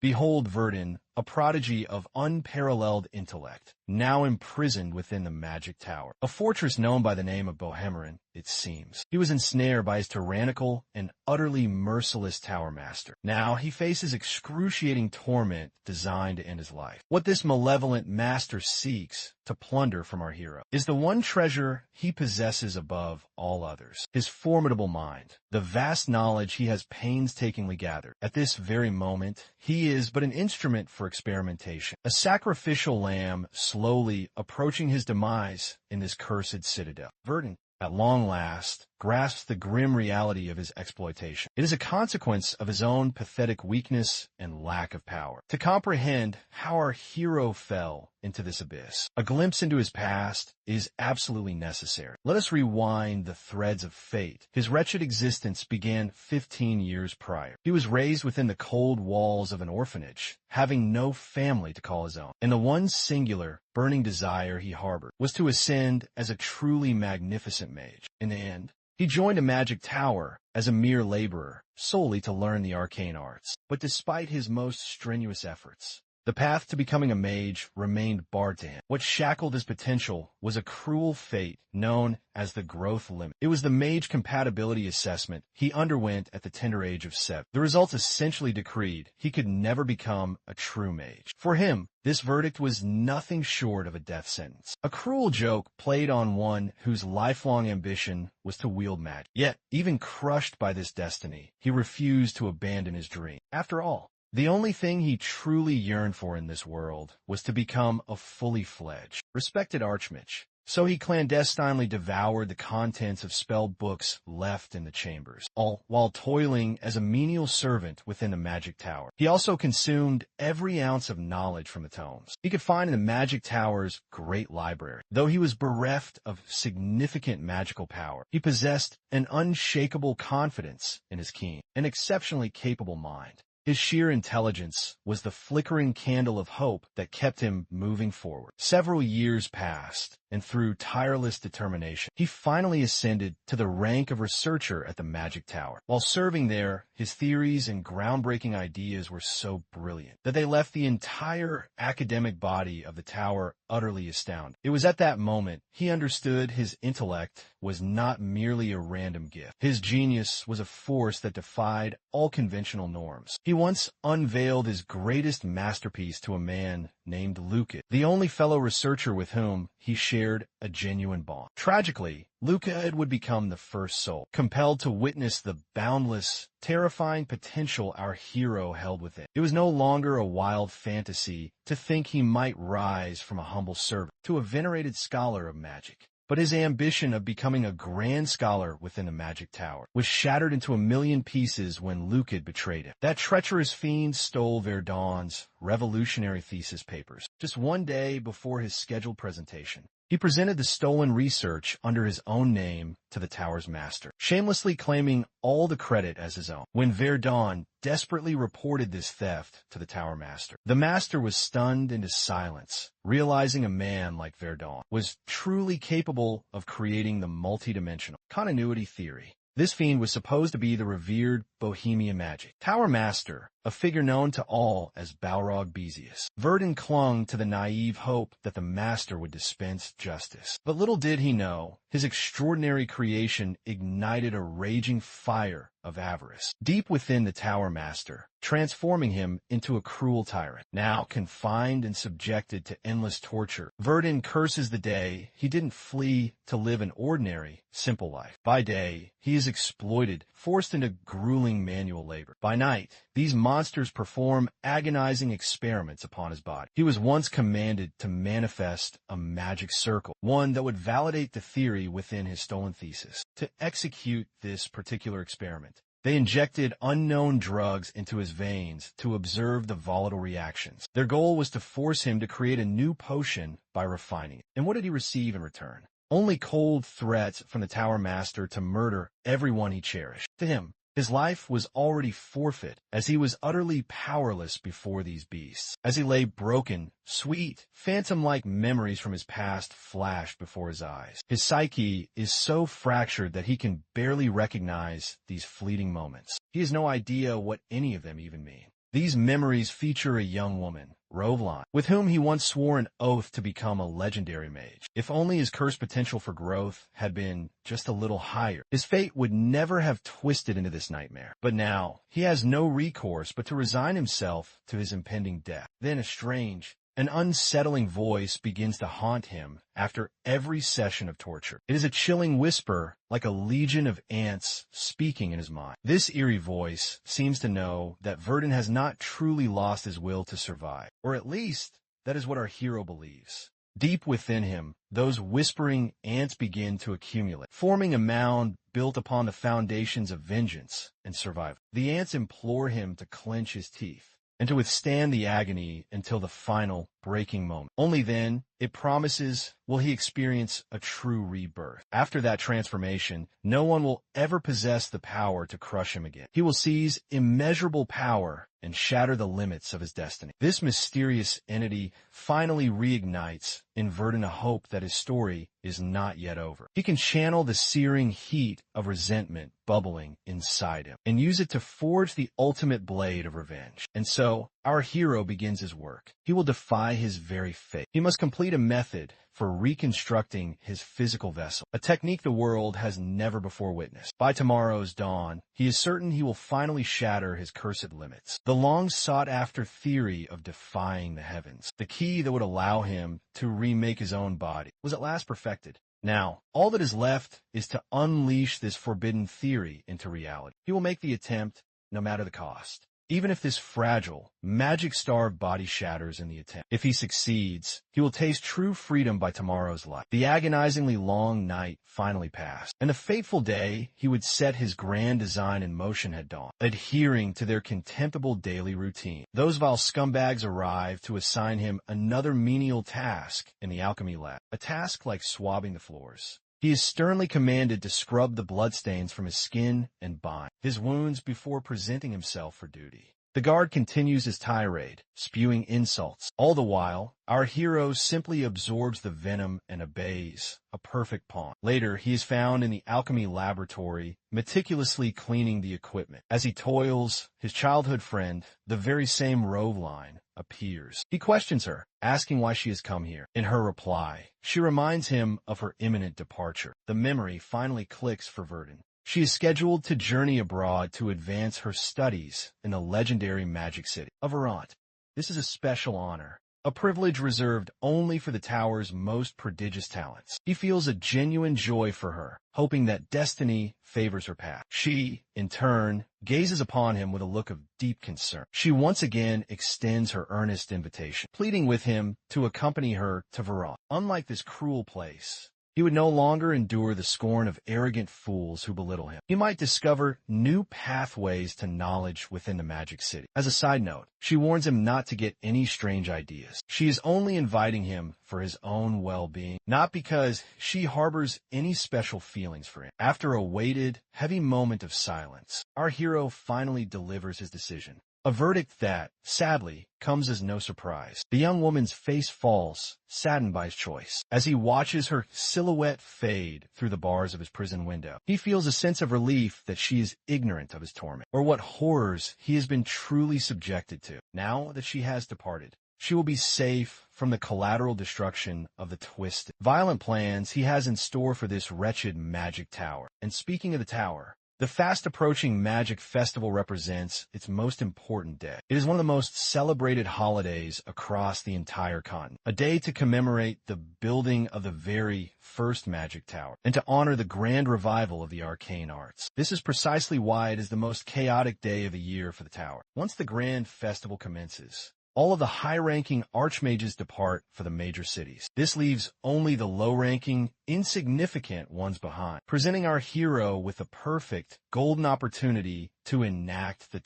Behold Verdun, a prodigy of unparalleled intellect, now imprisoned within the magic tower, a fortress known by the name of Bohemian, it seems. He was ensnared by his tyrannical and utterly merciless tower master. Now he faces excruciating torment designed to end his life. What this malevolent master seeks to plunder from our hero is the one treasure he possesses above all others, his formidable mind, the vast knowledge he has painstakingly gathered. At this very moment, he is but an instrument for experimentation, a sacrificial lamb slowly approaching his demise in this cursed citadel. Verdun, at long last, grasps the grim reality of his exploitation. It is a consequence of his own pathetic weakness and lack of power. To comprehend how our hero fell into this abyss, a glimpse into his past is absolutely necessary. Let us rewind the threads of fate. His wretched existence began 15 years prior. He was raised within the cold walls of an orphanage, having no family to call his own, and the one singular, burning desire he harbored was to ascend as a truly magnificent mage. In the end, he joined a magic tower as a mere laborer, solely to learn the arcane arts. But despite his most strenuous efforts, the path to becoming a mage remained barred to him. What shackled his potential was a cruel fate known as the growth limit. It was the mage compatibility assessment he underwent at the tender age of 7. The results essentially decreed he could never become a true mage. For him, this verdict was nothing short of a death sentence. A cruel joke played on one whose lifelong ambition was to wield magic. Yet, even crushed by this destiny, he refused to abandon his dream. After all, the only thing he truly yearned for in this world was to become a fully fledged, respected archmage. So he clandestinely devoured the contents of spelled books left in the chambers, all while toiling as a menial servant within the magic tower. He also consumed every ounce of knowledge from the tomes he could find in the magic tower's great library. Though he was bereft of significant magical power, he possessed an unshakable confidence in his keen and exceptionally capable mind. His sheer intelligence was the flickering candle of hope that kept him moving forward. Several years passed, and through tireless determination, he finally ascended to the rank of researcher at the Magic Tower. While serving there, his theories and groundbreaking ideas were so brilliant that they left the entire academic body of the tower utterly astounded. It was at that moment he understood his intellect was not merely a random gift. His genius was a force that defied all conventional norms. He once unveiled his greatest masterpiece to a man named Luca, the only fellow researcher with whom he shared a genuine bond. Tragically, Luca would become the first soul, compelled to witness the boundless, terrifying potential our hero held within. It was no longer a wild fantasy to think he might rise from a humble servant to a venerated scholar of magic. But his ambition of becoming a grand scholar within the Magic Tower was shattered into a million pieces when Luke had betrayed him. That treacherous fiend stole Verdun's revolutionary thesis papers just one day before his scheduled presentation. He presented the stolen research under his own name to the tower's master, shamelessly claiming all the credit as his own. When Verdun desperately reported this theft to the tower master, the master was stunned into silence, realizing a man like Verdun was truly capable of creating the multidimensional continuity theory. This fiend was supposed to be the revered Bohemian magic tower master, a figure known to all as Balrog Bezius. Verdun clung to the naive hope that the master would dispense justice. But little did he know, his extraordinary creation ignited a raging fire of avarice deep within the tower master, transforming him into a cruel tyrant. Now confined and subjected to endless torture, Verdun curses the day he didn't flee to live an ordinary, simple life. By day, he is exploited, forced into grueling manual labor. By night, these monsters perform agonizing experiments upon his body. He was once commanded to manifest a magic circle, one that would validate the theory within his stolen thesis. To execute this particular experiment, they injected unknown drugs into his veins to observe the volatile reactions. Their goal was to force him to create a new potion by refining it. And what did he receive in return? Only cold threats from the tower master to murder everyone he cherished. To him, his life was already forfeit, as he was utterly powerless before these beasts. As he lay broken, sweet, phantom-like memories from his past flashed before his eyes. His psyche is so fractured that he can barely recognize these fleeting moments. He has no idea what any of them even mean. These memories feature a young woman, Rovline, with whom he once swore an oath to become a legendary mage. If only his cursed potential for growth had been just a little higher, his fate would never have twisted into this nightmare. But now, he has no recourse but to resign himself to his impending death. Then a strange, an unsettling voice begins to haunt him after every session of torture. It is a chilling whisper, like a legion of ants speaking in his mind. This eerie voice seems to know that Verdun has not truly lost his will to survive, or at least that is what our hero believes. Deep within him, those whispering ants begin to accumulate, forming a mound built upon the foundations of vengeance and survival. The ants implore him to clench his teeth and to withstand the agony until the final breaking moment. Only then, it promises, will he experience a true rebirth. After that transformation, no one will ever possess the power to crush him again. He will seize immeasurable power and shatter the limits of his destiny. This mysterious entity finally reignites in Verdun a hope that his story is not yet over. He can channel the searing heat of resentment bubbling inside him and use it to forge the ultimate blade of revenge. And so, our hero begins his work. He will defy his very fate. He must complete a method for reconstructing his physical vessel, a technique the world has never before witnessed. By tomorrow's dawn, he is certain he will finally shatter his cursed limits. The long-sought-after theory of defying the heavens, the key that would allow him to remake his own body, was at last perfected. Now, all that is left is to unleash this forbidden theory into reality. He will make the attempt, no matter the cost. Even if this fragile, magic-starved body shatters in the attempt. If he succeeds, he will taste true freedom by tomorrow's light. The agonizingly long night finally passed, and the fateful day he would set his grand design in motion had dawned, adhering to their contemptible daily routine. Those vile scumbags arrived to assign him another menial task in the alchemy lab, a task like swabbing the floors. He is sternly commanded to scrub the bloodstains from his skin and bind his wounds before presenting himself for duty. The guard continues his tirade, spewing insults. All the while, our hero simply absorbs the venom and obeys, a perfect pawn. Later, he is found in the alchemy laboratory, meticulously cleaning the equipment. As he toils, his childhood friend, the very same Rovline, appears. He questions her, asking why she has come here. In her reply, she reminds him of her imminent departure. The memory finally clicks for Verdun. She is scheduled to journey abroad to advance her studies in the legendary magic city of Verant. This is a special honor, a privilege reserved only for the tower's most prodigious talents. He feels a genuine joy for her, hoping that destiny favors her path. She, in turn, gazes upon him with a look of deep concern. She once again extends her earnest invitation, pleading with him to accompany her to Verant. Unlike this cruel place, he would no longer endure the scorn of arrogant fools who belittle him. He might discover new pathways to knowledge within the magic city. As a side note, she warns him not to get any strange ideas. She is only inviting him for his own well-being, not because she harbors any special feelings for him. After a weighted, heavy moment of silence, our hero finally delivers his decision. A verdict that, sadly, comes as no surprise. The young woman's face falls, saddened by his choice. As he watches her silhouette fade through the bars of his prison window, he feels a sense of relief that she is ignorant of his torment, or what horrors he has been truly subjected to. Now that she has departed, she will be safe from the collateral destruction of the twisted, violent plans he has in store for this wretched magic tower. And speaking of the tower, the fast-approaching Magic Festival represents its most important day. It is one of the most celebrated holidays across the entire continent, a day to commemorate the building of the very first Magic Tower, and to honor the grand revival of the arcane arts. This is precisely why it is the most chaotic day of the year for the tower. Once the grand festival commences, all of the high-ranking archmages depart for the major cities. This leaves only the low-ranking, insignificant ones behind, presenting our hero with the perfect, golden opportunity to enact the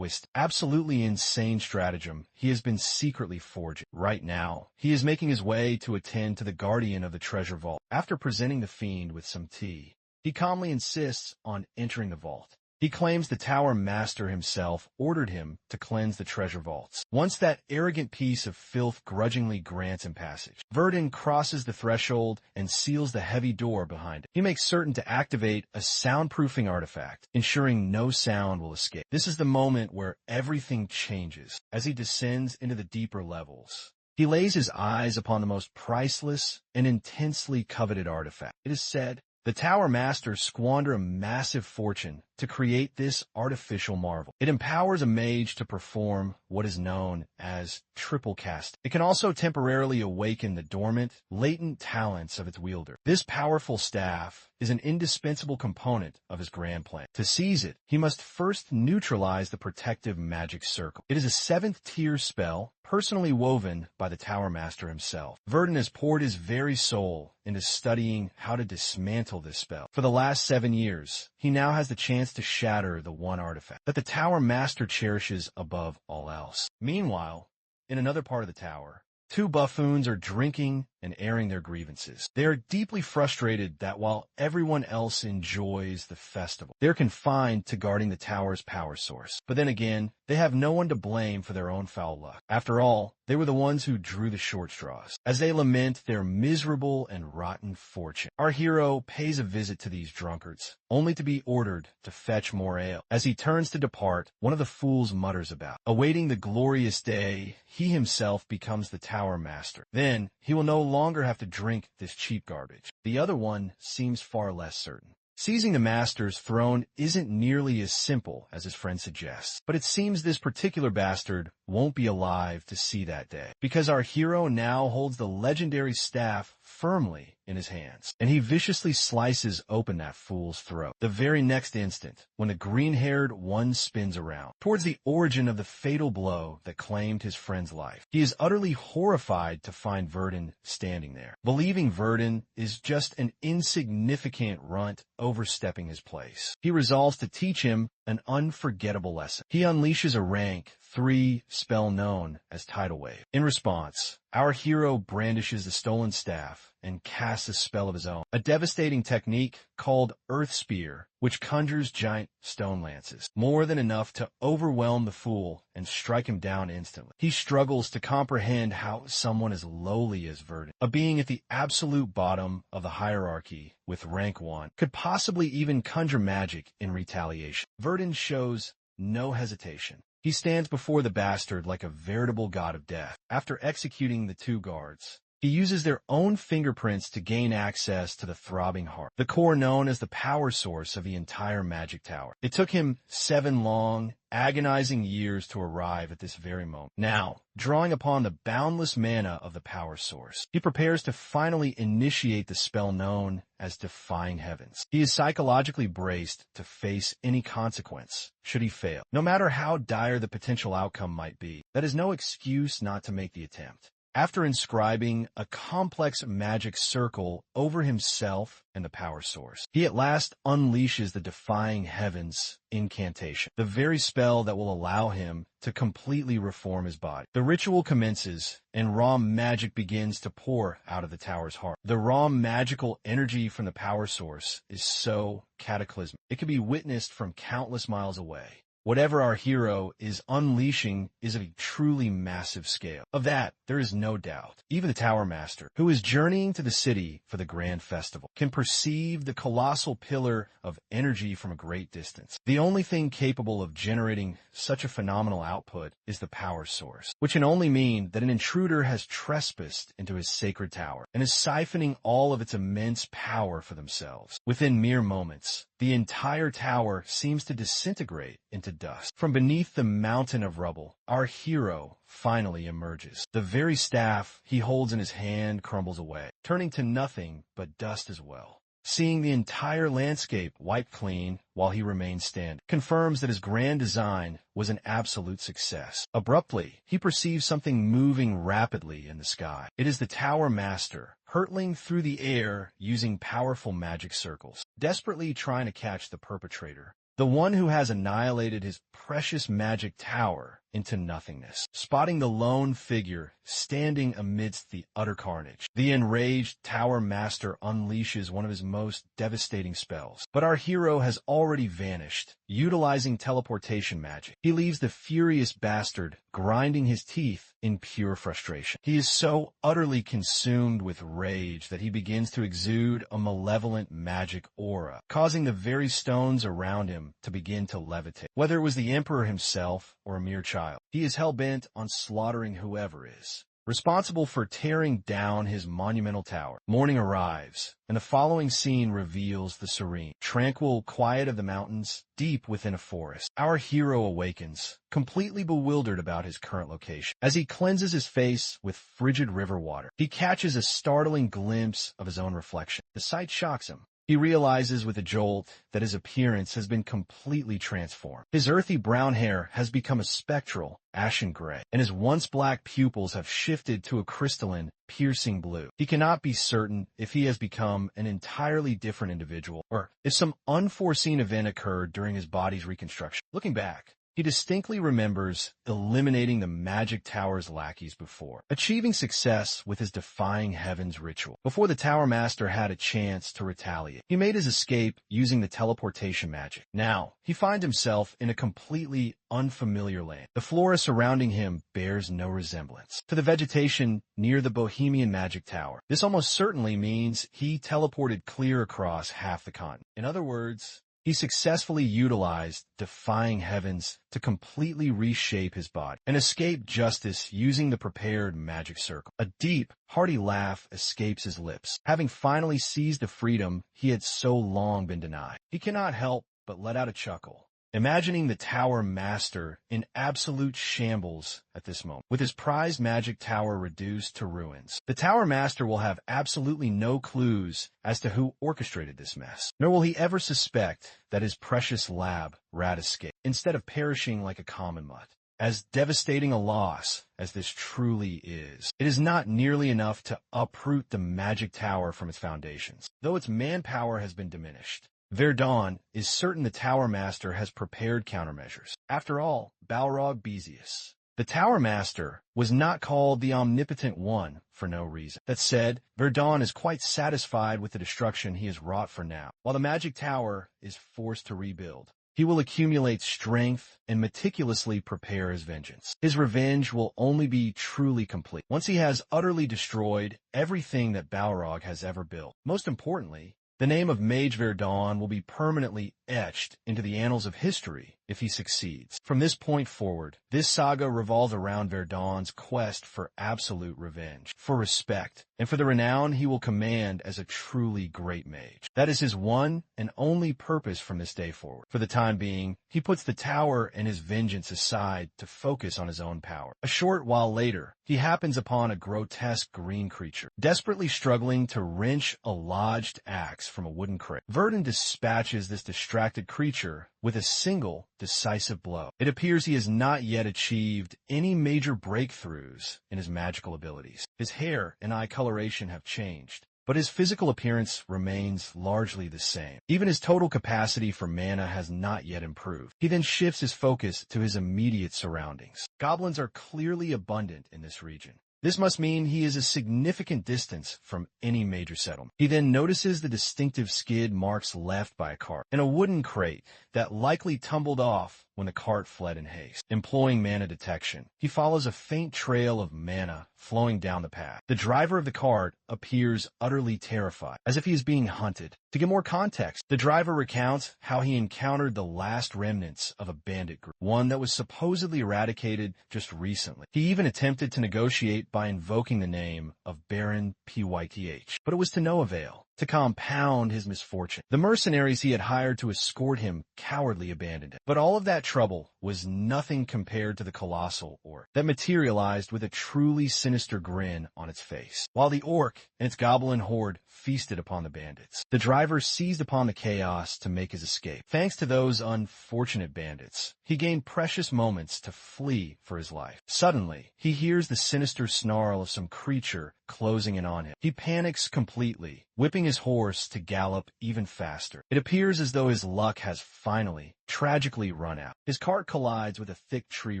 absolutely insane stratagem he has been secretly forging. Right now, he is making his way to attend to the guardian of the treasure vault. After presenting the fiend with some tea, he calmly insists on entering the vault. He claims the Tower Master himself ordered him to cleanse the treasure vaults. Once that arrogant piece of filth grudgingly grants him passage, Verdun crosses the threshold and seals the heavy door behind it. He makes certain to activate a soundproofing artifact, ensuring no sound will escape. This is the moment where everything changes. As he descends into the deeper levels, he lays his eyes upon the most priceless and intensely coveted artifact. It is said the Tower Masters squander a massive fortune to create this artificial marvel. It empowers a mage to perform what is known as triple cast. It can also temporarily awaken the dormant, latent talents of its wielder. This powerful staff is an indispensable component of his grand plan. To seize it, he must first neutralize the protective magic circle. It is a 7th-tier spell, personally woven by the Tower Master himself. Verdun has poured his very soul into studying how to dismantle this spell. For the last 7 years, he now has the chance to shatter the one artifact that the Tower Master cherishes above all else. Meanwhile, in another part of the tower, 2 buffoons are drinking and airing their grievances. They are deeply frustrated that while everyone else enjoys the festival, they're confined to guarding the tower's power source. But then again, they have no one to blame for their own foul luck. After all, they were the ones who drew the short straws. As they lament their miserable and rotten fortune, our hero pays a visit to these drunkards, only to be ordered to fetch more ale. As he turns to depart, one of the fools mutters about, awaiting the glorious day, he himself becomes the Tower Master. Then, he will no longer have to drink this cheap garbage. The other one seems far less certain. Seizing the Master's throne isn't nearly as simple as his friend suggests, but it seems this particular bastard won't be alive to see that day, because our hero now holds the legendary staff firmly in his hands, and he viciously slices open that fool's throat. The very next instant, when the green-haired one spins around, towards the origin of the fatal blow that claimed his friend's life, he is utterly horrified to find Verdun standing there, believing Verdun is just an insignificant runt overstepping his place. He resolves to teach him an unforgettable lesson. He unleashes a rank 3 spell known as Tidal Wave. In response, our hero brandishes the stolen staff and casts a spell of his own, a devastating technique called Earth Spear, which conjures giant stone lances, more than enough to overwhelm the fool and strike him down instantly. He struggles to comprehend how someone as lowly as Verdun, a being at the absolute bottom of the hierarchy with rank 1, could possibly even conjure magic in retaliation. Verdun shows no hesitation. He stands before the bastard like a veritable god of death. After executing the 2 guards, he uses their own fingerprints to gain access to the throbbing heart, the core known as the power source of the entire magic tower. It took him 7 long, agonizing years to arrive at this very moment. Now, drawing upon the boundless mana of the power source, he prepares to finally initiate the spell known as Defying Heavens. He is psychologically braced to face any consequence should he fail. No matter how dire the potential outcome might be, that is no excuse not to make the attempt. After inscribing a complex magic circle over himself and the power source, he at last unleashes the Defying Heavens incantation, the very spell that will allow him to completely reform his body. The ritual commences, and raw magic begins to pour out of the tower's heart. The raw magical energy from the power source is so cataclysmic, it can be witnessed from countless miles away. Whatever our hero is unleashing is of a truly massive scale. Of that, there is no doubt. Even the Tower Master, who is journeying to the city for the grand festival, can perceive the colossal pillar of energy from a great distance. The only thing capable of generating such a phenomenal output is the power source, which can only mean that an intruder has trespassed into his sacred tower and is siphoning all of its immense power for themselves. Within mere moments, the entire tower seems to disintegrate into dust. From beneath the mountain of rubble, our hero finally emerges. The very staff he holds in his hand crumbles away, turning to nothing but dust as well. Seeing the entire landscape wiped clean while he remains standing confirms that his grand design was an absolute success. Abruptly, he perceives something moving rapidly in the sky. It is the Tower Master, hurtling through the air using powerful magic circles, desperately trying to catch the perpetrator, the one who has annihilated his precious magic tower into nothingness, spotting the lone figure standing amidst the utter carnage. The enraged Tower Master unleashes one of his most devastating spells. But our hero has already vanished, utilizing teleportation magic. He leaves the furious bastard grinding his teeth in pure frustration. He is so utterly consumed with rage that he begins to exude a malevolent magic aura, causing the very stones around him to begin to levitate. Whether it was the Emperor himself or a mere child, he is hell-bent on slaughtering whoever is responsible for tearing down his monumental tower. Morning arrives, and the following scene reveals the serene, tranquil quiet of the mountains deep within a forest. Our hero awakens, completely bewildered about his current location. As he cleanses his face with frigid river water, he catches a startling glimpse of his own reflection. The sight shocks him. He realizes with a jolt that his appearance has been completely transformed. His earthy brown hair has become a spectral, ashen gray, and his once black pupils have shifted to a crystalline, piercing blue. He cannot be certain if he has become an entirely different individual, or if some unforeseen event occurred during his body's reconstruction. Looking back, he distinctly remembers eliminating the magic tower's lackeys before, achieving success with his defying heavens ritual. Before the Tower Master had a chance to retaliate, he made his escape using the teleportation magic. Now, he finds himself in a completely unfamiliar land. The flora surrounding him bears no resemblance to the vegetation near the Bohemian Magic Tower. This almost certainly means he teleported clear across half the continent. In other words, he successfully utilized defying heavens to completely reshape his body and escape justice using the prepared magic circle. A deep, hearty laugh escapes his lips, having finally seized the freedom he had so long been denied. He cannot help but let out a chuckle, imagining the Tower Master in absolute shambles at this moment, with his prized magic tower reduced to ruins. The Tower Master will have absolutely no clues as to who orchestrated this mess, nor will he ever suspect that his precious lab rat escaped, instead of perishing like a common mutt. As devastating a loss as this truly is, it is not nearly enough to uproot the magic tower from its foundations, though its manpower has been diminished. Verdun is certain the Tower Master has prepared countermeasures. After all, Balrog Bezius, the Tower Master, was not called the Omnipotent One for no reason. That said, Verdun is quite satisfied with the destruction he has wrought for now. While the magic tower is forced to rebuild, he will accumulate strength and meticulously prepare his vengeance. His revenge will only be truly complete once he has utterly destroyed everything that Balrog has ever built. Most importantly, the name of Mage Verdun will be permanently etched into the annals of history if he succeeds. From this point forward, this saga revolves around Verdun's quest for absolute revenge, for respect, and for the renown he will command as a truly great mage. That is his one and only purpose from this day forward. For the time being, he puts the tower and his vengeance aside to focus on his own power. A short while later, he happens upon a grotesque green creature, desperately struggling to wrench a lodged axe from a wooden crate. Verdun dispatches this distracted creature with a single decisive blow. It appears he has not yet achieved any major breakthroughs in his magical abilities. His hair and eye coloration have changed, but his physical appearance remains largely the same. Even his total capacity for mana has not yet improved. He then shifts his focus to his immediate surroundings. Goblins are clearly abundant in this region. This must mean he is a significant distance from any major settlement. He then notices the distinctive skid marks left by a cart and a wooden crate that likely tumbled off when the cart fled in haste. Employing mana detection, he follows a faint trail of mana flowing down the path. The driver of the cart appears utterly terrified, as if he is being hunted. To get more context, the driver recounts how he encountered the last remnants of a bandit group, one that was supposedly eradicated just recently. He even attempted to negotiate by invoking the name of Baron Pyth, but it was to no avail. To compound his misfortune, the mercenaries he had hired to escort him cowardly abandoned him. But all of that trouble was nothing compared to the colossal orc that materialized with a truly sinister grin on its face. While the orc and its goblin horde feasted upon the bandits, the driver seized upon the chaos to make his escape. Thanks to those unfortunate bandits, he gained precious moments to flee for his life. Suddenly, he hears the sinister snarl of some creature closing in on him. He panics completely, whipping his horse to gallop even faster. It appears as though his luck has finally, tragically run out. His cart collides with a thick tree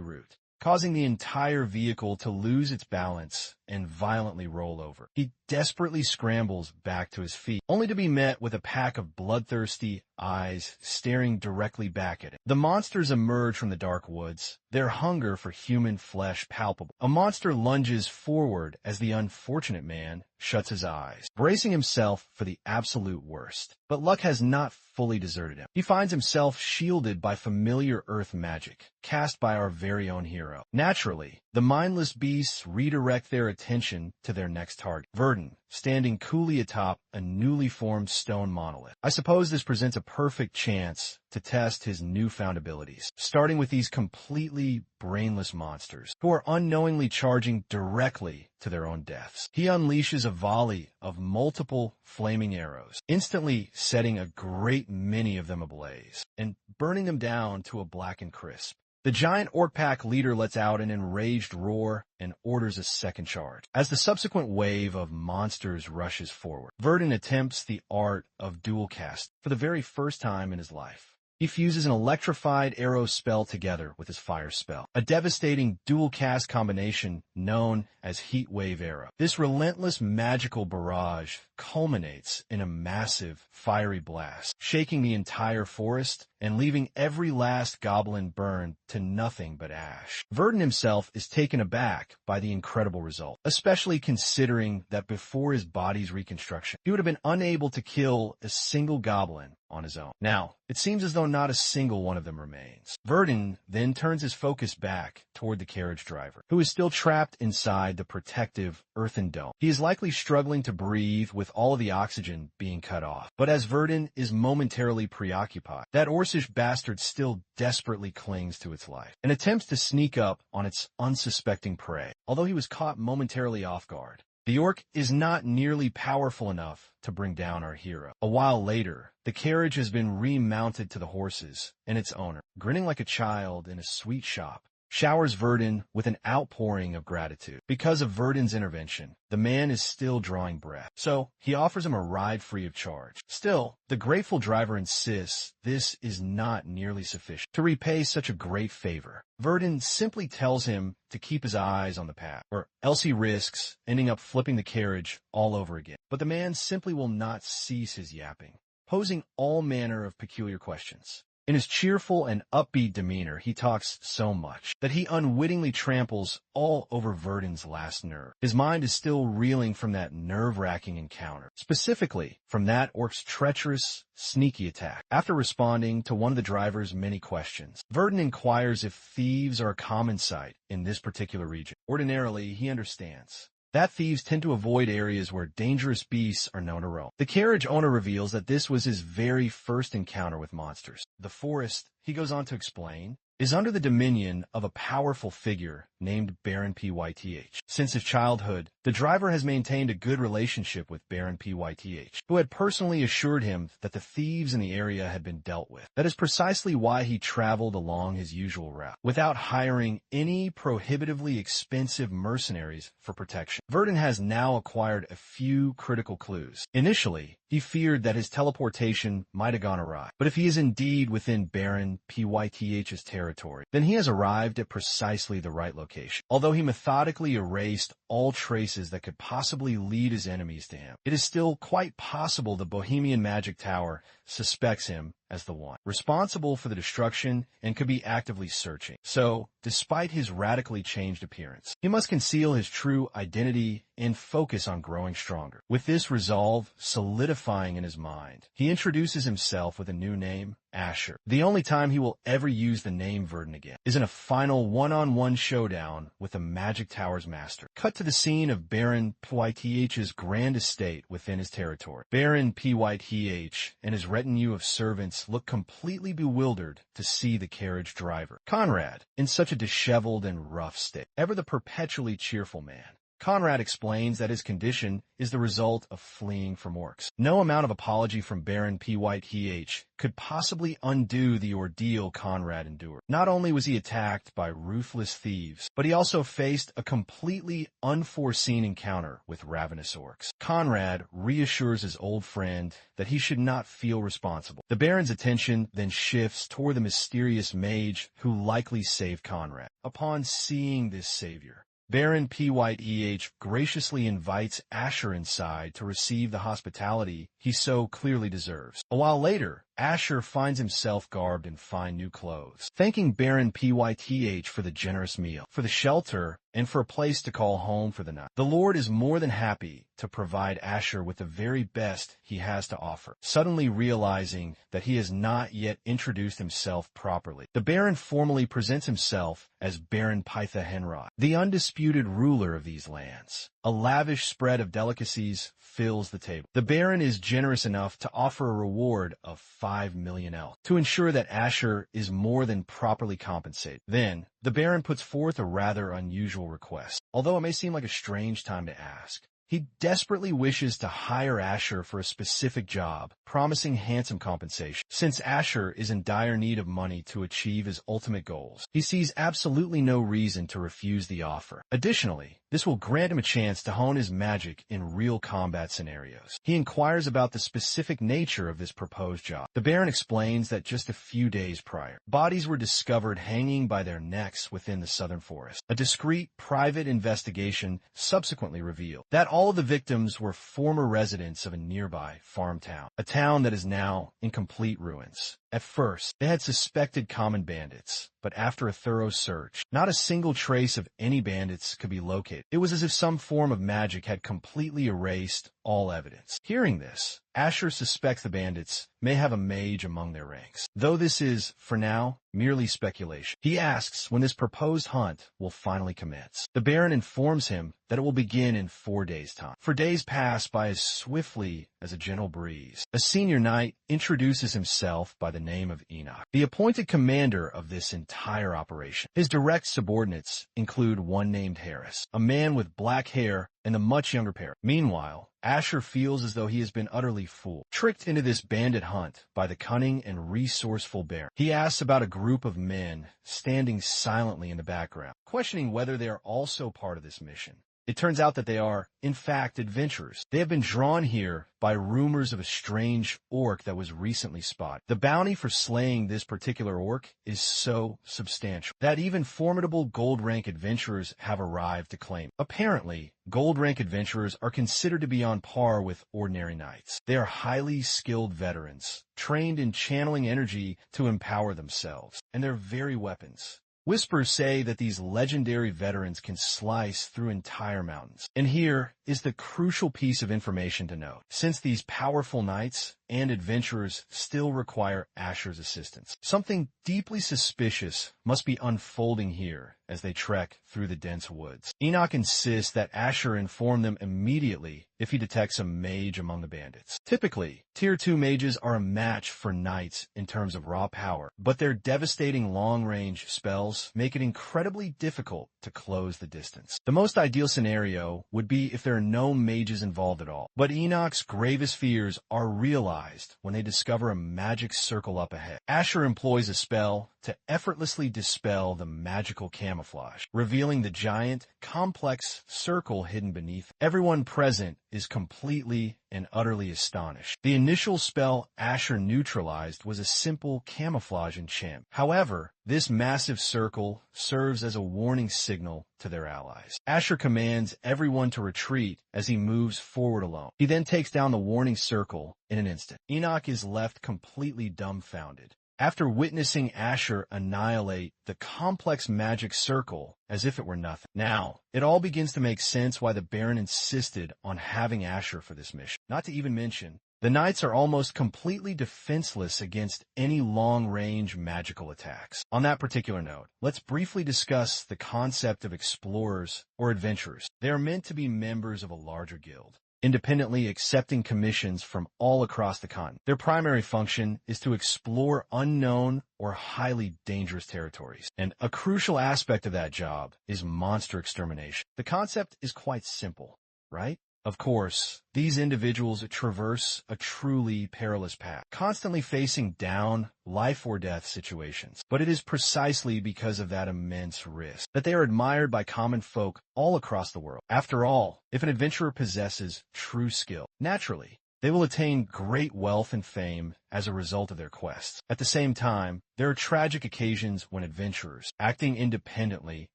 root, causing the entire vehicle to lose its balance and violently roll over. He desperately scrambles back to his feet, only to be met with a pack of bloodthirsty eyes staring directly back at him. The monsters emerge from the dark woods, their hunger for human flesh palpable. A monster lunges forward as the unfortunate man shuts his eyes, bracing himself for the absolute worst. But luck has not fully deserted him. He finds himself shielded by familiar earth magic, cast by our very own hero. Naturally, the mindless beasts redirect their attention to their next target, Verdun, standing coolly atop a newly formed stone monolith. I suppose this presents a perfect chance to test his newfound abilities, starting with these completely brainless monsters who are unknowingly charging directly to their own deaths. He unleashes a volley of multiple flaming arrows, instantly setting a great many of them ablaze and burning them down to a blackened crisp. The giant orc pack leader lets out an enraged roar and orders a second charge. As the subsequent wave of monsters rushes forward, Verdun attempts the art of dual cast for the very first time in his life. He fuses an electrified arrow spell together with his fire spell, a devastating dual cast combination known as Heat Wave Arrow. This relentless magical barrage culminates in a massive fiery blast, shaking the entire forest and leaving every last goblin burned to nothing but ash. Verdun himself is taken aback by the incredible result, especially considering that before his body's reconstruction, he would have been unable to kill a single goblin on his own. Now, it seems as though not a single one of them remains. Verdun then turns his focus back toward the carriage driver, who is still trapped inside the protective earthen dome. He is likely struggling to breathe with all of the oxygen being cut off. But as Verdun is momentarily preoccupied, that Orcish bastard still desperately clings to its life and attempts to sneak up on its unsuspecting prey, although he was caught momentarily off guard. The orc is not nearly powerful enough to bring down our hero. A while later, the carriage has been remounted to the horses, and its owner, grinning like a child in a sweet shop, showers Verdun with an outpouring of gratitude. Because of Verdun's intervention, the man is still drawing breath, so he offers him a ride free of charge. Still, the grateful driver insists this is not nearly sufficient to repay such a great favor. Verdun simply tells him to keep his eyes on the path, or else he risks ending up flipping the carriage all over again. But the man simply will not cease his yapping, posing all manner of peculiar questions. In his cheerful and upbeat demeanor, he talks so much that he unwittingly tramples all over Verdun's last nerve. His mind is still reeling from that nerve-wracking encounter, specifically from that orc's treacherous, sneaky attack. After responding to one of the driver's many questions, Verdun inquires if thieves are a common sight in this particular region. Ordinarily, he understands that thieves tend to avoid areas where dangerous beasts are known to roam. The carriage owner reveals that this was his very first encounter with monsters. The forest, he goes on to explain, is under the dominion of a powerful figure named Baron Pyth. Since his childhood, the driver has maintained a good relationship with Baron Pyth, who had personally assured him that the thieves in the area had been dealt with. That is precisely why he traveled along his usual route, without hiring any prohibitively expensive mercenaries for protection. Verdun has now acquired a few critical clues. Initially, he feared that his teleportation might have gone awry, but if he is indeed within Baron Pyth's territory, then he has arrived at precisely the right location. Although he methodically erased all traces that could possibly lead his enemies to him, it is still quite possible the Bohemian Magic Tower suspects him as the one responsible for the destruction and could be actively searching. So, despite his radically changed appearance, he must conceal his true identity and focus on growing stronger. With this resolve solidifying in his mind, he introduces himself with a new name, Asher. The only time he will ever use the name Verdun again is in a final one-on-one showdown with the Magic Tower's master. Cut to the scene of Baron Pyth's grand estate within his territory. Baron Pyth and his retinue of servants look completely bewildered to see the carriage driver, Conrad, in such a disheveled and rough state. Ever the perpetually cheerful man, Conrad explains that his condition is the result of fleeing from orcs. No amount of apology from Baron Pyth could possibly undo the ordeal Conrad endured. Not only was he attacked by ruthless thieves, but he also faced a completely unforeseen encounter with ravenous orcs. Conrad reassures his old friend that he should not feel responsible. The Baron's attention then shifts toward the mysterious mage who likely saved Conrad. Upon seeing this savior, Baron Pyth graciously invites Asher inside to receive the hospitality he so clearly deserves. A while later, Asher finds himself garbed in fine new clothes, thanking Baron Pyth for the generous meal, for the shelter, and for a place to call home for the night. The Lord is more than happy to provide Asher with the very best he has to offer. Suddenly realizing that he has not yet introduced himself properly, the Baron formally presents himself as Baron Pythahenrod, the undisputed ruler of these lands. A lavish spread of delicacies fills the table. The Baron is generous enough to offer a reward of 5 million elk to ensure that Asher is more than properly compensated. Then, the Baron puts forth a rather unusual request. Although it may seem like a strange time to ask, he desperately wishes to hire Asher for a specific job, promising handsome compensation. Since Asher is in dire need of money to achieve his ultimate goals, he sees absolutely no reason to refuse the offer. Additionally, this will grant him a chance to hone his magic in real combat scenarios. He inquires about the specific nature of this proposed job. The Baron explains that just a few days prior, bodies were discovered hanging by their necks within the southern forest. A discreet, private investigation subsequently revealed that all of the victims were former residents of a nearby farm town, a town that is now in complete ruins. At first, they had suspected common bandits, but after a thorough search, not a single trace of any bandits could be located. It was as if some form of magic had completely erased all evidence. Hearing this, Asher suspects the bandits may have a mage among their ranks, though this is, for now, merely speculation. He asks when this proposed hunt will finally commence. The Baron informs him that it will begin in 4 days' time. For days pass by as swiftly as a gentle breeze. A senior knight introduces himself by the name of Enoch, the appointed commander of this entire operation. His direct subordinates include one named Harris, a man with black hair and a much younger pair. Meanwhile, Asher feels as though he has been utterly fooled, tricked into this bandit hunt by the cunning and resourceful Baron. He asks about a group of men standing silently in the background, questioning whether they are also part of this mission. It turns out that they are, in fact, adventurers. They have been drawn here by rumors of a strange orc that was recently spotted. The bounty for slaying this particular orc is so substantial that even formidable gold rank adventurers have arrived to claim. Apparently, gold rank adventurers are considered to be on par with ordinary knights. They are highly skilled veterans, trained in channeling energy to empower themselves, and their very weapons. Whispers say that these legendary veterans can slice through entire mountains. And here is the crucial piece of information to note. Since these powerful knights and adventurers still require Asher's assistance, something deeply suspicious must be unfolding here as they trek through the dense woods. Enoch insists that Asher inform them immediately if he detects a mage among the bandits. Typically, Tier 2 mages are a match for knights in terms of raw power, but their devastating long-range spells make it incredibly difficult to close the distance. The most ideal scenario would be if there are no mages involved at all, but Enoch's gravest fears are realized when they discover a magic circle up ahead. Asher employs a spell to effortlessly dispel the magical camouflage, revealing the giant, complex circle hidden beneath. Everyone present is completely and utterly astonished. The initial spell Asher neutralized was a simple camouflage enchantment. However, this massive circle serves as a warning signal to their allies. Asher commands everyone to retreat as he moves forward alone. He then takes down the warning circle in an instant. Enoch is left completely dumbfounded after witnessing Asher annihilate the complex magic circle as if it were nothing. Now, it all begins to make sense why the Baron insisted on having Asher for this mission. Not to even mention, the knights are almost completely defenseless against any long-range magical attacks. On that particular note, let's briefly discuss the concept of explorers or adventurers. They are meant to be members of a larger guild. independently accepting commissions from all across the continent. Their primary function is to explore unknown or highly dangerous territories. And a crucial aspect of that job is monster extermination. The concept is quite simple, right? Of course, these individuals traverse a truly perilous path, constantly facing down life or death situations. But it is precisely because of that immense risk that they are admired by common folk all across the world. After all, if an adventurer possesses true skill, naturally, they will attain great wealth and fame as a result of their quests. At the same time, there are tragic occasions when adventurers, acting independently,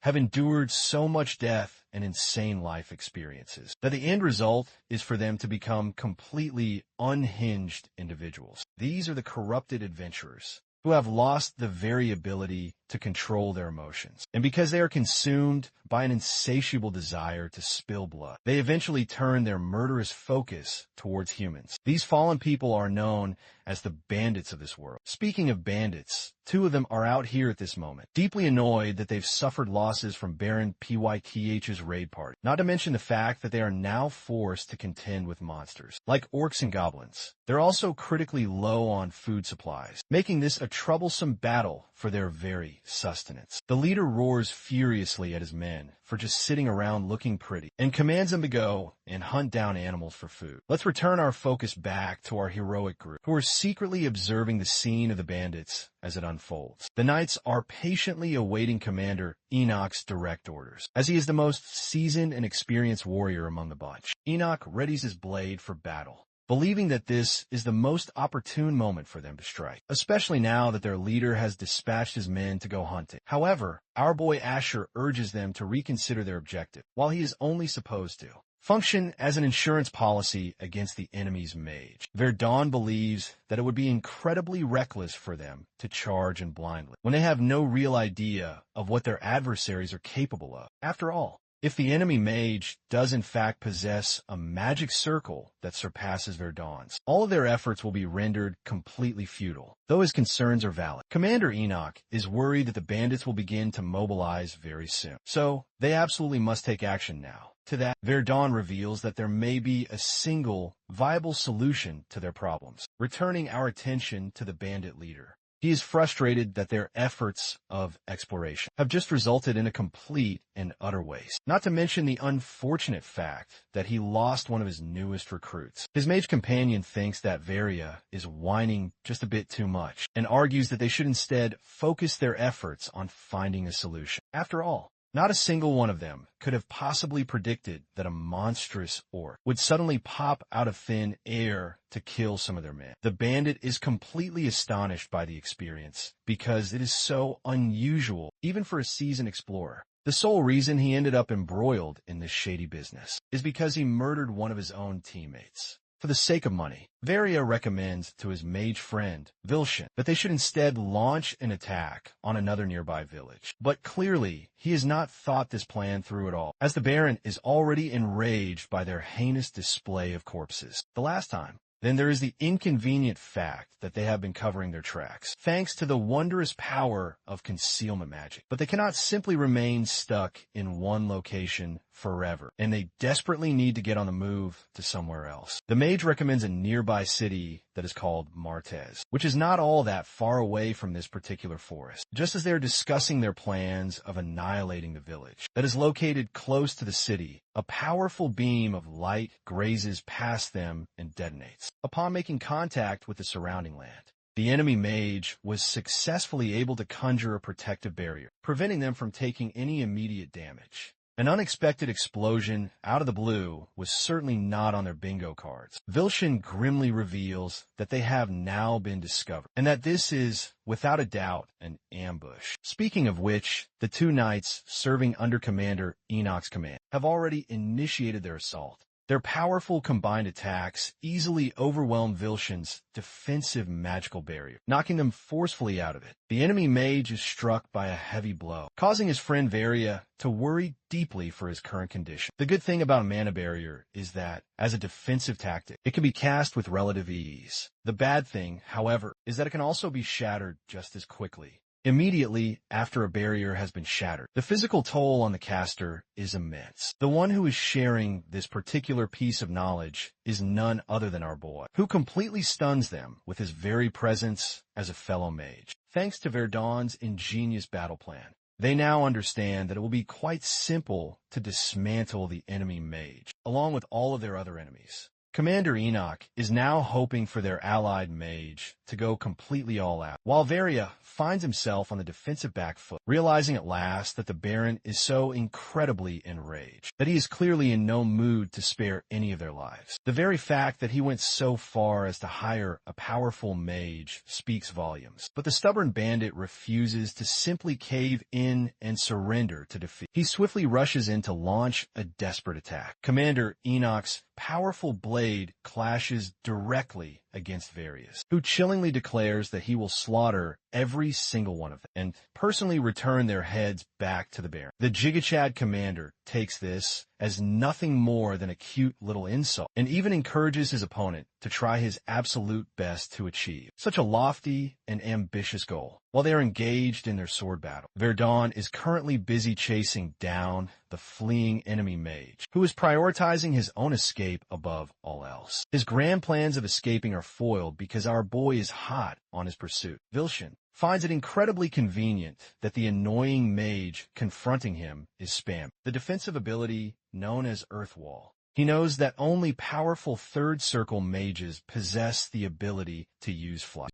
have endured so much death and insane life experiences that the end result is for them to become completely unhinged individuals. These are the corrupted adventurers who have lost the very ability to control their emotions. And because they are consumed by an insatiable desire to spill blood, they eventually turn their murderous focus towards humans. These fallen people are known as the bandits of this world. Speaking of bandits, two of them are out here at this moment, deeply annoyed that they've suffered losses from Baron PYTH's raid party, not to mention the fact that they are now forced to contend with monsters, like orcs and goblins. They're also critically low on food supplies, making this a troublesome battle for their very sustenance. The leader roars furiously at his men for just sitting around looking pretty and commands them to go and hunt down animals for food. Let's return our focus back to our heroic group, who are secretly observing the scene of the bandits as it unfolds. The knights are patiently awaiting Commander Enoch's direct orders, as he is the most seasoned and experienced warrior among the bunch. Enoch readies his blade for battle, believing that this is the most opportune moment for them to strike, especially now that their leader has dispatched his men to go hunting. However, our boy Asher urges them to reconsider their objective, while he is only supposed to function as an insurance policy against the enemy's mage. Verdun believes that it would be incredibly reckless for them to charge in blindly, when they have no real idea of what their adversaries are capable of. After all, if the enemy mage does in fact possess a magic circle that surpasses Verdun's, all of their efforts will be rendered completely futile, though his concerns are valid. Commander Enoch is worried that the bandits will begin to mobilize very soon, so they absolutely must take action now. To that, Verdun reveals that there may be a single viable solution to their problems, returning our attention to the bandit leader. He is frustrated that their efforts of exploration have just resulted in a complete and utter waste, not to mention the unfortunate fact that he lost one of his newest recruits. His mage companion thinks that Varia is whining just a bit too much and argues that they should instead focus their efforts on finding a solution. After all, not a single one of them could have possibly predicted that a monstrous orc would suddenly pop out of thin air to kill some of their men. The bandit is completely astonished by the experience because it is so unusual, even for a seasoned explorer. The sole reason he ended up embroiled in this shady business is because he murdered one of his own teammates. For the sake of money, Varia recommends to his mage friend, Vilshin, that they should instead launch an attack on another nearby village. But clearly, he has not thought this plan through at all, as the Baron is already enraged by their heinous display of corpses. The last time, then there is the inconvenient fact that they have been covering their tracks, thanks to the wondrous power of concealment magic. But they cannot simply remain stuck in one location forever, and they desperately need to get on the move to somewhere else. The mage recommends a nearby city that is called Martez, which is not all that far away from this particular forest. Just as they are discussing their plans of annihilating the village that is located close to the city, a powerful beam of light grazes past them and detonates. Upon making contact with the surrounding land, the enemy mage was successfully able to conjure a protective barrier, preventing them from taking any immediate damage. An unexpected explosion out of the blue was certainly not on their bingo cards. Vilshin grimly reveals that they have now been discovered, and that this is, without a doubt, an ambush. Speaking of which, the two knights serving under Commander Enoch's command have already initiated their assault. Their powerful combined attacks easily overwhelm Vilshin's defensive magical barrier, knocking them forcefully out of it. The enemy mage is struck by a heavy blow, causing his friend Varia to worry deeply for his current condition. The good thing about a mana barrier is that, as a defensive tactic, it can be cast with relative ease. The bad thing, however, is that it can also be shattered just as quickly immediately after a barrier has been shattered. The physical toll on the caster is immense. The one who is sharing this particular piece of knowledge is none other than our boy, who completely stuns them with his very presence as a fellow mage. Thanks to Verdon's ingenious battle plan, they now understand that it will be quite simple to dismantle the enemy mage, along with all of their other enemies. Commander Enoch is now hoping for their allied mage to go completely all out, while Varia finds himself on the defensive back foot, realizing at last that the Baron is so incredibly enraged that he is clearly in no mood to spare any of their lives. The very fact that he went so far as to hire a powerful mage speaks volumes, but the stubborn bandit refuses to simply cave in and surrender to defeat. He swiftly rushes in to launch a desperate attack. Commander Enoch's powerful blade clashes directly against Various, who chillingly declares that he will slaughter every single one of them and personally return their heads back to the Baron. The Jigachad commander takes this as nothing more than a cute little insult and even encourages his opponent to try his absolute best to achieve such a lofty and ambitious goal. While they are engaged in their sword battle, Verdon is currently busy chasing down the fleeing enemy mage, who is prioritizing his own escape above all else. His grand plans of escaping are foiled because our boy is hot on his pursuit. Vilshin finds it incredibly convenient that the annoying mage confronting him is spam, the defensive ability known as Earthwall. He knows that only powerful third circle mages possess the ability to use flight.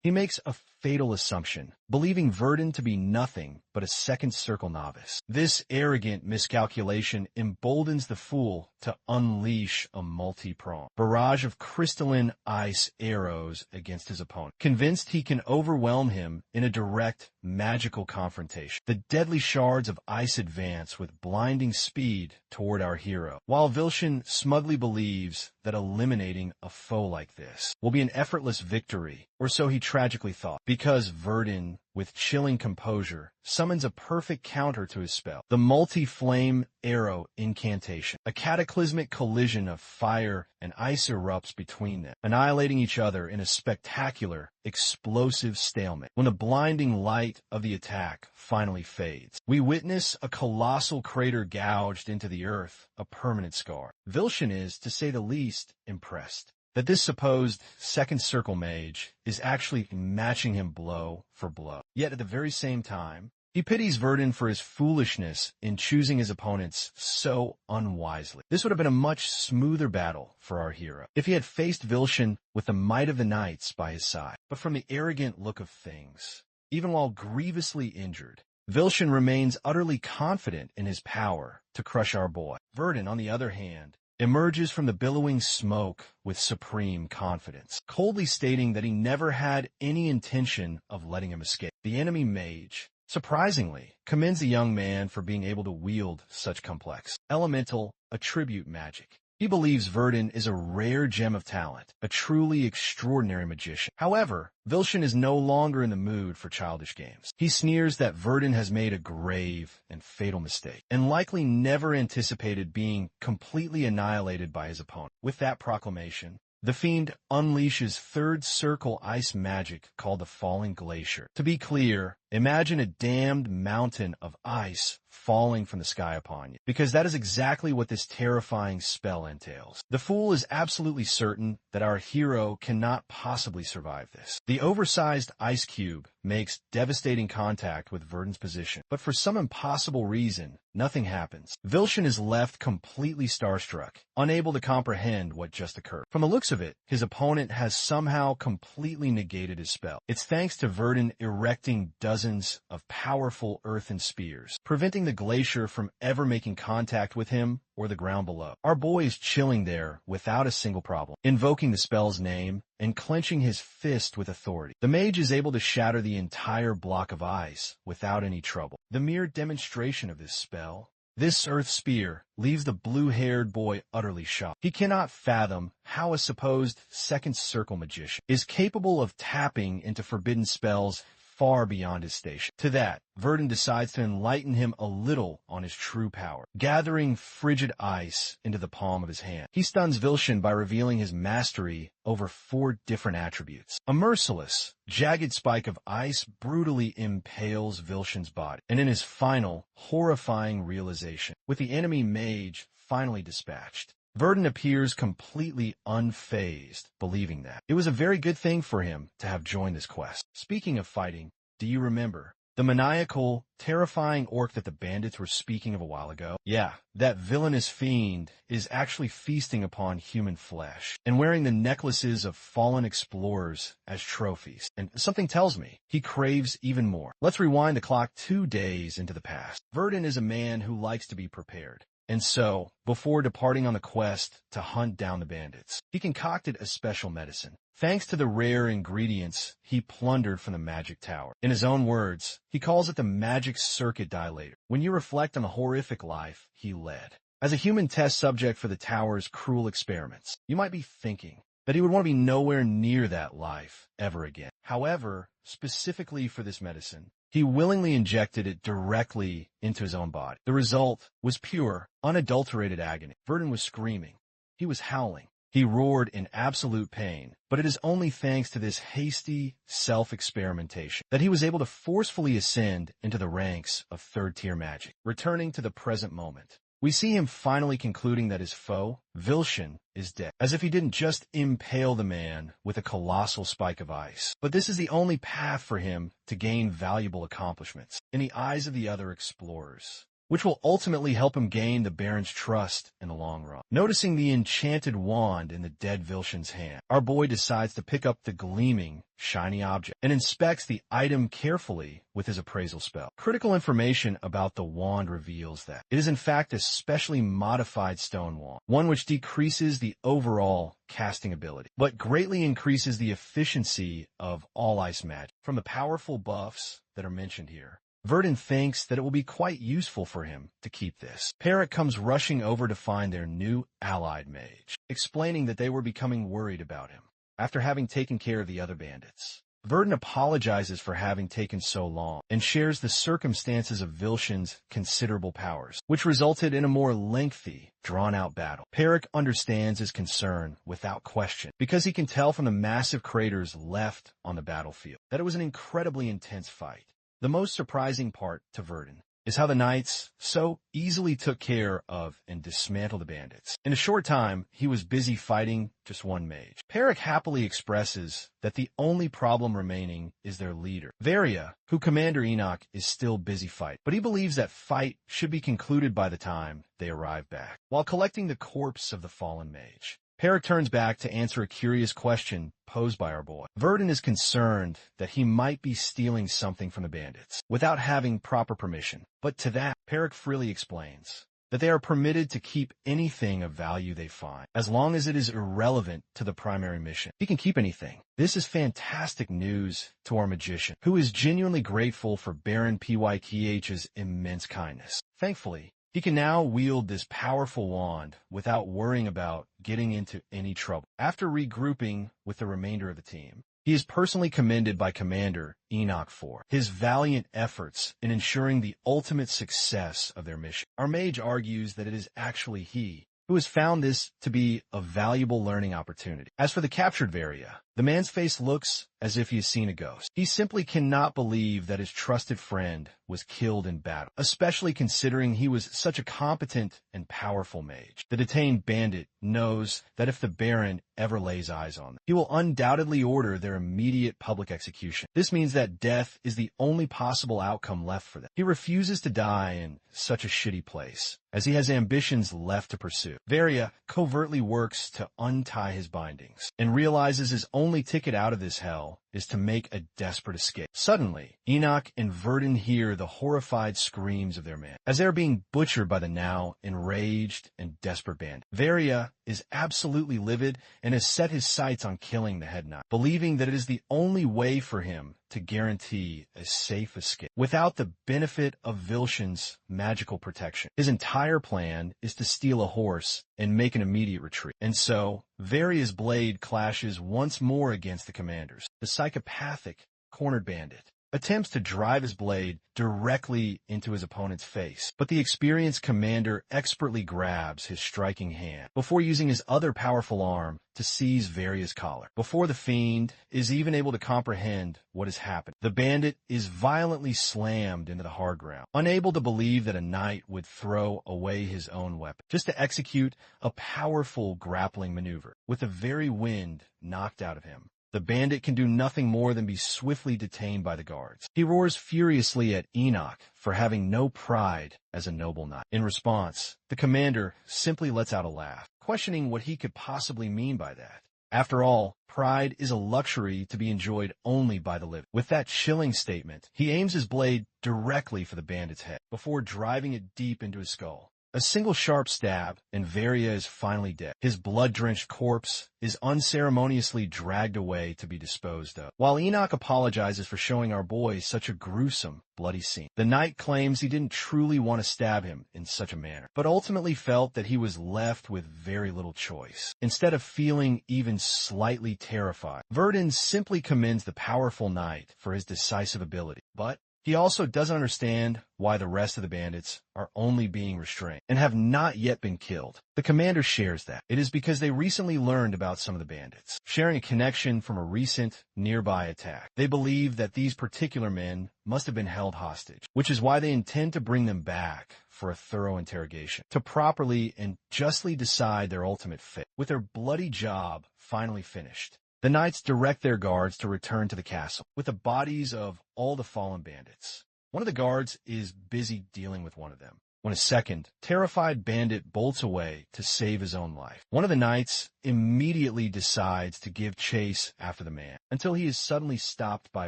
He makes a fatal assumption, believing Verdon to be nothing but a second circle novice. This arrogant miscalculation emboldens the fool to unleash a multi-pronged barrage of crystalline ice arrows against his opponent, convinced he can overwhelm him in a direct magical confrontation. The deadly shards of ice advance with blinding speed toward our hero, while Vilshin smugly believes that eliminating a foe like this will be an effortless victory, or so he tragically thought, because Verdon, with chilling composure, summons a perfect counter to his spell, the multi-flame arrow incantation. A cataclysmic collision of fire and ice erupts between them, annihilating each other in a spectacular, explosive stalemate. When the blinding light of the attack finally fades, we witness a colossal crater gouged into the earth, a permanent scar. Vilshin is, to say the least, impressed that this supposed second circle mage is actually matching him blow for blow. Yet at the very same time, he pities Verdon for his foolishness in choosing his opponents so unwisely. This would have been a much smoother battle for our hero if he had faced Vilshin with the might of the knights by his side. But from the arrogant look of things, even while grievously injured, Vilshin remains utterly confident in his power to crush our boy. Verdon, on the other hand, emerges from the billowing smoke with supreme confidence, coldly stating that he never had any intention of letting him escape. The enemy mage, surprisingly, commends the young man for being able to wield such complex, elemental, attribute magic. He believes Verdon is a rare gem of talent, a truly extraordinary magician. However, Vilshin is no longer in the mood for childish games. He sneers that Verdon has made a grave and fatal mistake, and likely never anticipated being completely annihilated by his opponent. With that proclamation, the fiend unleashes third circle ice magic called the Falling Glacier. To be clear, imagine a damned mountain of ice falling from the sky upon you, because that is exactly what this terrifying spell entails. The fool is absolutely certain that our hero cannot possibly survive this. The oversized ice cube makes devastating contact with Verdon's position, but for some impossible reason, nothing happens. Vilshin is left completely starstruck, unable to comprehend what just occurred. From the looks of it, his opponent has somehow completely negated his spell. It's thanks to Verdon erecting dozens of powerful earthen spears, preventing the glacier from ever making contact with him or the ground below. Our boy is chilling there without a single problem, invoking the spell's name and clenching his fist with authority. The mage is able to shatter the entire block of ice without any trouble. The mere demonstration of this spell, this earth spear, leaves the blue-haired boy utterly shocked. He cannot fathom how a supposed second circle magician is capable of tapping into forbidden spells far beyond his station. To that, Verdun decides to enlighten him a little on his true power, gathering frigid ice into the palm of his hand. He stuns Vilshin by revealing his mastery over 4 different attributes. A merciless, jagged spike of ice brutally impales Vilshin's body, and in his final, horrifying realization, with the enemy mage finally dispatched, Verdun appears completely unfazed, believing that it was a very good thing for him to have joined this quest. Speaking of fighting, do you remember the maniacal, terrifying orc that the bandits were speaking of a while ago? Yeah, that villainous fiend is actually feasting upon human flesh and wearing the necklaces of fallen explorers as trophies. And something tells me he craves even more. Let's rewind the clock 2 days into the past. Verdun is a man who likes to be prepared. And so, before departing on the quest to hunt down the bandits, he concocted a special medicine. Thanks to the rare ingredients he plundered from the magic tower. In his own words, he calls it the magic circuit dilator. When you reflect on the horrific life he led as a human test subject for the tower's cruel experiments, you might be thinking that he would want to be nowhere near that life ever again. However, specifically for this medicine, he willingly injected it directly into his own body. The result was pure, unadulterated agony. Verdun was screaming. He was howling. He roared in absolute pain, but it is only thanks to this hasty self-experimentation that he was able to forcefully ascend into the ranks of third-tier magic. Returning to the present moment, we see him finally concluding that his foe, Vilshin, is dead, as if he didn't just impale the man with a colossal spike of ice. But this is the only path for him to gain valuable accomplishments in the eyes of the other explorers, which will ultimately help him gain the Baron's trust in the long run. Noticing the enchanted wand in the dead Vilshin's hand, our boy decides to pick up the gleaming, shiny object and inspects the item carefully with his appraisal spell. Critical information about the wand reveals that it is in fact a specially modified stone wand, one which decreases the overall casting ability, but greatly increases the efficiency of all ice magic. From the powerful buffs that are mentioned here, Verdun thinks that it will be quite useful for him to keep this. Perrick comes rushing over to find their new allied mage, explaining that they were becoming worried about him after having taken care of the other bandits. Verdun apologizes for having taken so long and shares the circumstances of Vilshin's considerable powers, which resulted in a more lengthy, drawn-out battle. Perrick understands his concern without question because he can tell from the massive craters left on the battlefield that it was an incredibly intense fight. The most surprising part to Verdun is how the knights so easily took care of and dismantled the bandits. In a short time, he was busy fighting just one mage. Perrick happily expresses that the only problem remaining is their leader, Varia, who Commander Enoch is still busy fighting, but he believes that fight should be concluded by the time they arrive back. While collecting the corpse of the fallen mage, Perrick turns back to answer a curious question posed by our boy. Verdun is concerned that he might be stealing something from the bandits without having proper permission. But to that, Perrick freely explains that they are permitted to keep anything of value they find, as long as it is irrelevant to the primary mission. He can keep anything. This is fantastic news to our magician, who is genuinely grateful for Baron PYKH's immense kindness. Thankfully, he can now wield this powerful wand without worrying about getting into any trouble. After regrouping with the remainder of the team, he is personally commended by Commander Enoch for his valiant efforts in ensuring the ultimate success of their mission. Our mage argues that it is actually he who has found this to be a valuable learning opportunity. As for the captured Varia, the man's face looks as if he has seen a ghost. He simply cannot believe that his trusted friend was killed in battle, especially considering he was such a competent and powerful mage. The detained bandit knows that if the Baron ever lays eyes on them, he will undoubtedly order their immediate public execution. This means that death is the only possible outcome left for them. He refuses to die in such a shitty place, as he has ambitions left to pursue. Varia covertly works to untie his bindings and realizes his only ticket out of this hell is to make a desperate escape. Suddenly, Enoch and Verdun hear the horrified screams of their man as they are being butchered by the now enraged and desperate bandit. Varia is absolutely livid and has set his sights on killing the head knight, believing that it is the only way for him to guarantee a safe escape without the benefit of Vilshin's magical protection. His entire plan is to steal a horse and make an immediate retreat. And so, Varia's blade clashes once more against the commanders. The psychopathic, cornered bandit attempts to drive his blade directly into his opponent's face, but the experienced commander expertly grabs his striking hand before using his other powerful arm to seize Varia's collar. Before the fiend is even able to comprehend what has happened, the bandit is violently slammed into the hard ground, unable to believe that a knight would throw away his own weapon just to execute a powerful grappling maneuver with the very wind knocked out of him. The bandit can do nothing more than be swiftly detained by the guards. He roars furiously at Enoch for having no pride as a noble knight. In response, the commander simply lets out a laugh, questioning what he could possibly mean by that. After all, pride is a luxury to be enjoyed only by the living. With that chilling statement, he aims his blade directly for the bandit's head before driving it deep into his skull. A single sharp stab, and Varia is finally dead. His blood-drenched corpse is unceremoniously dragged away to be disposed of. While Enoch apologizes for showing our boy such a gruesome, bloody scene, the knight claims he didn't truly want to stab him in such a manner, but ultimately felt that he was left with very little choice. Instead of feeling even slightly terrified, Verdun simply commends the powerful knight for his decisive ability, but he also doesn't understand why the rest of the bandits are only being restrained and have not yet been killed. The commander shares that. It is because they recently learned about some of the bandits, sharing a connection from a recent nearby attack. They believe that these particular men must have been held hostage, which is why they intend to bring them back for a thorough interrogation, to properly and justly decide their ultimate fate. With their bloody job finally finished, the knights direct their guards to return to the castle with the bodies of all the fallen bandits. One of the guards is busy dealing with one of them, when a second, terrified bandit bolts away to save his own life. One of the knights immediately decides to give chase after the man, until he is suddenly stopped by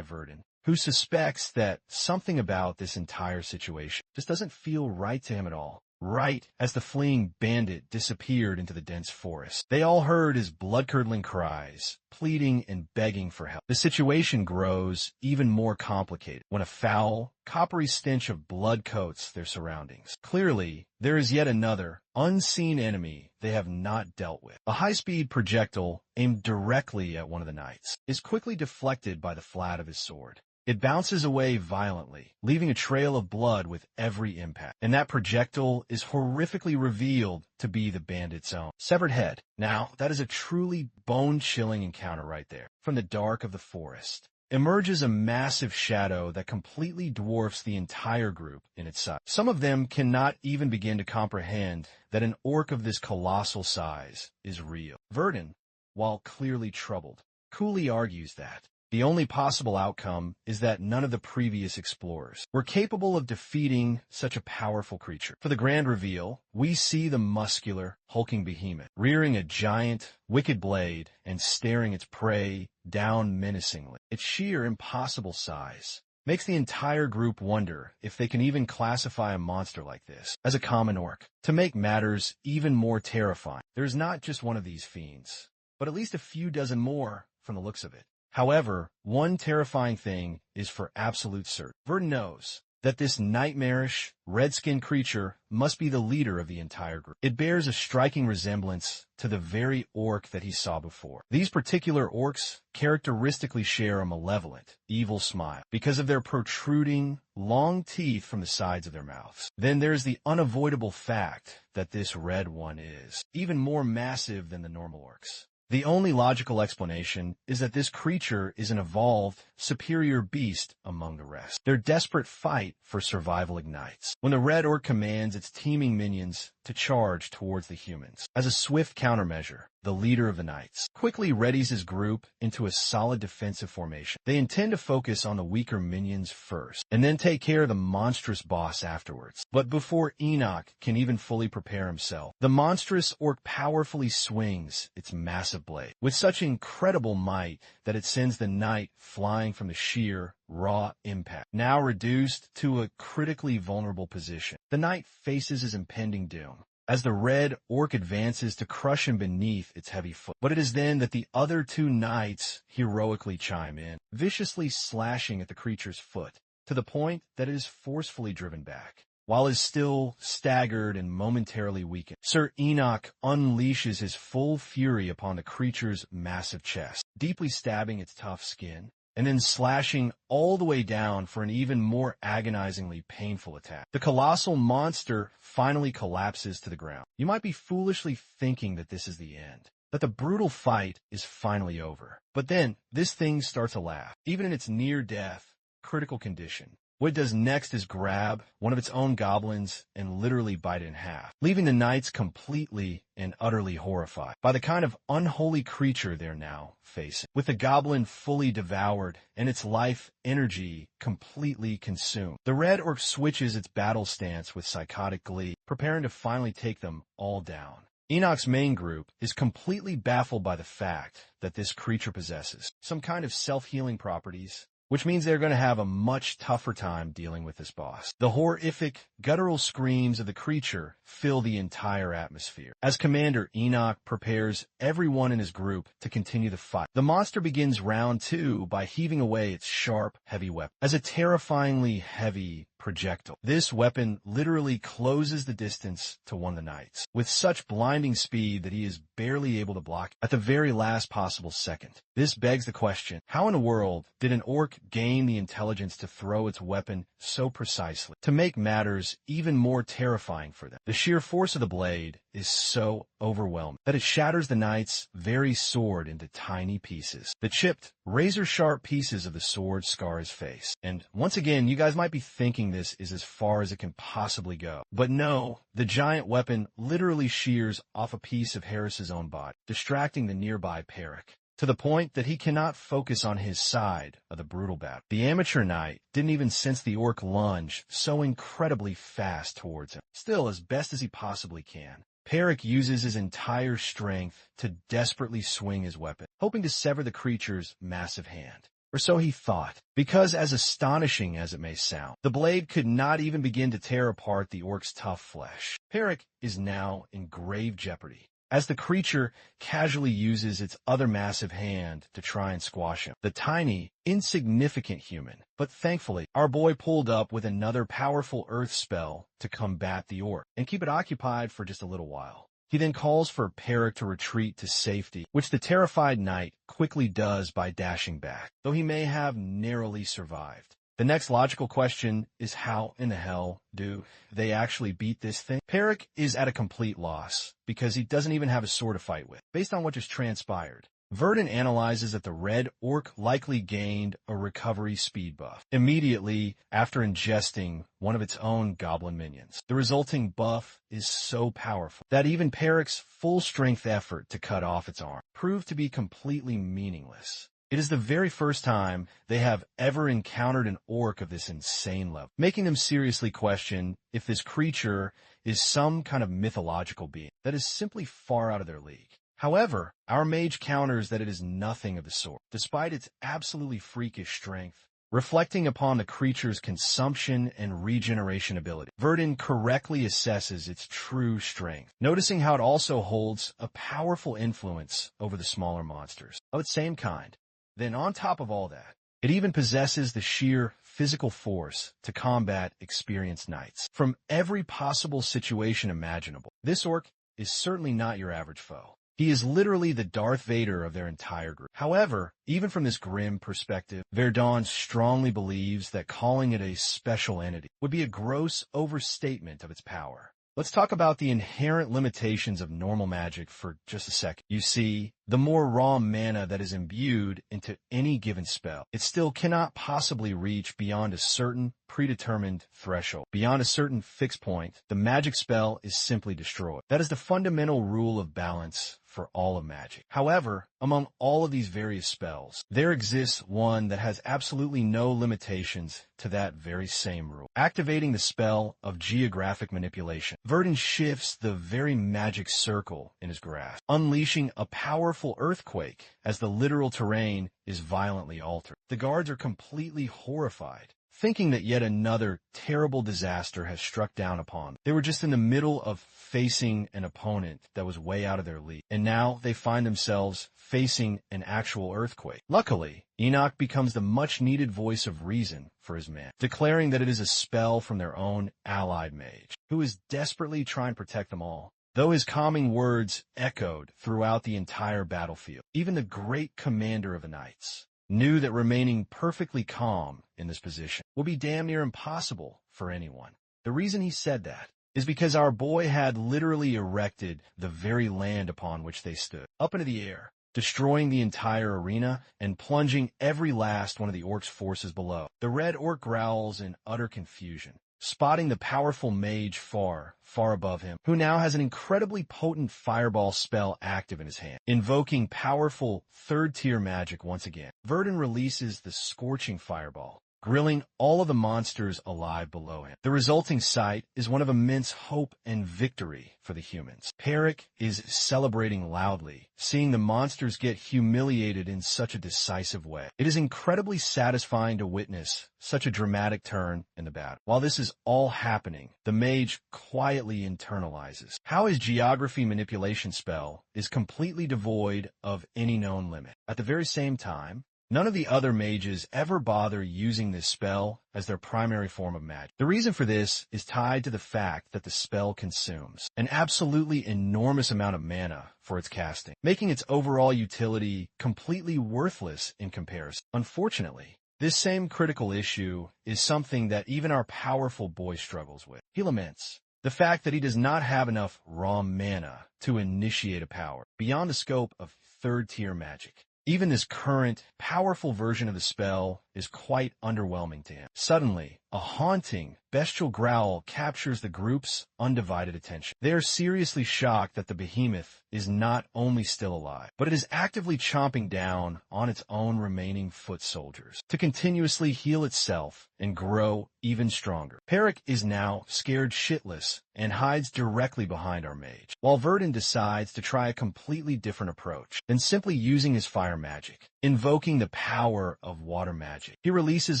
Verdun, who suspects that something about this entire situation just doesn't feel right to him at all. Right as the fleeing bandit disappeared into the dense forest, they all heard his blood-curdling cries, pleading and begging for help. The situation grows even more complicated when a foul, coppery stench of blood coats their surroundings. Clearly, there is yet another, unseen enemy they have not dealt with. A high-speed projectile aimed directly at one of the knights is quickly deflected by the flat of his sword. It bounces away violently, leaving a trail of blood with every impact, and that projectile is horrifically revealed to be the bandit's own severed head. Now, that is a truly bone-chilling encounter right there. From the dark of the forest emerges a massive shadow that completely dwarfs the entire group in its size. Some of them cannot even begin to comprehend that an orc of this colossal size is real. Verdun, while clearly troubled, coolly argues that the only possible outcome is that none of the previous explorers were capable of defeating such a powerful creature. For the grand reveal, we see the muscular, hulking behemoth, rearing a giant, wicked blade and staring its prey down menacingly. Its sheer impossible size makes the entire group wonder if they can even classify a monster like this as a common orc. To make matters even more terrifying, there's not just one of these fiends, but at least a few dozen more from the looks of it. However, one terrifying thing is for absolute certain. Verdun knows that this nightmarish, red-skinned creature must be the leader of the entire group. It bears a striking resemblance to the very orc that he saw before. These particular orcs characteristically share a malevolent, evil smile because of their protruding, long teeth from the sides of their mouths. Then there's the unavoidable fact that this red one is even more massive than the normal orcs. The only logical explanation is that this creature is an evolved, superior beast among the rest. Their desperate fight for survival ignites when the red orc commands its teeming minions to charge towards the humans. As a swift countermeasure, the leader of the knights quickly readies his group into a solid defensive formation. They intend to focus on the weaker minions first, and then take care of the monstrous boss afterwards. But before Enoch can even fully prepare himself, the monstrous orc powerfully swings its massive blade with such incredible might that it sends the knight flying from the sheer, raw impact. Now reduced to a critically vulnerable position, the knight faces his impending doom as the red orc advances to crush him beneath its heavy foot. But it is then that the other two knights heroically chime in, viciously slashing at the creature's foot to the point that it is forcefully driven back. While it is still staggered and momentarily weakened, Sir Enoch unleashes his full fury upon the creature's massive chest, deeply stabbing its tough skin and then slashing all the way down for an even more agonizingly painful attack. The colossal monster finally collapses to the ground. You might be foolishly thinking that this is the end, that the brutal fight is finally over. But then, this thing starts to laugh, even in its near-death, critical condition. What it does next is grab one of its own goblins and literally bite it in half, leaving the knights completely and utterly horrified by the kind of unholy creature they're now facing. With the goblin fully devoured and its life energy completely consumed, the red orc switches its battle stance with psychotic glee, preparing to finally take them all down. Enoch's main group is completely baffled by the fact that this creature possesses some kind of self-healing properties, which means they're going to have a much tougher time dealing with this boss. The horrific, guttural screams of the creature fill the entire atmosphere. As Commander Enoch prepares everyone in his group to continue the fight, the monster begins round 2 by heaving away its sharp, heavy weapon as a terrifyingly heavy projectile. This weapon literally closes the distance to one of the knights with such blinding speed that he is barely able to block at the very last possible second. This begs the question, how in the world did an orc gain the intelligence to throw its weapon so precisely to make matters even more terrifying for them? The sheer force of the blade is so overwhelming that it shatters the knight's very sword into tiny pieces. The chipped, razor-sharp pieces of the sword scar his face. And once again, you guys might be thinking this is as far as it can possibly go. But no, the giant weapon literally shears off a piece of Harris's own body, distracting the nearby Peric, to the point that he cannot focus on his side of the brutal battle. The amateur knight didn't even sense the orc lunge so incredibly fast towards him. Still, as best as he possibly can, Peric uses his entire strength to desperately swing his weapon, hoping to sever the creature's massive hand. Or so he thought, because as astonishing as it may sound, the blade could not even begin to tear apart the orc's tough flesh. Peric is now in grave jeopardy, as the creature casually uses its other massive hand to try and squash him. The tiny, insignificant human. But thankfully, our boy pulled up with another powerful earth spell to combat the orc and keep it occupied for just a little while. He then calls for Peric to retreat to safety, which the terrified knight quickly does by dashing back, though he may have narrowly survived. The next logical question is how in the hell do they actually beat this thing? Peric is at a complete loss because he doesn't even have a sword to fight with. Based on what just transpired, Verdon analyzes that the red orc likely gained a recovery speed buff immediately after ingesting one of its own goblin minions. The resulting buff is so powerful that even Peric's full-strength effort to cut off its arm proved to be completely meaningless. It is the very first time they have ever encountered an orc of this insane level, making them seriously question if this creature is some kind of mythological being that is simply far out of their league. However, our mage counters that it is nothing of the sort, despite its absolutely freakish strength. Reflecting upon the creature's consumption and regeneration ability, Verdon correctly assesses its true strength, noticing how it also holds a powerful influence over the smaller monsters of its same kind. Then on top of all that, it even possesses the sheer physical force to combat experienced knights from every possible situation imaginable. This orc is certainly not your average foe. He is literally the Darth Vader of their entire group. However, even from this grim perspective, Verdon strongly believes that calling it a special entity would be a gross overstatement of its power. Let's talk about the inherent limitations of normal magic for just a second. You see, the more raw mana that is imbued into any given spell, it still cannot possibly reach beyond a certain predetermined threshold. Beyond a certain fixed point, the magic spell is simply destroyed. That is the fundamental rule of balance for all of magic. However, among all of these various spells, there exists one that has absolutely no limitations to that very same rule. Activating the spell of geographic manipulation, Verdon shifts the very magic circle in his grasp, unleashing a powerful earthquake as the literal terrain is violently altered. The guards are completely horrified, thinking that yet another terrible disaster has struck down upon them. They were just in the middle of facing an opponent that was way out of their league, and now they find themselves facing an actual earthquake. Luckily, Enoch becomes the much-needed voice of reason for his men, declaring that it is a spell from their own allied mage, who is desperately trying to protect them all. Though his calming words echoed throughout the entire battlefield, even the great commander of the knights knew that remaining perfectly calm in this position would be damn near impossible for anyone. The reason he said that is because our boy had literally erected the very land upon which they stood, up into the air, destroying the entire arena and plunging every last one of the orc's forces below. The red orc growls in utter confusion, spotting the powerful mage far, far above him, who now has an incredibly potent fireball spell active in his hand, invoking powerful third-tier magic once again. Verdun releases the scorching fireball, grilling all of the monsters alive below him. The resulting sight is one of immense hope and victory for the humans. Perrick is celebrating loudly, seeing the monsters get humiliated in such a decisive way. It is incredibly satisfying to witness such a dramatic turn in the battle. While this is all happening, the mage quietly internalizes how his geography manipulation spell is completely devoid of any known limit. At the very same time, none of the other mages ever bother using this spell as their primary form of magic. The reason for this is tied to the fact that the spell consumes an absolutely enormous amount of mana for its casting, making its overall utility completely worthless in comparison. Unfortunately, this same critical issue is something that even our powerful boy struggles with. He laments the fact that he does not have enough raw mana to initiate a power beyond the scope of third-tier magic. Even this current, powerful version of the spell is quite underwhelming to him. Suddenly, a haunting, bestial growl captures the group's undivided attention. They are seriously shocked that the behemoth is not only still alive, but it is actively chomping down on its own remaining foot soldiers to continuously heal itself and grow even stronger. Perrick is now scared shitless and hides directly behind our mage, while Verdun decides to try a completely different approach than simply using his fire magic, invoking the power of water magic. He releases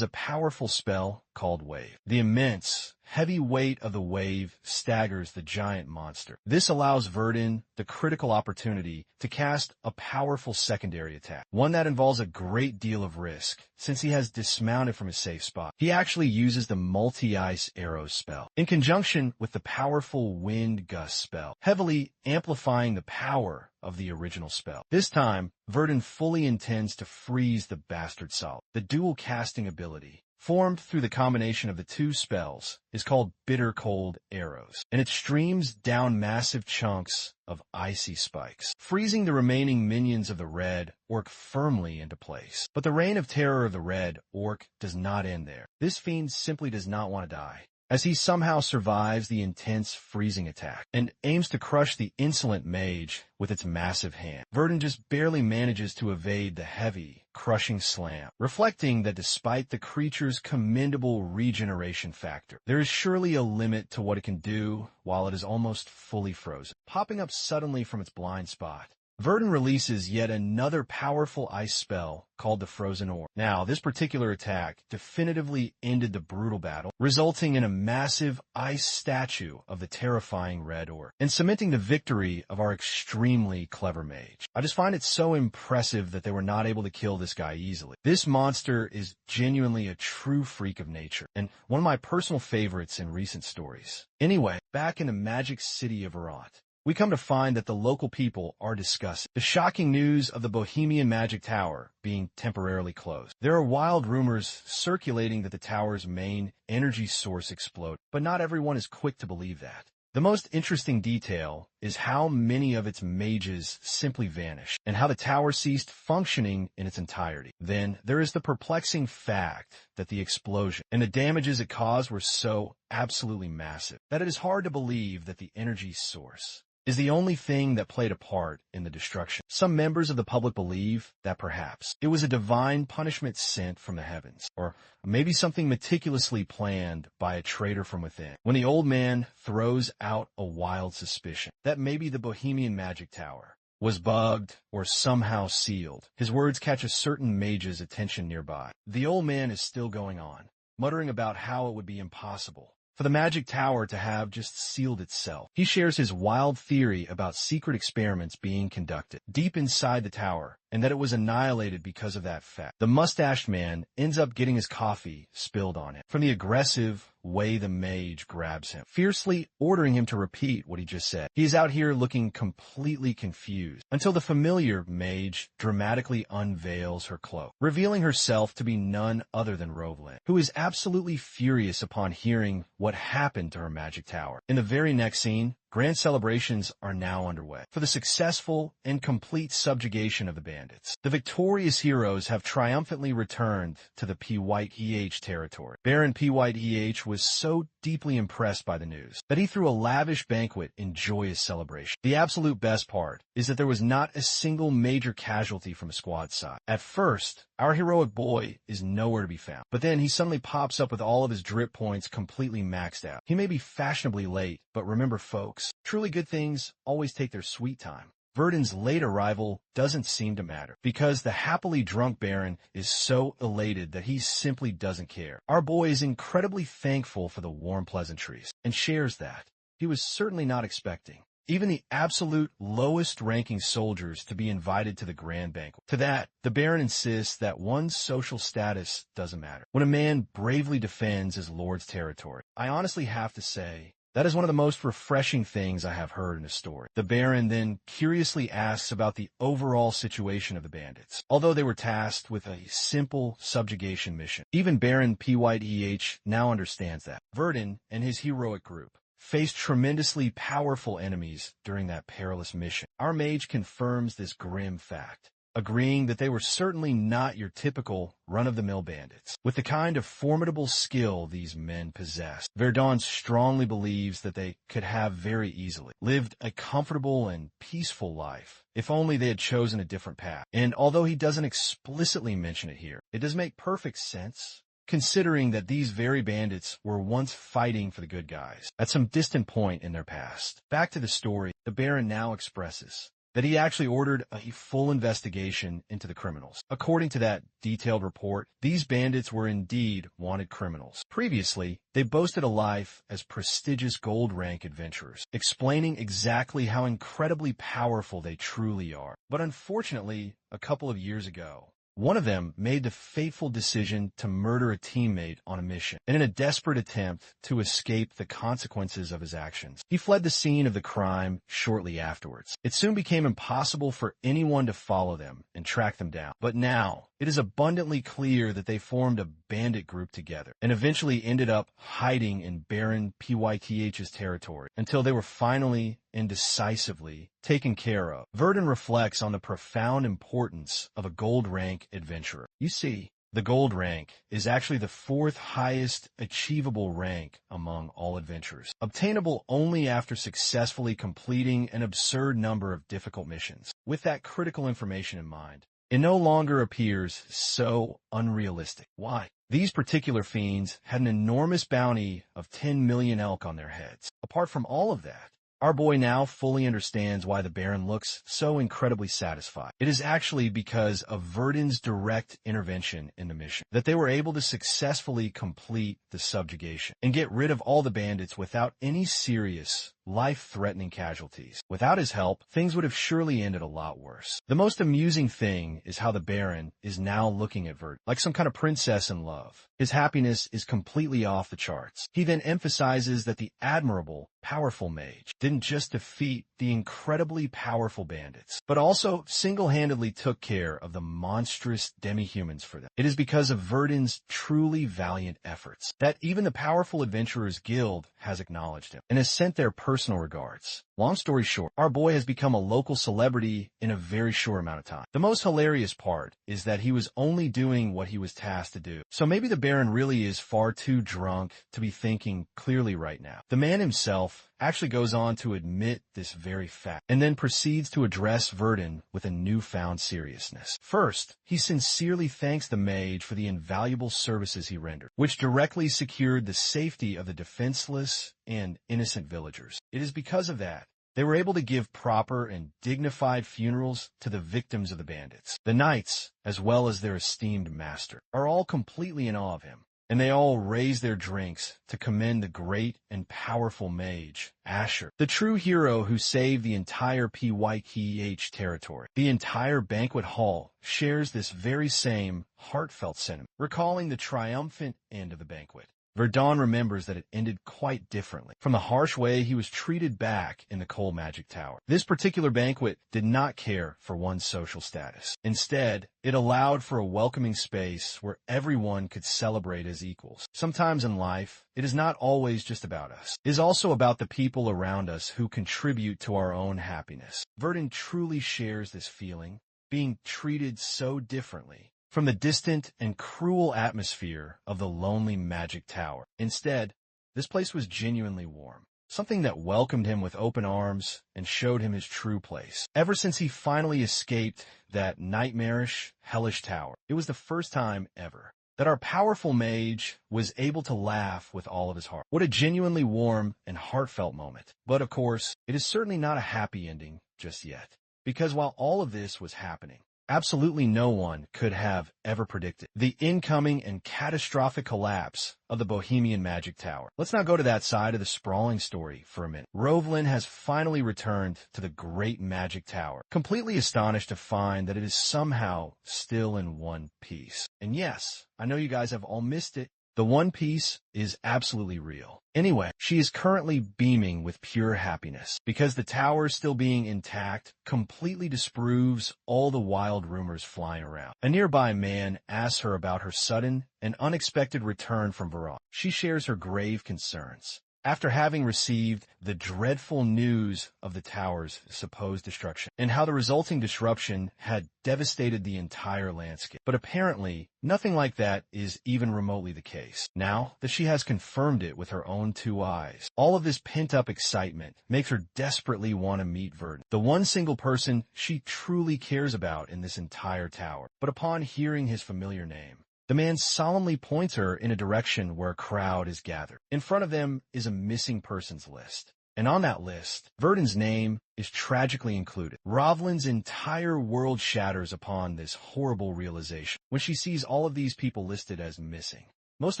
a powerful spell called Wave. The immense, heavy weight of the wave staggers the giant monster. This allows Verdun the critical opportunity to cast a powerful secondary attack, one that involves a great deal of risk, since he has dismounted from his safe spot. He actually uses the multi-ice arrows spell, in conjunction with the powerful wind gust spell, heavily amplifying the power of the original spell. This time, Verdun fully intends to freeze the bastard solid. The dual casting ability, formed through the combination of the two spells, is called Bitter Cold Arrows, and it streams down massive chunks of icy spikes, freezing the remaining minions of the red orc firmly into place. But the reign of terror of the red orc does not end there. This fiend simply does not want to die, as he somehow survives the intense freezing attack and aims to crush the insolent mage with its massive hand. Verdun just barely manages to evade the heavy, crushing slam, reflecting that despite the creature's commendable regeneration factor, there is surely a limit to what it can do while it is almost fully frozen. Popping up suddenly from its blind spot, Verdun releases yet another powerful ice spell called the Frozen Orb. Now, this particular attack definitively ended the brutal battle, resulting in a massive ice statue of the terrifying Red Orc, and cementing the victory of our extremely clever mage. I just find it so impressive that they were not able to kill this guy easily. This monster is genuinely a true freak of nature, and one of my personal favorites in recent stories. Anyway, back in the magic city of Arant, we come to find that the local people are discussing the shocking news of the Bohemian Magic Tower being temporarily closed. There are wild rumors circulating that the tower's main energy source exploded, but not everyone is quick to believe that. The most interesting detail is how many of its mages simply vanished, and how the tower ceased functioning in its entirety. Then there is the perplexing fact that the explosion and the damages it caused were so absolutely massive that it is hard to believe that the energy source is the only thing that played a part in the destruction. Some members of the public believe that perhaps it was a divine punishment sent from the heavens, or maybe something meticulously planned by a traitor from within. When the old man throws out a wild suspicion that maybe the Bohemian Magic Tower was bugged or somehow sealed, his words catch a certain mage's attention nearby. The old man is still going on, muttering about how it would be impossible for the magic tower to have just sealed itself. He shares his wild theory about secret experiments being conducted deep inside the tower, and that it was annihilated because of that fact. The mustached man ends up getting his coffee spilled on him from the aggressive, Wei the mage grabs him, fiercely ordering him to repeat what he just said. He is out here looking completely confused until the familiar mage dramatically unveils her cloak, revealing herself to be none other than Rovelyn, who is absolutely furious upon hearing what happened to her magic tower. In the very next scene, grand celebrations are now underway for the successful and complete subjugation of the bandits. The victorious heroes have triumphantly returned to the PYTH territory. Baron PYTH was so deeply impressed by the news that he threw a lavish banquet in joyous celebration. The absolute best part is that there was not a single major casualty from a squad side. At first, our heroic boy is nowhere to be found, but then he suddenly pops up with all of his drip points completely maxed out. He may be fashionably late, but remember folks, truly good things always take their sweet time. Verdun's late arrival doesn't seem to matter, because the happily drunk Baron is so elated that he simply doesn't care. Our boy is incredibly thankful for the warm pleasantries, and shares that. He was certainly not expecting even the absolute lowest-ranking soldiers to be invited to the grand banquet. To that, the Baron insists that one's social status doesn't matter when a man bravely defends his lord's territory. I honestly have to say, that is one of the most refreshing things I have heard in a story. The Baron then curiously asks about the overall situation of the bandits, although they were tasked with a simple subjugation mission. Even Baron PYTH now understands that. Verdun and his heroic group faced tremendously powerful enemies during that perilous mission. Our mage confirms this grim fact, agreeing that they were certainly not your typical run-of-the-mill bandits. With the kind of formidable skill these men possessed, Verdun strongly believes that they could have very easily lived a comfortable and peaceful life if only they had chosen a different path. And although he doesn't explicitly mention it here, it does make perfect sense, considering that these very bandits were once fighting for the good guys at some distant point in their past. Back to the story, the Baron now expresses that he actually ordered a full investigation into the criminals. According to that detailed report, these bandits were indeed wanted criminals. Previously, they boasted a life as prestigious gold rank adventurers, explaining exactly how incredibly powerful they truly are. But unfortunately, a couple of years ago, one of them made the fateful decision to murder a teammate on a mission, and in a desperate attempt to escape the consequences of his actions, he fled the scene of the crime shortly afterwards. It soon became impossible for anyone to follow them and track them down. But now, it is abundantly clear that they formed a bandit group together, and eventually ended up hiding in Baron PYTH's territory until they were finally and decisively taken care of. Verdun reflects on the profound importance of a gold rank adventurer. You see, the gold rank is actually the fourth highest achievable rank among all adventurers, obtainable only after successfully completing an absurd number of difficult missions. With that critical information in mind, it no longer appears so unrealistic. Why? These particular fiends had an enormous bounty of 10 million elk on their heads. Apart from all of that, our boy now fully understands why the Baron looks so incredibly satisfied. It is actually because of Verdun's direct intervention in the mission that they were able to successfully complete the subjugation and get rid of all the bandits without any serious, life-threatening casualties. Without his help, things would have surely ended a lot worse. The most amusing thing is how the Baron is now looking at Verdun like some kind of princess in love. His happiness is completely off the charts. He then emphasizes that the admirable, powerful mage didn't just defeat the incredibly powerful bandits, but also single-handedly took care of the monstrous demi-humans for them. It is because of Verdun's truly valiant efforts that even the powerful Adventurers Guild has acknowledged him and has sent their personal regards. Long story short, our boy has become a local celebrity in a very short amount of time. The most hilarious part is that he was only doing what he was tasked to do. So maybe the Baron really is far too drunk to be thinking clearly right now. The man himself actually goes on to admit this very fact, and then proceeds to address Verdun with a newfound seriousness. First, he sincerely thanks the mage for the invaluable services he rendered, which directly secured the safety of the defenseless and innocent villagers. It is because of that they were able to give proper and dignified funerals to the victims of the bandits. The knights, as well as their esteemed master, are all completely in awe of him, and they all raise their drinks to commend the great and powerful mage, Asura, the true hero who saved the entire PYTH territory. The entire banquet hall shares this very same heartfelt sentiment, recalling the triumphant end of the banquet. Verdun remembers that it ended quite differently from the harsh way he was treated back in the coal magic tower. This particular banquet did not care for one's social status. Instead, it allowed for a welcoming space where everyone could celebrate as equals. Sometimes in life, it is not always just about us. It is also about the people around us who contribute to our own happiness. Verdun truly shares this feeling, being treated so differently from the distant and cruel atmosphere of the lonely magic tower. Instead, this place was genuinely warm, something that welcomed him with open arms and showed him his true place. Ever since he finally escaped that nightmarish, hellish tower, it was the first time ever that our powerful mage was able to laugh with all of his heart. What a genuinely warm and heartfelt moment. But of course, it is certainly not a happy ending just yet, because while all of this was happening, absolutely no one could have ever predicted the incoming and catastrophic collapse of the Bohemian Magic Tower. Let's now go to that side of the sprawling story for a minute. Rovlin has finally returned to the great Magic Tower, completely astonished to find that it is somehow still in one piece. And yes, I know you guys have all missed it. The One Piece is absolutely real. Anyway, she is currently beaming with pure happiness because the tower still being intact completely disproves all the wild rumors flying around. A nearby man asks her about her sudden and unexpected return from Varan. She shares her grave concerns after having received the dreadful news of the tower's supposed destruction and how the resulting disruption had devastated the entire landscape. But apparently, nothing like that is even remotely the case, now that she has confirmed it with her own two eyes. All of this pent-up excitement makes her desperately want to meet Verdun, the one single person she truly cares about in this entire tower. But upon hearing his familiar name, the man solemnly points her in a direction where a crowd is gathered. In front of them is a missing persons list. And on that list, Verdun's name is tragically included. Rovlin's entire world shatters upon this horrible realization when she sees all of these people listed as missing. Most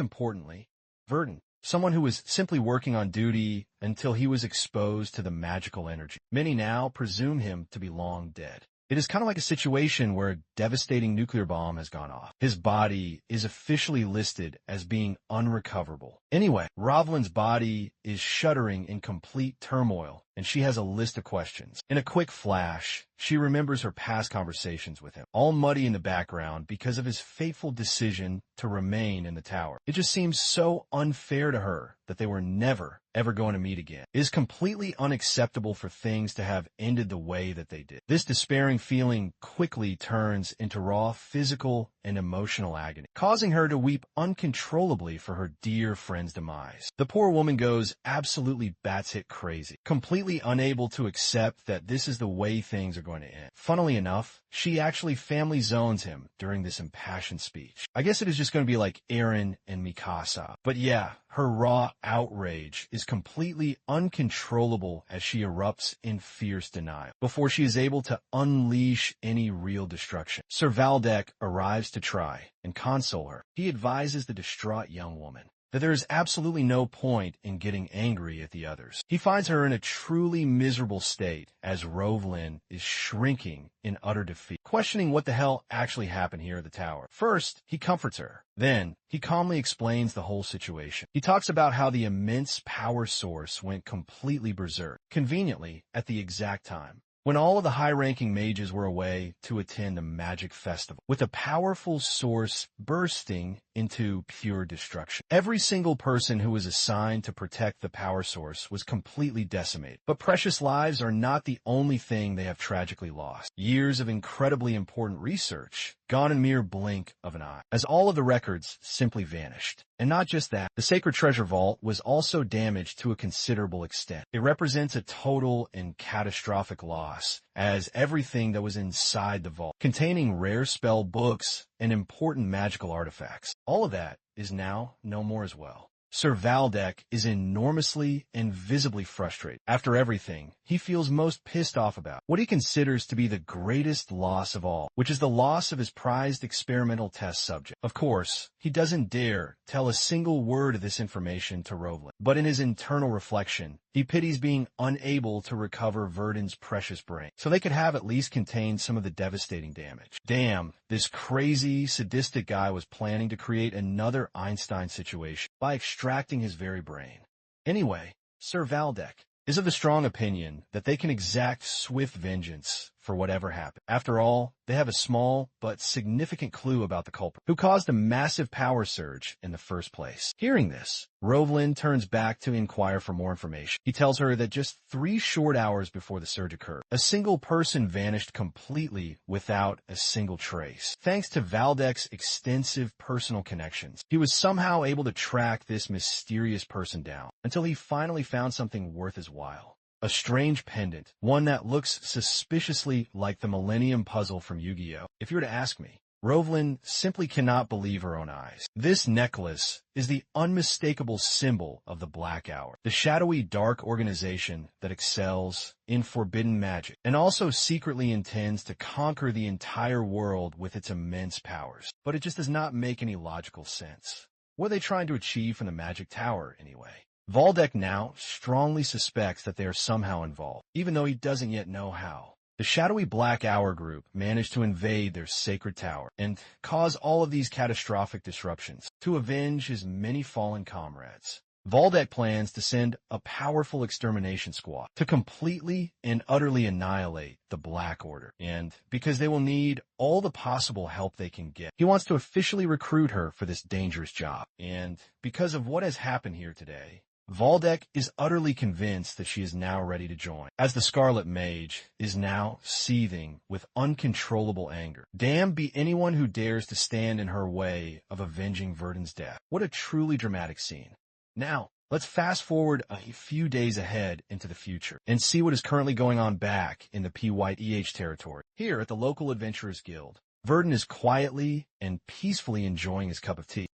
importantly, Verdun, someone who was simply working on duty until he was exposed to the magical energy. Many now presume him to be long dead. It is kind of like a situation where a devastating nuclear bomb has gone off. His body is officially listed as being unrecoverable. Anyway, Rovlin's body is shuddering in complete turmoil, and she has a list of questions. In a quick flash, she remembers her past conversations with him, all muddy in the background because of his fateful decision to remain in the tower. It just seems so unfair to her that they were never, ever going to meet again. It is completely unacceptable for things to have ended the way that they did. This despairing feeling quickly turns into raw physical and emotional agony, causing her to weep uncontrollably for her dear friend's demise. The poor woman goes absolutely batshit crazy, completely unable to accept that this is the way things are going to end. Funnily enough, she actually family zones him during this impassioned speech. I guess it is just going to be like Eren and Mikasa. But yeah, her raw outrage is completely uncontrollable as she erupts in fierce denial before she is able to unleash any real destruction. Sir Valdek arrives to try and console her. He advises the distraught young woman that there is absolutely no point in getting angry at the others. He finds her in a truly miserable state as Rovlin is shrinking in utter defeat, questioning what the hell actually happened here at the tower. First, he comforts her. Then, he calmly explains the whole situation. He talks about how the immense power source went completely berserk, conveniently at the exact time when all of the high-ranking mages were away to attend a magic festival, with a powerful source bursting into pure destruction. Every single person who was assigned to protect the power source was completely decimated. But precious lives are not the only thing they have tragically lost. Years of incredibly important research gone in a mere blink of an eye, as all of the records simply vanished. And not just that, the Sacred Treasure Vault was also damaged to a considerable extent. It represents a total and catastrophic loss, as everything that was inside the vault, containing rare spell books and important magical artifacts, all of that is now no more as well. Sir Valdek is enormously and visibly frustrated. After everything, he feels most pissed off about what he considers to be the greatest loss of all, which is the loss of his prized experimental test subject. Of course, he doesn't dare tell a single word of this information to Rovlin, but in his internal reflection, he pities being unable to recover Verdun's precious brain, so they could have at least contained some of the devastating damage. Damn, this crazy, sadistic guy was planning to create another Einstein situation by extracting his very brain. Anyway, Sir Valdek is of the strong opinion that they can exact swift vengeance for whatever happened. After all, they have a small but significant clue about the culprit, who caused a massive power surge in the first place. Hearing this, Rovelyn turns back to inquire for more information. He tells her that just 3 short hours before the surge occurred, a single person vanished completely without a single trace. Thanks to Valdek's extensive personal connections, he was somehow able to track this mysterious person down until he finally found something worth his while. A strange pendant, one that looks suspiciously like the Millennium Puzzle from Yu-Gi-Oh! If you were to ask me, Rovelyn simply cannot believe her own eyes. This necklace is the unmistakable symbol of the Black Hour, the shadowy dark organization that excels in forbidden magic and also secretly intends to conquer the entire world with its immense powers. But it just does not make any logical sense. What are they trying to achieve from the Magic Tower, anyway? Valdek now strongly suspects that they are somehow involved, even though he doesn't yet know how. The shadowy Black Hour group managed to invade their sacred tower and cause all of these catastrophic disruptions to avenge his many fallen comrades. Valdek plans to send a powerful extermination squad to completely and utterly annihilate the Black Order, and because they will need all the possible help they can get, he wants to officially recruit her for this dangerous job. And because of what has happened here today, Valdek is utterly convinced that she is now ready to join, as the Scarlet Mage is now seething with uncontrollable anger. Damned be anyone who dares to stand in her way of avenging Verdun's death. What a truly dramatic scene. Now, let's fast forward a few days ahead into the future and see what is currently going on back in the PYEH territory. Here at the local Adventurers Guild, Verdun is quietly and peacefully enjoying his cup of tea.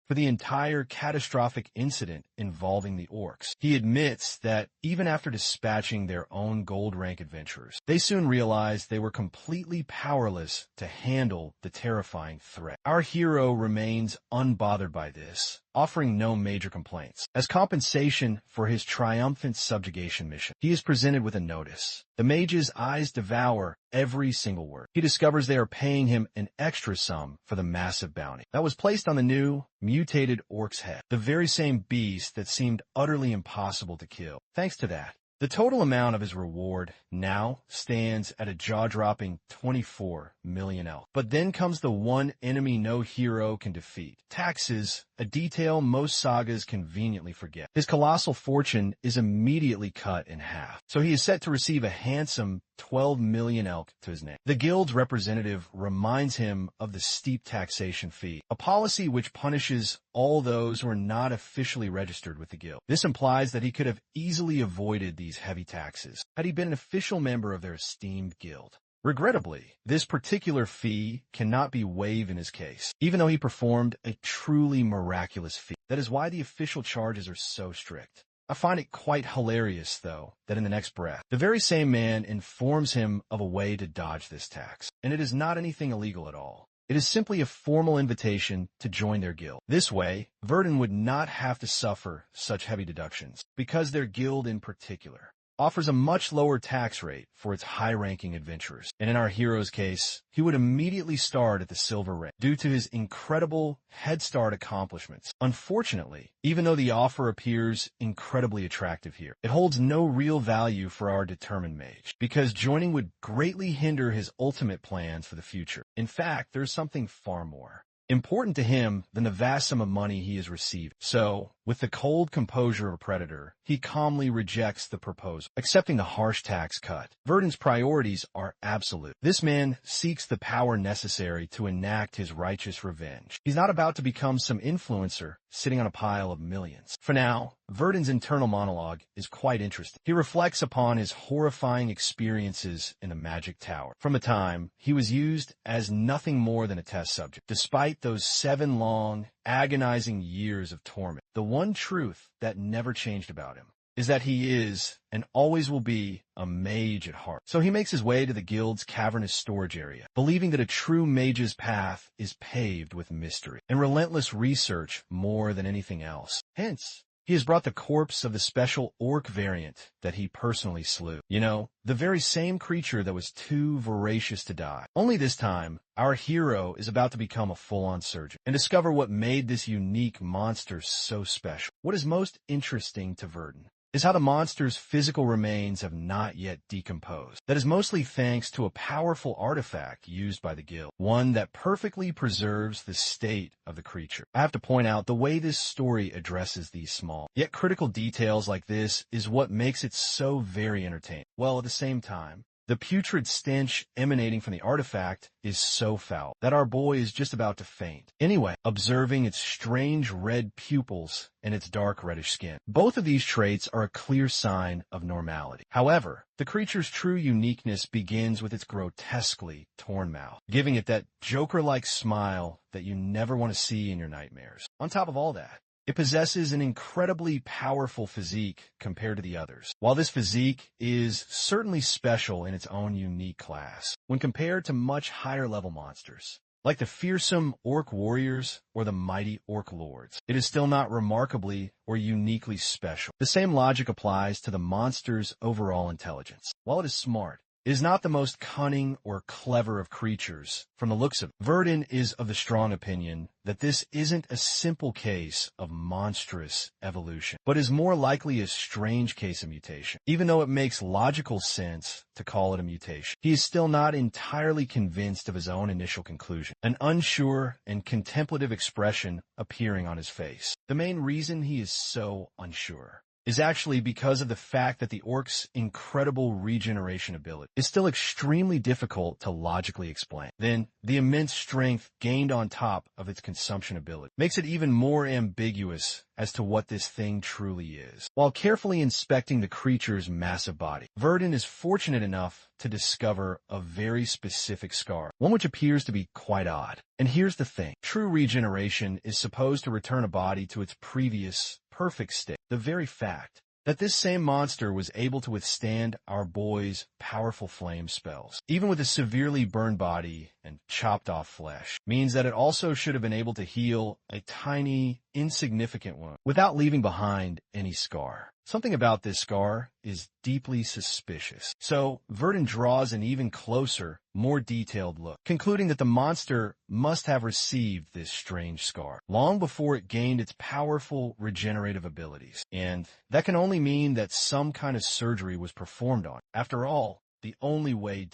For the entire catastrophic incident involving the orcs, he admits that even after dispatching their own gold rank adventurers, they soon realized they were completely powerless to handle the terrifying threat. Our hero remains unbothered by this, offering no major complaints. As compensation for his triumphant subjugation mission, he is presented with a notice. The mage's eyes devour every single word. He discovers they are paying him an extra sum for the massive bounty that was placed on the new, mutated orc's head, the very same beast that seemed utterly impossible to kill. Thanks to that, the total amount of his reward now stands at a jaw-dropping 24 million elk. But then comes the one enemy no hero can defeat: taxes, a detail most sagas conveniently forget. His colossal fortune is immediately cut in half, so he is set to receive a handsome 12 million elk to his name. The guild's representative reminds him of the steep taxation fee, a policy which punishes all those who are not officially registered with the guild. This implies that he could have easily avoided these heavy taxes had he been an official member of their esteemed guild. Regrettably, this particular fee cannot be waived in his case, even though he performed a truly miraculous feat. That is why the official charges are so strict. I find it quite hilarious, though, that in the next breath, the very same man informs him of a way to dodge this tax, and it is not anything illegal at all. It is simply a formal invitation to join their guild. This way, Verdun would not have to suffer such heavy deductions, because their guild in particular offers a much lower tax rate for its high-ranking adventurers. And in our hero's case, he would immediately start at the silver rank due to his incredible head start accomplishments. Unfortunately, even though the offer appears incredibly attractive here, it holds no real value for our determined mage, because joining would greatly hinder his ultimate plans for the future. In fact, there's something far more important to him than the vast sum of money he has received. So, with the cold composure of a predator, he calmly rejects the proposal, accepting the harsh tax cut. Verdun's priorities are absolute. This man seeks the power necessary to enact his righteous revenge. He's not about to become some influencer sitting on a pile of millions. For now, Verdun's internal monologue is quite interesting. He reflects upon his horrifying experiences in the Magic Tower, from the time he was used as nothing more than a test subject. Despite those 7 long, agonizing years of torment, the one truth that never changed about him is that he is, and always will be, a mage at heart. So he makes his way to the guild's cavernous storage area, believing that a true mage's path is paved with mystery and relentless research more than anything else. Hence, He has brought the corpse of the special orc variant that he personally slew. You know, the very same creature that was too voracious to die. Only this time, our hero is about to become a full-on surgeon and discover what made this unique monster so special. What is most interesting to Verdun is how the monster's physical remains have not yet decomposed. That is mostly thanks to a powerful artifact used by the guild, one that perfectly preserves the state of the creature. I have to point out, the way this story addresses these small, yet critical details like this is what makes it so very entertaining. While at the same time, the putrid stench emanating from the artifact is so foul that our boy is just about to faint. Anyway, observing its strange red pupils and its dark reddish skin. Both of these traits are a clear sign of normality. However, the creature's true uniqueness begins with its grotesquely torn mouth, giving it that Joker-like smile that you never want to see in your nightmares. On top of all that, it possesses an incredibly powerful physique compared to the others. While this physique is certainly special in its own unique class, when compared to much higher-level monsters, like the fearsome orc warriors or the mighty orc lords, it is still not remarkably or uniquely special. The same logic applies to the monster's overall intelligence. While it is smart, it is not the most cunning or clever of creatures from the looks of it. Verdun is of the strong opinion that this isn't a simple case of monstrous evolution, but is more likely a strange case of mutation. Even though it makes logical sense to call it a mutation, he is still not entirely convinced of his own initial conclusion, an unsure and contemplative expression appearing on his face. The main reason he is so unsure is actually because of the fact that the orc's incredible regeneration ability is still extremely difficult to logically explain. Then, the immense strength gained on top of its consumption ability makes it even more ambiguous as to what this thing truly is. While carefully inspecting the creature's massive body, Verdun is fortunate enough to discover a very specific scar, one which appears to be quite odd. And here's the thing. True regeneration is supposed to return a body to its previous perfect state. The very fact that this same monster was able to withstand our boy's powerful flame spells, even with a severely burned body and chopped off flesh, means that it also should have been able to heal a tiny, insignificant wound without leaving behind any scar. Something about this scar is deeply suspicious. So, Verdun draws an even closer, more detailed look, concluding that the monster must have received this strange scar long before it gained its powerful regenerative abilities. And that can only mean that some kind of surgery was performed on it. After all, the only way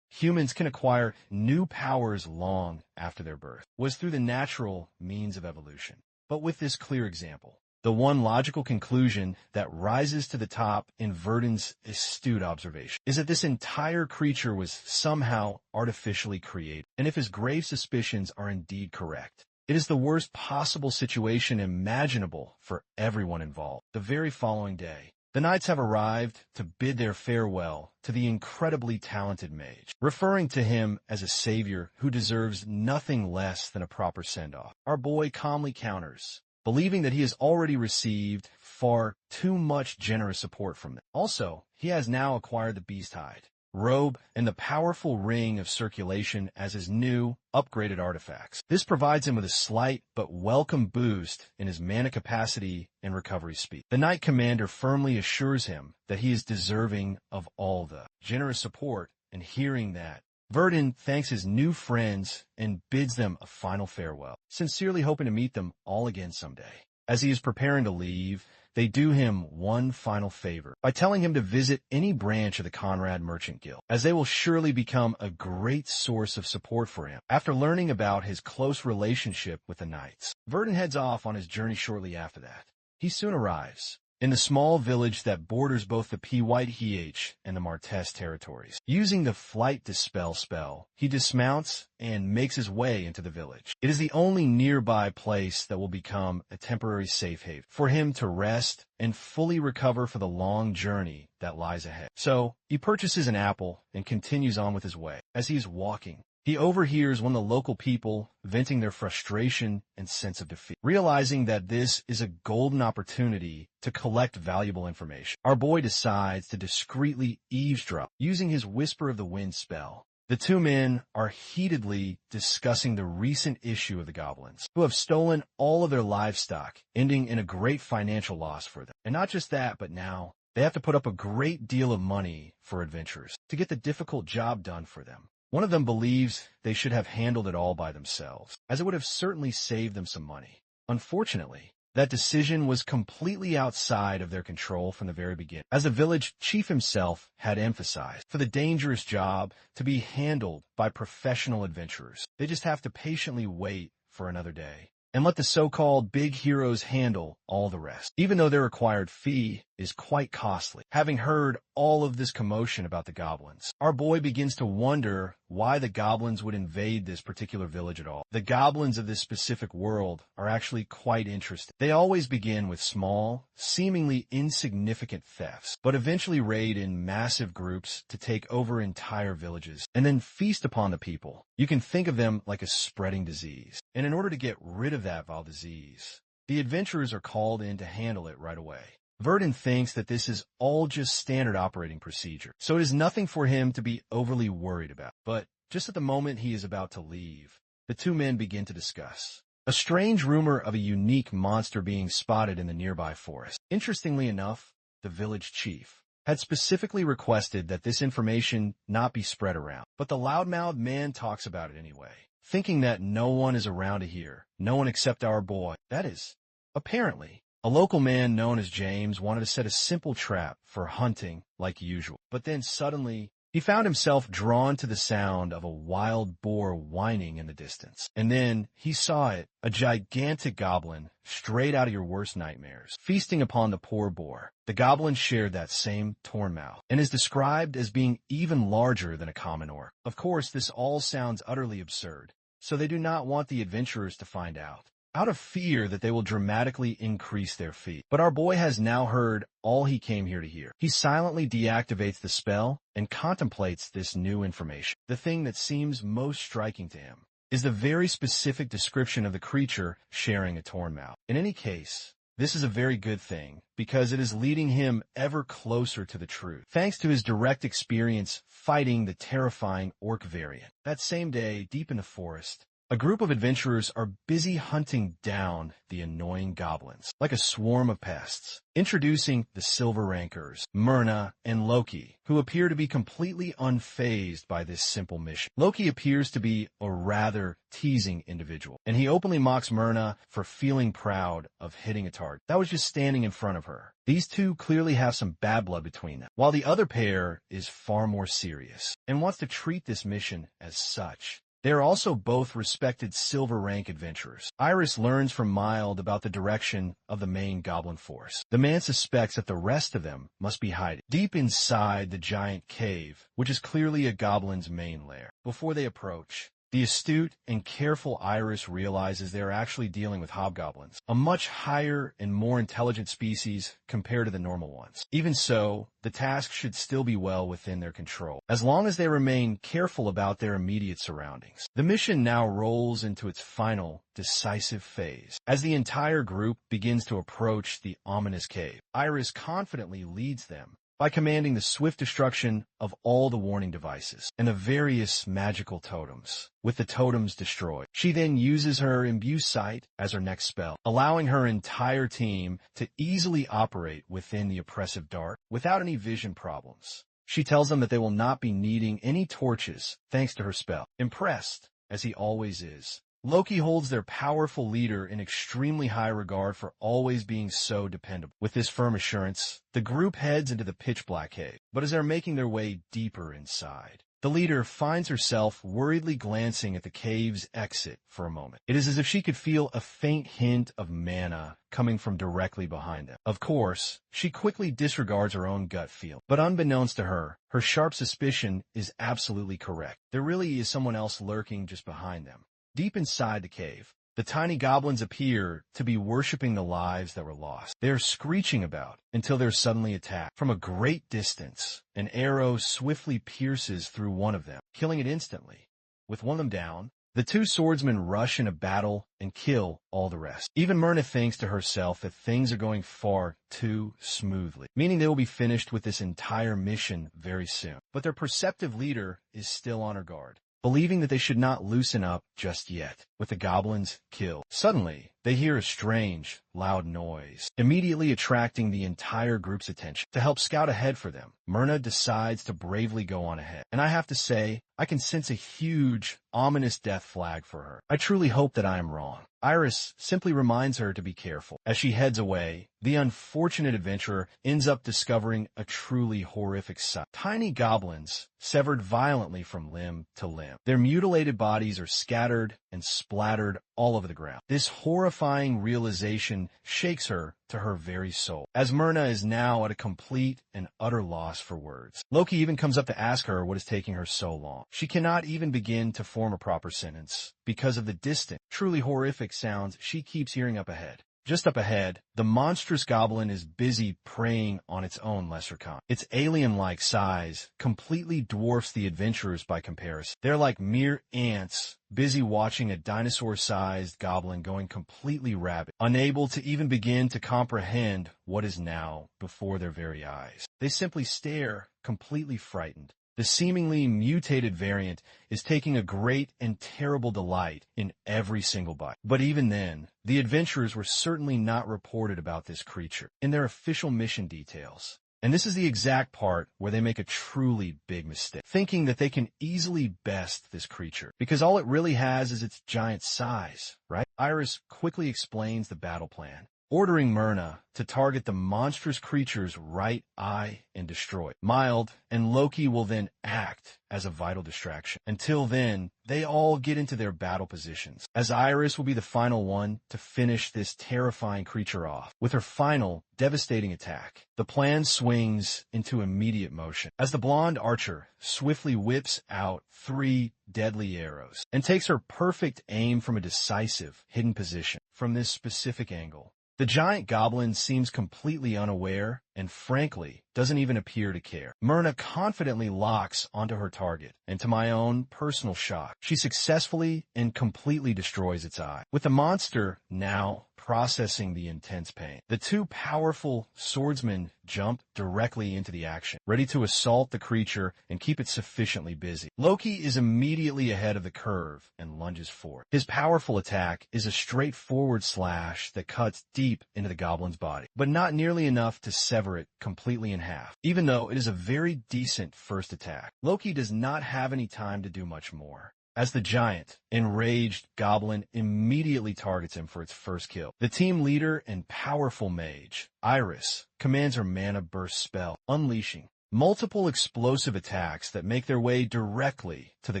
humans can acquire new powers long after their birth was through the natural means of evolution. But with this clear example, the one logical conclusion that rises to the top in Verdun's astute observation is that this entire creature was somehow artificially created. And if his grave suspicions are indeed correct, it is the worst possible situation imaginable for everyone involved. The very following day, the knights have arrived to bid their farewell to the incredibly talented mage, referring to him as a savior who deserves nothing less than a proper send-off. Our boy calmly counters, believing that he has already received far too much generous support from them. Also, he has now acquired the beast hide robe and the powerful ring of circulation as his new, upgraded artifacts. This provides him with a slight but welcome boost in his mana capacity and recovery speed. The Knight Commander firmly assures him that he is deserving of all the generous support, and hearing that, Verdun thanks his new friends and bids them a final farewell, sincerely hoping to meet them all again someday. As he is preparing to leave, they do him one final favor by telling him to visit any branch of the Conrad Merchant Guild, as they will surely become a great source of support for him. After learning about his close relationship with the knights, Verdun heads off on his journey shortly after that. He soon arrives in the small village that borders both the Pythech and the Martes territories. Using the Flight Dispel spell, he dismounts and makes his way into the village. It is the only nearby place that will become a temporary safe haven for him to rest and fully recover for the long journey that lies ahead. So, he purchases an apple and continues on with his way. As he is walking, he overhears one of the local people venting their frustration and sense of defeat. Realizing that this is a golden opportunity to collect valuable information, our boy decides to discreetly eavesdrop using his Whisper of the Wind spell The two men are heatedly discussing the recent issue of the goblins, who have stolen all of their livestock, ending in a great financial loss for them. And not just that, but now they have to put up a great deal of money for adventurers to get the difficult job done for them. One of them believes they should have handled it all by themselves, as it would have certainly saved them some money. Unfortunately, that decision was completely outside of their control from the very beginning, as the village chief himself had emphasized, for the dangerous job to be handled by professional adventurers. They just have to patiently wait for another day and let the so-called big heroes handle all the rest, even though their required fee is quite costly. Having heard all of this commotion about the goblins, our boy begins to wonder why the goblins would invade this particular village at all. The goblins of this specific world are actually quite interesting. They always begin with small, seemingly insignificant thefts, but eventually raid in massive groups to take over entire villages, and then feast upon the people. You can think of them like a spreading disease. And in order to get rid of that vile disease, the adventurers are called in to handle it right away. Verdon thinks that this is all just standard operating procedure, so it is nothing for him to be overly worried about. But just at the moment he is about to leave, the two men begin to discuss a strange rumor of a unique monster being spotted in the nearby forest. Interestingly enough, the village chief had specifically requested that this information not be spread around, but the loudmouthed man talks about it anyway, thinking that no one is around to hear, no one except our boy. That is, apparently, a local man known as James wanted to set a simple trap for hunting like usual, but then suddenly he found himself drawn to the sound of a wild boar whining in the distance. And then he saw it, a gigantic goblin straight out of your worst nightmares, feasting upon the poor boar. The goblin shared that same torn mouth and is described as being even larger than a common orc. Of course, this all sounds utterly absurd, so they do not want the adventurers to find out of fear that they will dramatically increase their fee. But our boy has now heard all he came here to hear. He silently deactivates the spell and contemplates this new information. The thing that seems most striking to him is the very specific description of the creature sharing a torn mouth. In any case, this is a very good thing, because it is leading him ever closer to the truth, thanks to his direct experience fighting the terrifying orc variant. That same day, deep in the forest, a group of adventurers are busy hunting down the annoying goblins, like a swarm of pests. Introducing the Silver Rankers, Myrna and Loki, who appear to be completely unfazed by this simple mission. Loki appears to be a rather teasing individual, and he openly mocks Myrna for feeling proud of hitting a target that was just standing in front of her. These two clearly have some bad blood between them, while the other pair is far more serious and wants to treat this mission as such. They are also both respected silver rank adventurers. Iris learns from Mild about the direction of the main goblin force. The man suspects that the rest of them must be hiding deep inside the giant cave, which is clearly a goblin's main lair. Before they approach, the astute and careful Iris realizes they are actually dealing with hobgoblins, a much higher and more intelligent species compared to the normal ones. Even so, the task should still be well within their control, as long as they remain careful about their immediate surroundings. The mission now rolls into its final, decisive phase. As the entire group begins to approach the ominous cave, Iris confidently leads them by commanding the swift destruction of all the warning devices and the various magical totems. With the totems destroyed, she then uses her Imbue Sight as her next spell, allowing her entire team to easily operate within the oppressive dark without any vision problems. She tells them that they will not be needing any torches thanks to her spell. Impressed, as he always is, Loki holds their powerful leader in extremely high regard for always being so dependable. With this firm assurance, the group heads into the pitch-black cave, but as they're making their way deeper inside, the leader finds herself worriedly glancing at the cave's exit for a moment. It is as if she could feel a faint hint of mana coming from directly behind them. Of course, she quickly disregards her own gut feel, but unbeknownst to her, her sharp suspicion is absolutely correct. There really is someone else lurking just behind them. Deep inside the cave, the tiny goblins appear to be worshipping the lives that were lost. They are screeching about until they're suddenly attacked. From a great distance, an arrow swiftly pierces through one of them, killing it instantly. With one of them down, The two swordsmen rush into battle and kill all the rest. Even Myrna thinks to herself that things are going far too smoothly, meaning they will be finished with this entire mission very soon. But their perceptive leader is still on her guard, believing that they should not loosen up just yet, with the goblins killed. Suddenly, they hear a strange, loud noise, immediately attracting the entire group's attention. To help scout ahead for them, Myrna decides to bravely go on ahead. And I have to say, I can sense a huge, ominous death flag for her. I truly hope that I am wrong. Iris simply reminds her to be careful. As she heads away, the unfortunate adventurer ends up discovering a truly horrific sight. Tiny goblins severed violently from limb to limb. Their mutilated bodies are scattered and splattered all over the ground. This horrifying realization shakes her to her very soul, as Myrna is now at a complete and utter loss for words. Loki even comes up to ask her what is taking her so long. She cannot even begin to form a proper sentence because of the distant, truly horrific sounds she keeps hearing up ahead. Just up ahead, the monstrous goblin is busy preying on its own lesser kind. Its alien-like size completely dwarfs the adventurers by comparison. They're like mere ants, busy watching a dinosaur-sized goblin going completely rabid, unable to even begin to comprehend what is now before their very eyes. They simply stare, completely frightened. The seemingly mutated variant is taking a great and terrible delight in every single bite. But even then, the adventurers were certainly not reported about this creature in their official mission details. And this is the exact part where they make a truly big mistake, thinking that they can easily best this creature, because all it really has is its giant size, right? Iris quickly explains the battle plan, ordering Myrna to target the monstrous creature's right eye and destroy it. Mild and Loki will then act as a vital distraction. Until then, they all get into their battle positions, as Iris will be the final one to finish this terrifying creature off with her final devastating attack. The plan swings into immediate motion as the blonde archer swiftly whips out 3 deadly arrows and takes her perfect aim from a decisive hidden position. From this specific angle, the giant goblin seems completely unaware and, frankly, doesn't even appear to care. Myrna confidently locks onto her target, and to my own personal shock, she successfully and completely destroys its eye. With the monster now processing the intense pain, the two powerful swordsmen jump directly into the action, ready to assault the creature and keep it sufficiently busy. Loki is immediately ahead of the curve and lunges forward. His powerful attack is a straightforward slash that cuts deep into the goblin's body, but not nearly enough to sever it completely in half, even though it is a very decent first attack. Loki does not have any time to do much more, as the giant, enraged goblin immediately targets him for its first kill. The team leader and powerful mage, Iris, commands her mana burst spell, unleashing multiple explosive attacks that make their way directly to the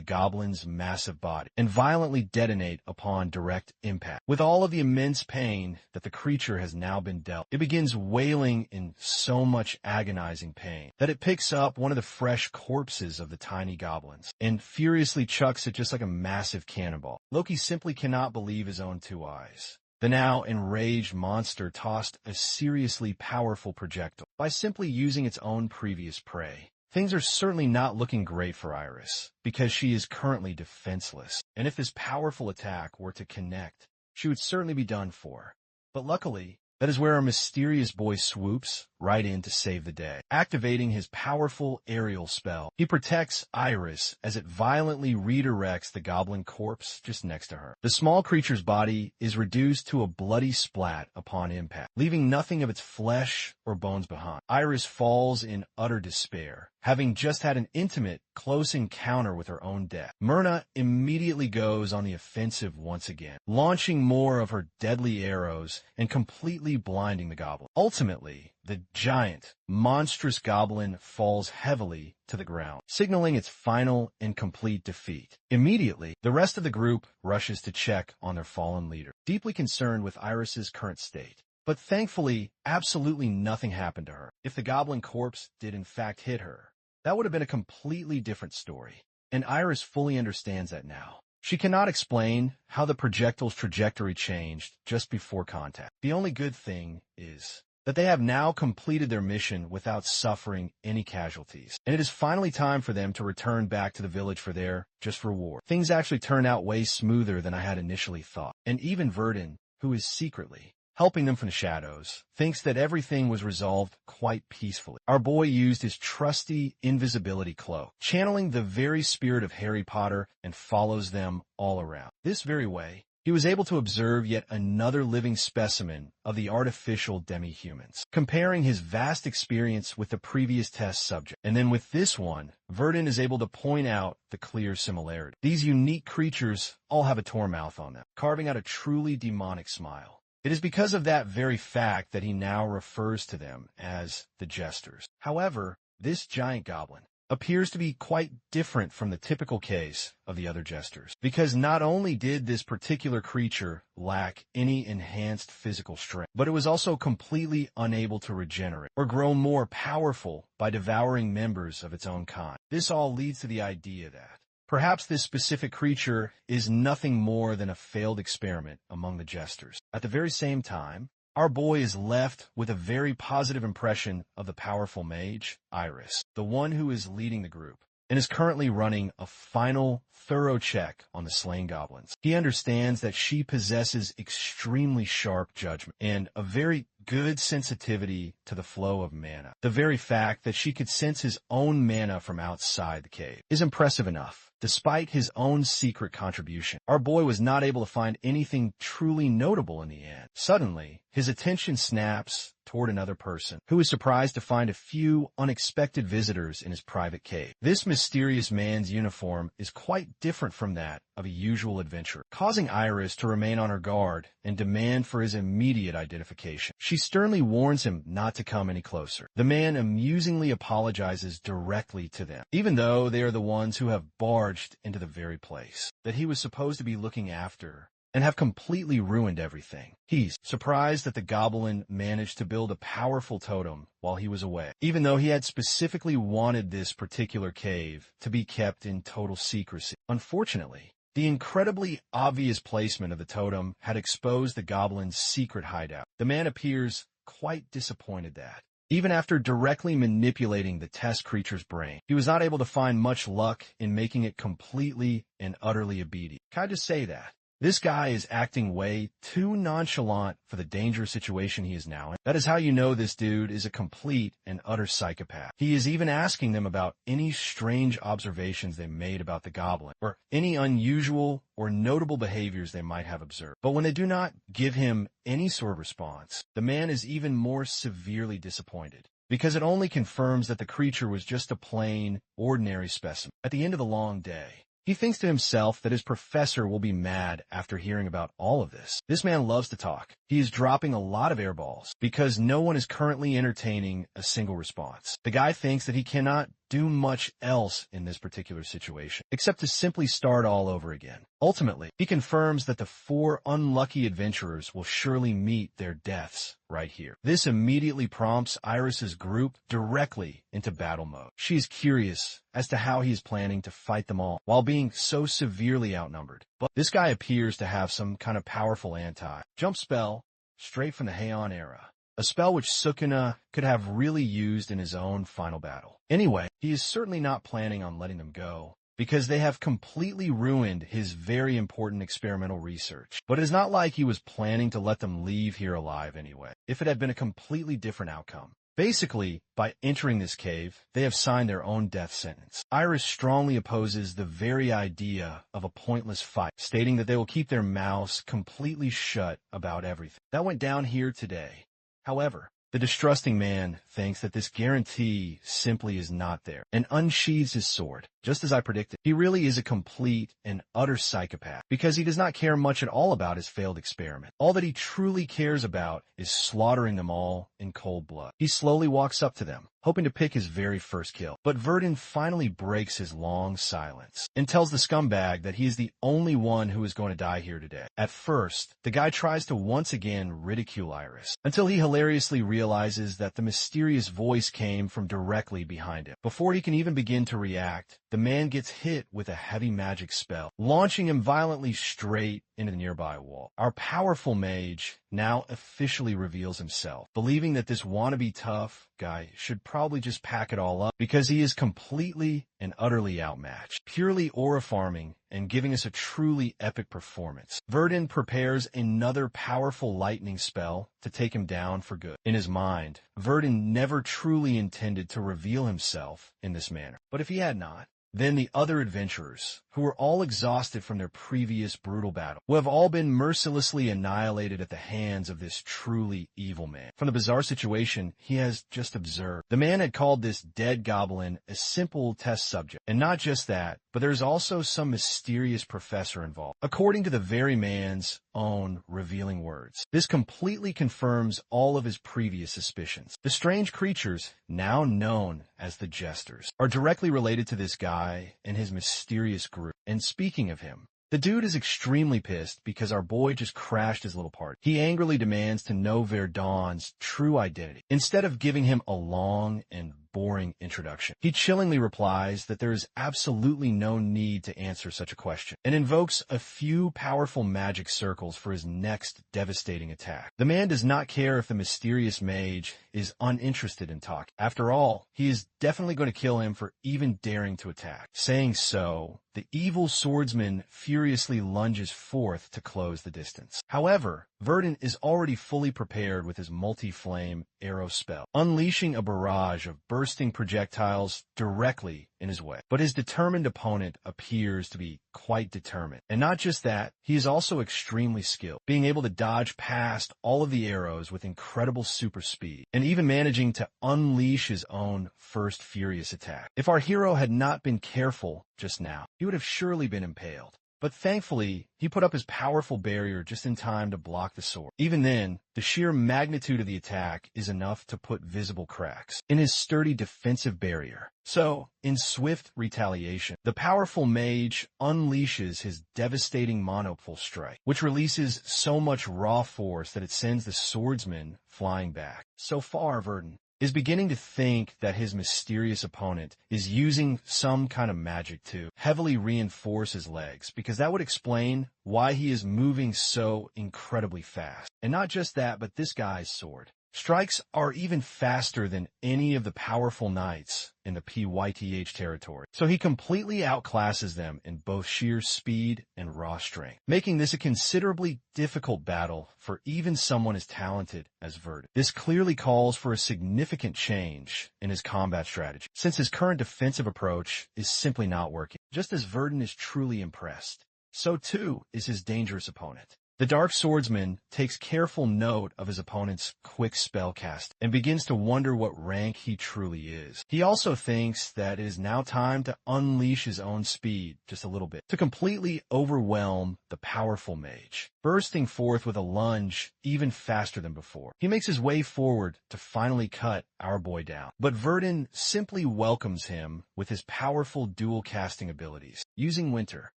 goblin's massive body and violently detonate upon direct impact. With all of the immense pain that the creature has now been dealt, it begins wailing in so much agonizing pain that it picks up one of the fresh corpses of the tiny goblins and furiously chucks it just like a massive cannonball. Loki simply cannot believe his own 2 eyes. The now enraged monster tossed a seriously powerful projectile by simply using its own previous prey. Things are certainly not looking great for Iris, because she is currently defenseless, and if this powerful attack were to connect, she would certainly be done for. But luckily, that is where our mysterious boy swoops right in to save the day. Activating his powerful aerial spell, he protects Iris as it violently redirects the goblin corpse just next to her. The small creature's body is reduced to a bloody splat upon impact, leaving nothing of its flesh or bones behind. Iris falls in utter despair, having just had an intimate, close encounter with her own death. Myrna immediately goes on the offensive once again, launching more of her deadly arrows and completely blinding the goblin. Ultimately, the giant, monstrous goblin falls heavily to the ground, signaling its final and complete defeat. Immediately, the rest of the group rushes to check on their fallen leader, deeply concerned with Iris's current state. But thankfully, absolutely nothing happened to her. If the goblin corpse did in fact hit her, that would have been a completely different story, and Iris fully understands that now. She cannot explain how the projectile's trajectory changed just before contact. The only good thing is that they have now completed their mission without suffering any casualties. And it is finally time for them to return back to the village for their just reward. Things actually turn out way smoother than I had initially thought. And even Verdun, who is secretly helping them from the shadows, thinks that everything was resolved quite peacefully. Our boy used his trusty invisibility cloak, channeling the very spirit of Harry Potter, and follows them all around. This very way, he was able to observe yet another living specimen of the artificial demi-humans, comparing his vast experience with the previous test subject. And then with this one, Verdun is able to point out the clear similarity. These unique creatures all have a torn mouth on them, carving out a truly demonic smile. It is because of that very fact that he now refers to them as the Jesters. However, this giant goblin appears to be quite different from the typical case of the other Jesters, because not only did this particular creature lack any enhanced physical strength, but it was also completely unable to regenerate or grow more powerful by devouring members of its own kind. This all leads to the idea that perhaps this specific creature is nothing more than a failed experiment among the Jesters. At the very same time, our boy is left with a very positive impression of the powerful mage, Iris, the one who is leading the group, and is currently running a final, thorough check on the slain goblins. He understands that she possesses extremely sharp judgment and a very good sensitivity to the flow of mana. The very fact that she could sense his own mana from outside the cave is impressive enough. Despite his own secret contribution, our boy was not able to find anything truly notable in the end. Suddenly, his attention snaps toward another person, who is surprised to find a few unexpected visitors in his private cave. This mysterious man's uniform is quite different from that of a usual adventurer, causing Iris to remain on her guard and demand for his immediate identification. She sternly warns him not to come any closer. The man amusingly apologizes directly to them, even though they are the ones who have barged into the very place that he was supposed to be looking after and have completely ruined everything. He's surprised that the goblin managed to build a powerful totem while he was away, even though he had specifically wanted this particular cave to be kept in total secrecy. Unfortunately, the incredibly obvious placement of the totem had exposed the goblin's secret hideout. The man appears quite disappointed that, even after directly manipulating the test creature's brain, he was not able to find much luck in making it completely and utterly obedient. Can I just say that? This guy is acting way too nonchalant for the dangerous situation he is now in. That is how you know this dude is a complete and utter psychopath. He is even asking them about any strange observations they made about the goblin, or any unusual or notable behaviors they might have observed. But when they do not give him any sort of response, the man is even more severely disappointed, because it only confirms that the creature was just a plain, ordinary specimen. At the end of the long day, he thinks to himself that his professor will be mad after hearing about all of this. This man loves to talk. He is dropping a lot of airballs because no one is currently entertaining a single response. The guy thinks that he cannot do much else in this particular situation, except to simply start all over again. Ultimately, he confirms that the 4 unlucky adventurers will surely meet their deaths right here. This immediately prompts Iris's group directly into battle mode. She is curious as to how he is planning to fight them all while being so severely outnumbered. But this guy appears to have some kind of powerful anti-jump spell straight from the Heian era. A spell which Sukuna could have really used in his own final battle. Anyway, he is certainly not planning on letting them go, because they have completely ruined his very important experimental research. But it is not like he was planning to let them leave here alive anyway, if it had been a completely different outcome. Basically, by entering this cave, they have signed their own death sentence. Iris strongly opposes the very idea of a pointless fight, stating that they will keep their mouths completely shut about everything that went down here today. However, the distrusting man thinks that this guarantee simply is not there, and unsheathes his sword, just as I predicted. He really is a complete and utter psychopath, because he does not care much at all about his failed experiment. All that he truly cares about is slaughtering them all in cold blood. He slowly walks up to them, hoping to pick his very first kill. But Verdun finally breaks his long silence and tells the scumbag that he is the only one who is going to die here today. At first, the guy tries to once again ridicule Iris, until he hilariously realizes that the mysterious voice came from directly behind him. Before he can even begin to react, the man gets hit with a heavy magic spell, launching him violently straight into the nearby wall. Our powerful mage now officially reveals himself, believing that this wannabe tough guy should probably just pack it all up because he is completely and utterly outmatched, purely aura farming and giving us a truly epic performance. Verdun prepares another powerful lightning spell to take him down for good. In his mind, Verdun never truly intended to reveal himself in this manner. But if he had not, then the other adventurers, who were all exhausted from their previous brutal battle, who have all been mercilessly annihilated at the hands of this truly evil man. From the bizarre situation he has just observed, the man had called this dead goblin a simple test subject. And not just that, but there's also some mysterious professor involved, according to the very man's own revealing words. This completely confirms all of his previous suspicions. The strange creatures, now known as the Jesters, are directly related to this guy and his mysterious group. And speaking of him, the dude is extremely pissed because our boy just crashed his little party. He angrily demands to know Verdun's true identity, instead of giving him a long and boring introduction. He chillingly replies that there is absolutely no need to answer such a question, and invokes a few powerful magic circles for his next devastating attack. The man does not care if the mysterious mage is uninterested in talking. After all, he is definitely going to kill him for even daring to attack. Saying so, the evil swordsman furiously lunges forth to close the distance. However, Verdun is already fully prepared with his multi-flame arrow spell, unleashing a barrage of bursting projectiles directly in his way. But his determined opponent appears to be quite determined. And not just that, he is also extremely skilled, being able to dodge past all of the arrows with incredible super speed, and even managing to unleash his own first furious attack. If our hero had not been careful just now, he would have surely been impaled. But thankfully, he put up his powerful barrier just in time to block the sword. Even then, the sheer magnitude of the attack is enough to put visible cracks in his sturdy defensive barrier. So, in swift retaliation, the powerful mage unleashes his devastating monopole strike, which releases so much raw force that it sends the swordsman flying back. So far, Verdun is beginning to think that his mysterious opponent is using some kind of magic to heavily reinforce his legs, because that would explain why he is moving so incredibly fast. And not just that, but this guy's sword strikes are even faster than any of the powerful knights in the PYTH territory. So he completely outclasses them in both sheer speed and raw strength, making this a considerably difficult battle for even someone as talented as Verdun. This clearly calls for a significant change in his combat strategy, since his current defensive approach is simply not working. Just as Verdun is truly impressed, so too is his dangerous opponent. The Dark Swordsman takes careful note of his opponent's quick spellcast and begins to wonder what rank he truly is. He also thinks that it is now time to unleash his own speed just a little bit, to completely overwhelm the powerful mage, bursting forth with a lunge even faster than before. He makes his way forward to finally cut our boy down, but Verdun simply welcomes him with his powerful dual casting abilities, using Winter,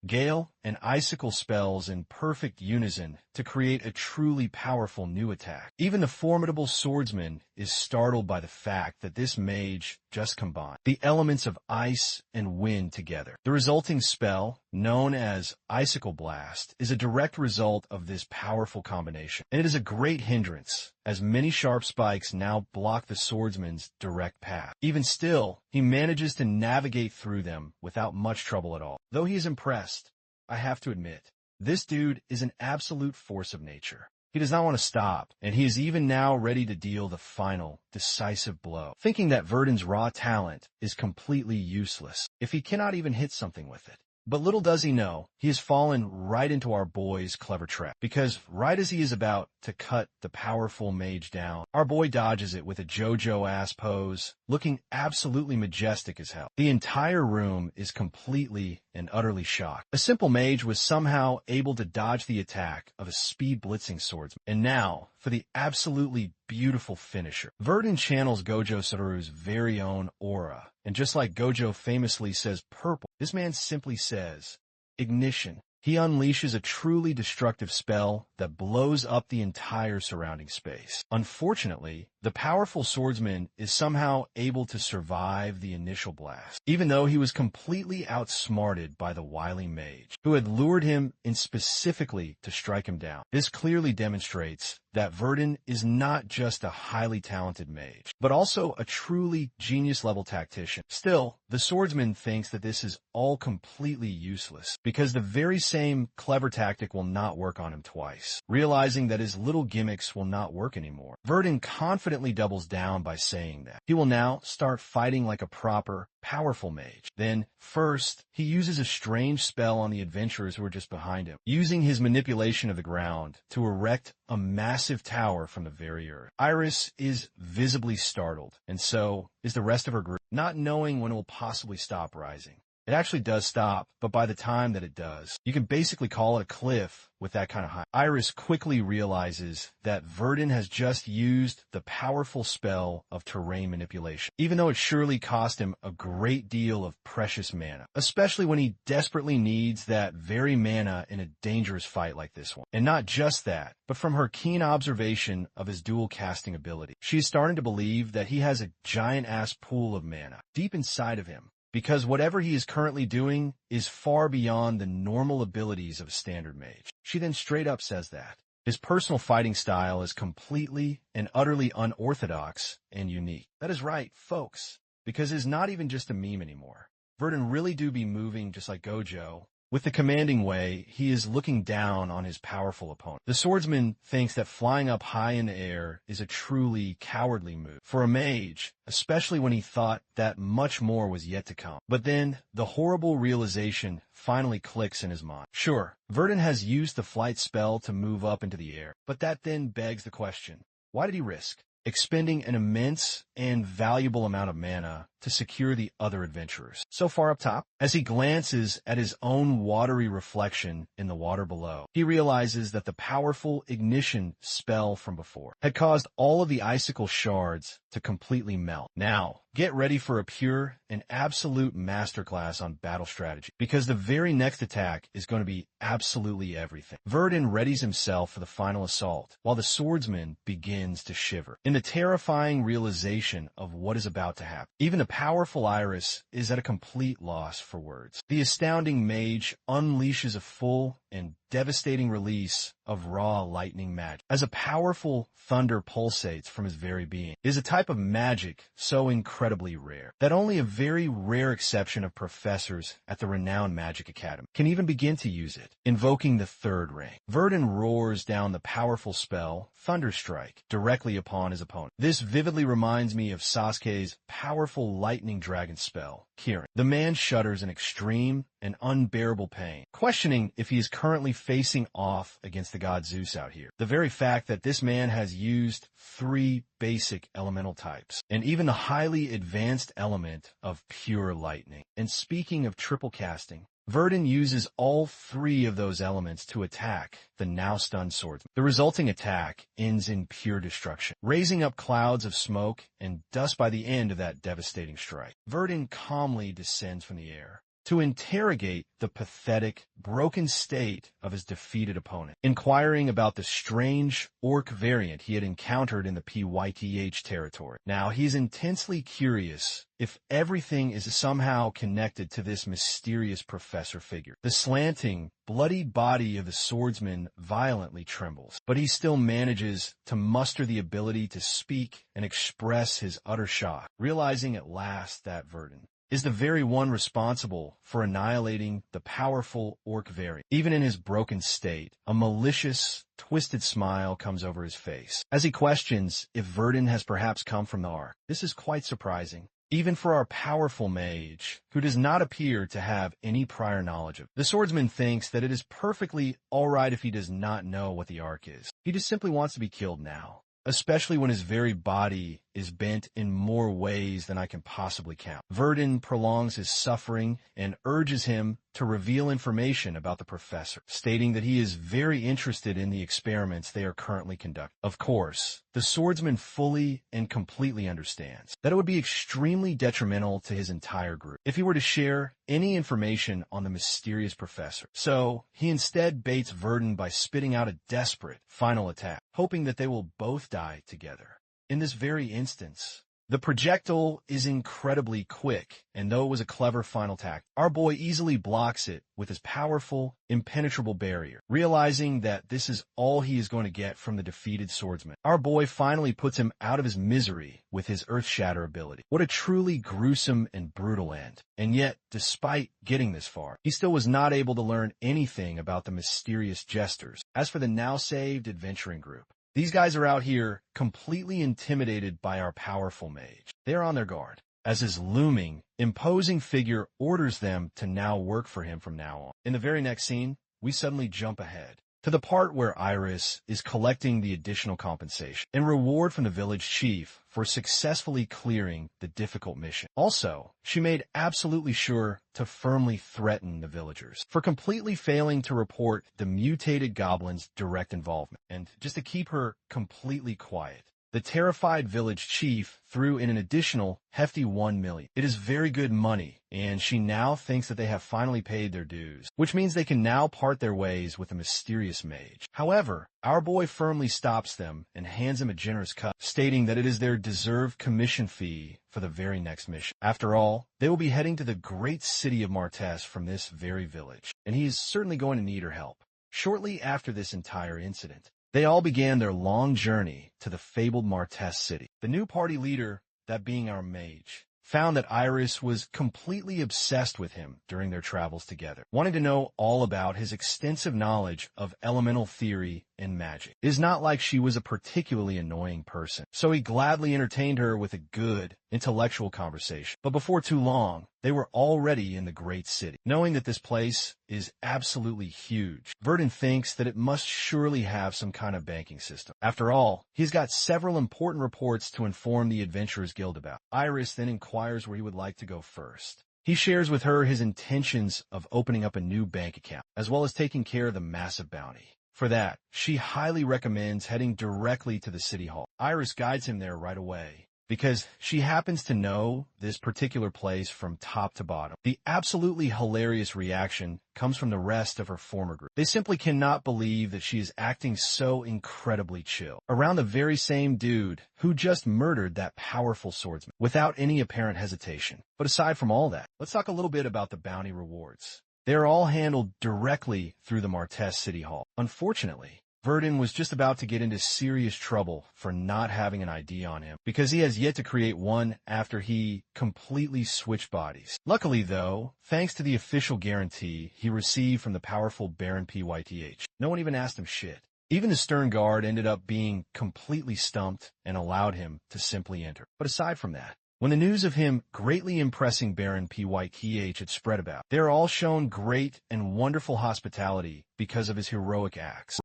Gale, and Icicle spells in perfect unison to create a truly powerful new attack. Even the formidable swordsman is startled by the fact that this mage just combined the elements of ice and wind together. The resulting spell, known as Icicle Blast, is a direct result of this powerful combination, and it is a great hindrance, as many sharp spikes now block the swordsman's direct path. Even still, he manages to navigate through them without much trouble at all. Though he is impressed, I have to admit, this dude is an absolute force of nature. He does not want to stop, and he is even now ready to deal the final, decisive blow, thinking that Verdun's raw talent is completely useless if he cannot even hit something with it. But little does he know, he has fallen right into our boy's clever trap, because right as he is about to cut the powerful mage down, our boy dodges it with a JoJo-ass pose, looking absolutely majestic as hell. The entire room is completely and utterly shocked. A simple mage was somehow able to dodge the attack of a speed-blitzing swordsman. And now, for the absolutely beautiful finisher. Verdun channels Gojo Satoru's very own aura, and just like Gojo famously says purple, this man simply says, ignition. he unleashes a truly destructive spell that blows up the entire surrounding space. Unfortunately, the powerful swordsman is somehow able to survive the initial blast, even though he was completely outsmarted by the wily mage, who had lured him in specifically to strike him down. This clearly demonstrates that Verdun is not just a highly talented mage, but also a truly genius-level tactician. Still, the swordsman thinks that this is all completely useless, because the very same clever tactic will not work on him twice. Realizing that his little gimmicks will not work anymore, Verdun confidently doubles down by saying that he will now start fighting like a proper, powerful mage. Then, first, he uses a strange spell on the adventurers who are just behind him, using his manipulation of the ground to erect a massive tower from the very earth. Iris is visibly startled, and so is the rest of her group, not knowing when it will possibly stop rising. It actually does stop, but by the time that it does, you can basically call it a cliff with that kind of height. Iris quickly realizes that Verdun has just used the powerful spell of terrain manipulation, even though it surely cost him a great deal of precious mana, especially when he desperately needs that very mana in a dangerous fight like this one. And not just that, but from her keen observation of his dual casting ability, she is starting to believe that he has a giant-ass pool of mana deep inside of him, because whatever he is currently doing is far beyond the normal abilities of a standard mage. She then straight up says that his personal fighting style is completely and utterly unorthodox and unique. That is right, folks, because it's not even just a meme anymore. Verdun really do be moving just like Gojo. With the commanding way, he is looking down on his powerful opponent. The swordsman thinks that flying up high in the air is a truly cowardly move for a mage, especially when he thought that much more was yet to come. But then, the horrible realization finally clicks in his mind. Sure, Verdun has used the flight spell to move up into the air, but that then begs the question, why did he risk expending an immense and valuable amount of mana to secure the other adventurers? So far up top, as he glances at his own watery reflection in the water below, he realizes that the powerful ignition spell from before had caused all of the icicle shards to completely melt. Now, get ready for a pure and absolute masterclass on battle strategy, because the very next attack is going to be absolutely everything. Verdun readies himself for the final assault, while the swordsman begins to shiver in the terrifying realization of what is about to happen. Even the powerful Iris is at a complete loss for words. The astounding mage unleashes a full and devastating release of raw lightning magic, as a powerful thunder pulsates from his very being. It is a type of magic so incredibly rare that only a very rare exception of professors at the renowned Magic Academy can even begin to use it, invoking the third rank. Verdun roars down the powerful spell, Thunder Strike, directly upon his opponent. This vividly reminds me of Sasuke's powerful lightning dragon spell, Kirin. The man shudders in extreme and unbearable pain, questioning if he is currently facing off against the god Zeus out here. The very fact that this man has used 3 basic elemental types, and even the highly advanced element of pure lightning. And speaking of triple casting, Verdun uses all 3 of those elements to attack the now stunned swordsman. The resulting attack ends in pure destruction, raising up clouds of smoke and dust by the end of that devastating strike. Verdun calmly descends from the air to interrogate the pathetic, broken state of his defeated opponent, inquiring about the strange orc variant he had encountered in the PYTH territory. Now, he's intensely curious if everything is somehow connected to this mysterious professor figure. The slanting, bloodied body of the swordsman violently trembles, but he still manages to muster the ability to speak and express his utter shock, realizing at last that Verdun is the very one responsible for annihilating the powerful orc variant. Even in his broken state, a malicious, twisted smile comes over his face as he questions if Verdun has perhaps come from the Ark. This is quite surprising, even for our powerful mage, who does not appear to have any prior knowledge of it. The swordsman thinks that it is perfectly alright if he does not know what the Ark is. He just simply wants to be killed now, especially when his very body is bent in more ways than I can possibly count. Verdun prolongs his suffering and urges him to reveal information about the professor, stating that he is very interested in the experiments they are currently conducting. Of course, the swordsman fully and completely understands that it would be extremely detrimental to his entire group if he were to share any information on the mysterious professor. So, he instead baits Verdun by spitting out a desperate final attack, hoping that they will both die together. In this very instance, the projectile is incredibly quick, and though it was a clever final attack, our boy easily blocks it with his powerful, impenetrable barrier. Realizing that this is all he is going to get from the defeated swordsman, our boy finally puts him out of his misery with his earth-shatter ability. What a truly gruesome and brutal end. And yet, despite getting this far, he still was not able to learn anything about the mysterious jesters. As for the now-saved adventuring group, these guys are out here completely intimidated by our powerful mage. They are on their guard, as his looming, imposing figure orders them to now work for him from now on. In the very next scene, we suddenly jump ahead to the part where Iris is collecting the additional compensation in reward from the village chief for successfully clearing the difficult mission. Also, she made absolutely sure to firmly threaten the villagers for completely failing to report the mutated goblin's direct involvement. And just to keep her completely quiet, the terrified village chief threw in an additional hefty 1 million. It is very good money, and she now thinks that they have finally paid their dues, which means they can now part their ways with a mysterious mage. However, our boy firmly stops them and hands him a generous cut, stating that it is their deserved commission fee for the very next mission. After all, they will be heading to the great city of Martes from this very village, and he is certainly going to need her help. Shortly after this entire incident, they all began their long journey to the fabled Martes city. The new party leader, that being our mage, found that Iris was completely obsessed with him during their travels together, wanting to know all about his extensive knowledge of elemental theory and magic. It is not like she was a particularly annoying person, so he gladly entertained her with a good, intellectual conversation. But before too long, they were already in the great city. Knowing that this place is absolutely huge, Verdun thinks that it must surely have some kind of banking system. After all, he's got several important reports to inform the Adventurers Guild about. Iris then inquires where he would like to go first. He shares with her his intentions of opening up a new bank account, as well as taking care of the massive bounty. For that, she highly recommends heading directly to the city hall. Iris guides him there right away, because she happens to know this particular place from top to bottom. The absolutely hilarious reaction comes from the rest of her former group. They simply cannot believe that she is acting so incredibly chill around the very same dude who just murdered that powerful swordsman without any apparent hesitation. But aside from all that, let's talk a little bit about the bounty rewards. They are all handled directly through the Martes City Hall. Unfortunately, Verdun was just about to get into serious trouble for not having an ID on him, because he has yet to create one after he completely switched bodies. Luckily, though, thanks to the official guarantee he received from the powerful Baron Pyth, no one even asked him shit. Even the stern guard ended up being completely stumped and allowed him to simply enter. But aside from that, when the news of him greatly impressing Baron Pyth had spread about, they are all shown great and wonderful hospitality because of his heroic acts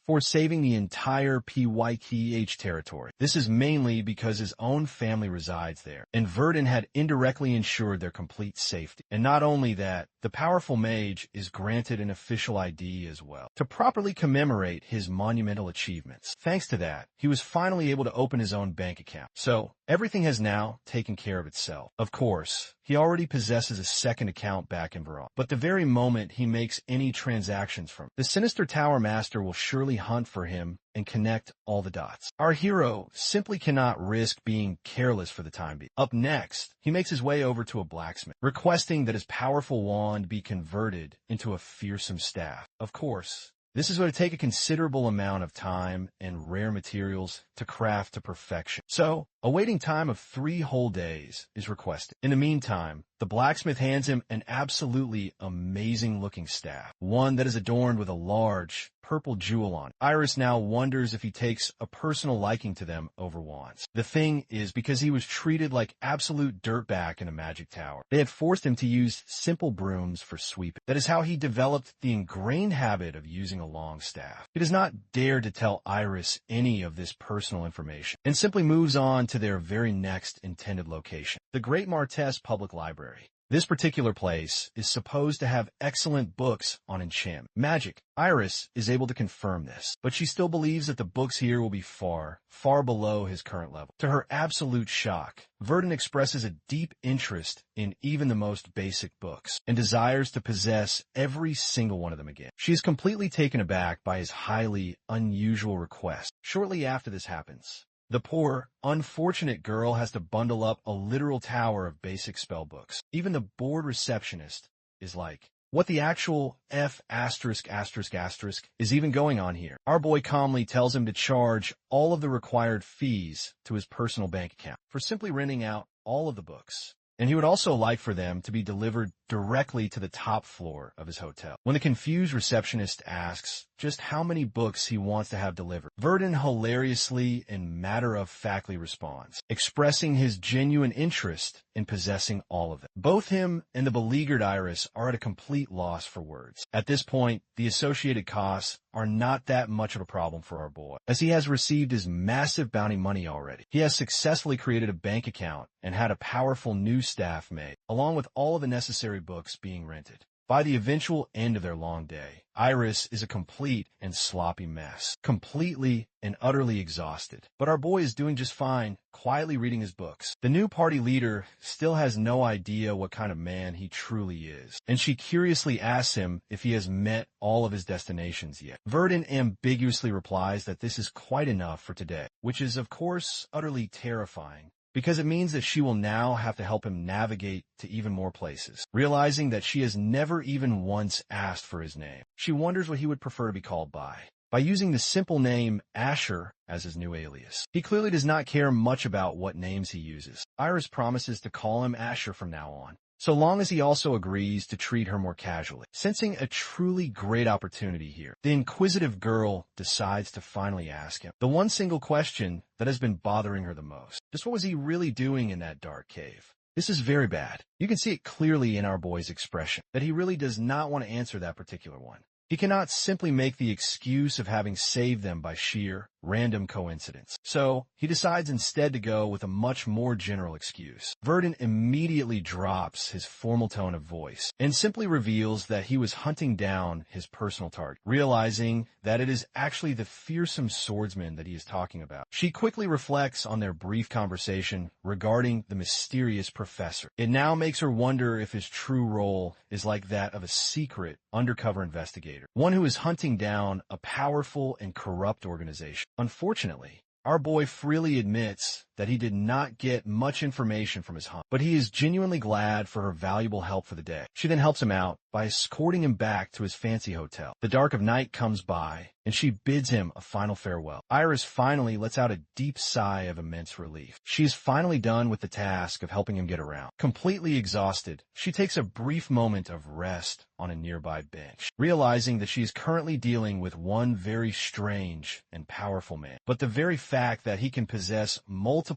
for saving the entire Pyth territory. This is mainly because his own family resides there, and Verdun had indirectly ensured their complete safety. And not only that, the powerful mage is granted an official ID as well, to properly commemorate his monumental achievements. Thanks to that, he was finally able to open his own bank account. So, everything has now taken care of itself. Of course, he already possesses a second account back in Verona, but the very moment he makes any transactions from it, the Sinister Tower Master will surely hunt for him and connect all the dots. Our hero simply cannot risk being careless for the time being. Up next, he makes his way over to a blacksmith, requesting that his powerful wand be converted into a fearsome staff. Of course, this is going to take a considerable amount of time and rare materials to craft to perfection. So, A waiting time of 3 whole days is requested. In the meantime, the blacksmith hands him an absolutely amazing-looking staff, one that is adorned with a large, purple jewel on it. Iris now wonders if he takes a personal liking to them over wands. The thing is, because he was treated like absolute dirtbag in a magic tower, they had forced him to use simple brooms for sweeping. That is how he developed the ingrained habit of using a long staff. He does not dare to tell Iris any of this personal information, and simply moves on to their very next intended location, the Great Martez Public Library. This particular place is supposed to have excellent books on enchantment. Magic. Iris is able to confirm this, but she still believes that the books here will be far, far below his current level. To her absolute shock, Verdun expresses a deep interest in even the most basic books, and desires to possess every single one of them again. She is completely taken aback by his highly unusual request. Shortly after this happens, the poor, unfortunate girl has to bundle up a literal tower of basic spell books. Even the bored receptionist is like, what the actual F*** is even going on here? Our boy calmly tells him to charge all of the required fees to his personal bank account for simply renting out all of the books. And he would also like for them to be delivered directly to the top floor of his hotel. When the confused receptionist asks just how many books he wants to have delivered, Verdun hilariously and matter-of-factly responds, expressing his genuine interest in possessing all of them. Both him and the beleaguered Iris are at a complete loss for words. At this point, the associated costs are not that much of a problem for our boy, as he has received his massive bounty money already. He has successfully created a bank account and had a powerful new staff made, along with all of the necessary books being rented. By the eventual end of their long day, Iris is a complete and sloppy mess, completely and utterly exhausted. But our boy is doing just fine, quietly reading his books. The new party leader still has no idea what kind of man he truly is, and she curiously asks him if he has met all of his destinations yet. Verdun ambiguously replies that this is quite enough for today, which is, of course, utterly terrifying, because it means that she will now have to help him navigate to even more places. Realizing that she has never even once asked for his name, she wonders what he would prefer to be called by using the simple name Asher as his new alias. He clearly does not care much about what names he uses. Iris promises to call him Asher from now on, so long as he also agrees to treat her more casually. Sensing a truly great opportunity here, the inquisitive girl decides to finally ask him the one single question that has been bothering her the most. Just what was he really doing in that dark cave? This is very bad. You can see it clearly in our boy's expression, that he really does not want to answer that particular one. He cannot simply make the excuse of having saved them by sheer, random coincidence. So he decides instead to go with a much more general excuse. Verdun immediately drops his formal tone of voice and simply reveals that he was hunting down his personal target, realizing that it is actually the fearsome swordsman that he is talking about. She quickly reflects on their brief conversation regarding the mysterious professor. It now makes her wonder if his true role is like that of a secret, undercover investigator, one who is hunting down a powerful and corrupt organization. Unfortunately, our boy freely admits that he did not get much information from his hunt, but he is genuinely glad for her valuable help for the day. She then helps him out by escorting him back to his fancy hotel. The dark of night comes by, and she bids him a final farewell. Iris finally lets out a deep sigh of immense relief. She is finally done with the task of helping him get around. Completely exhausted, she takes a brief moment of rest on a nearby bench, realizing that she is currently dealing with one very strange and powerful man. But the very fact that he can possess multiple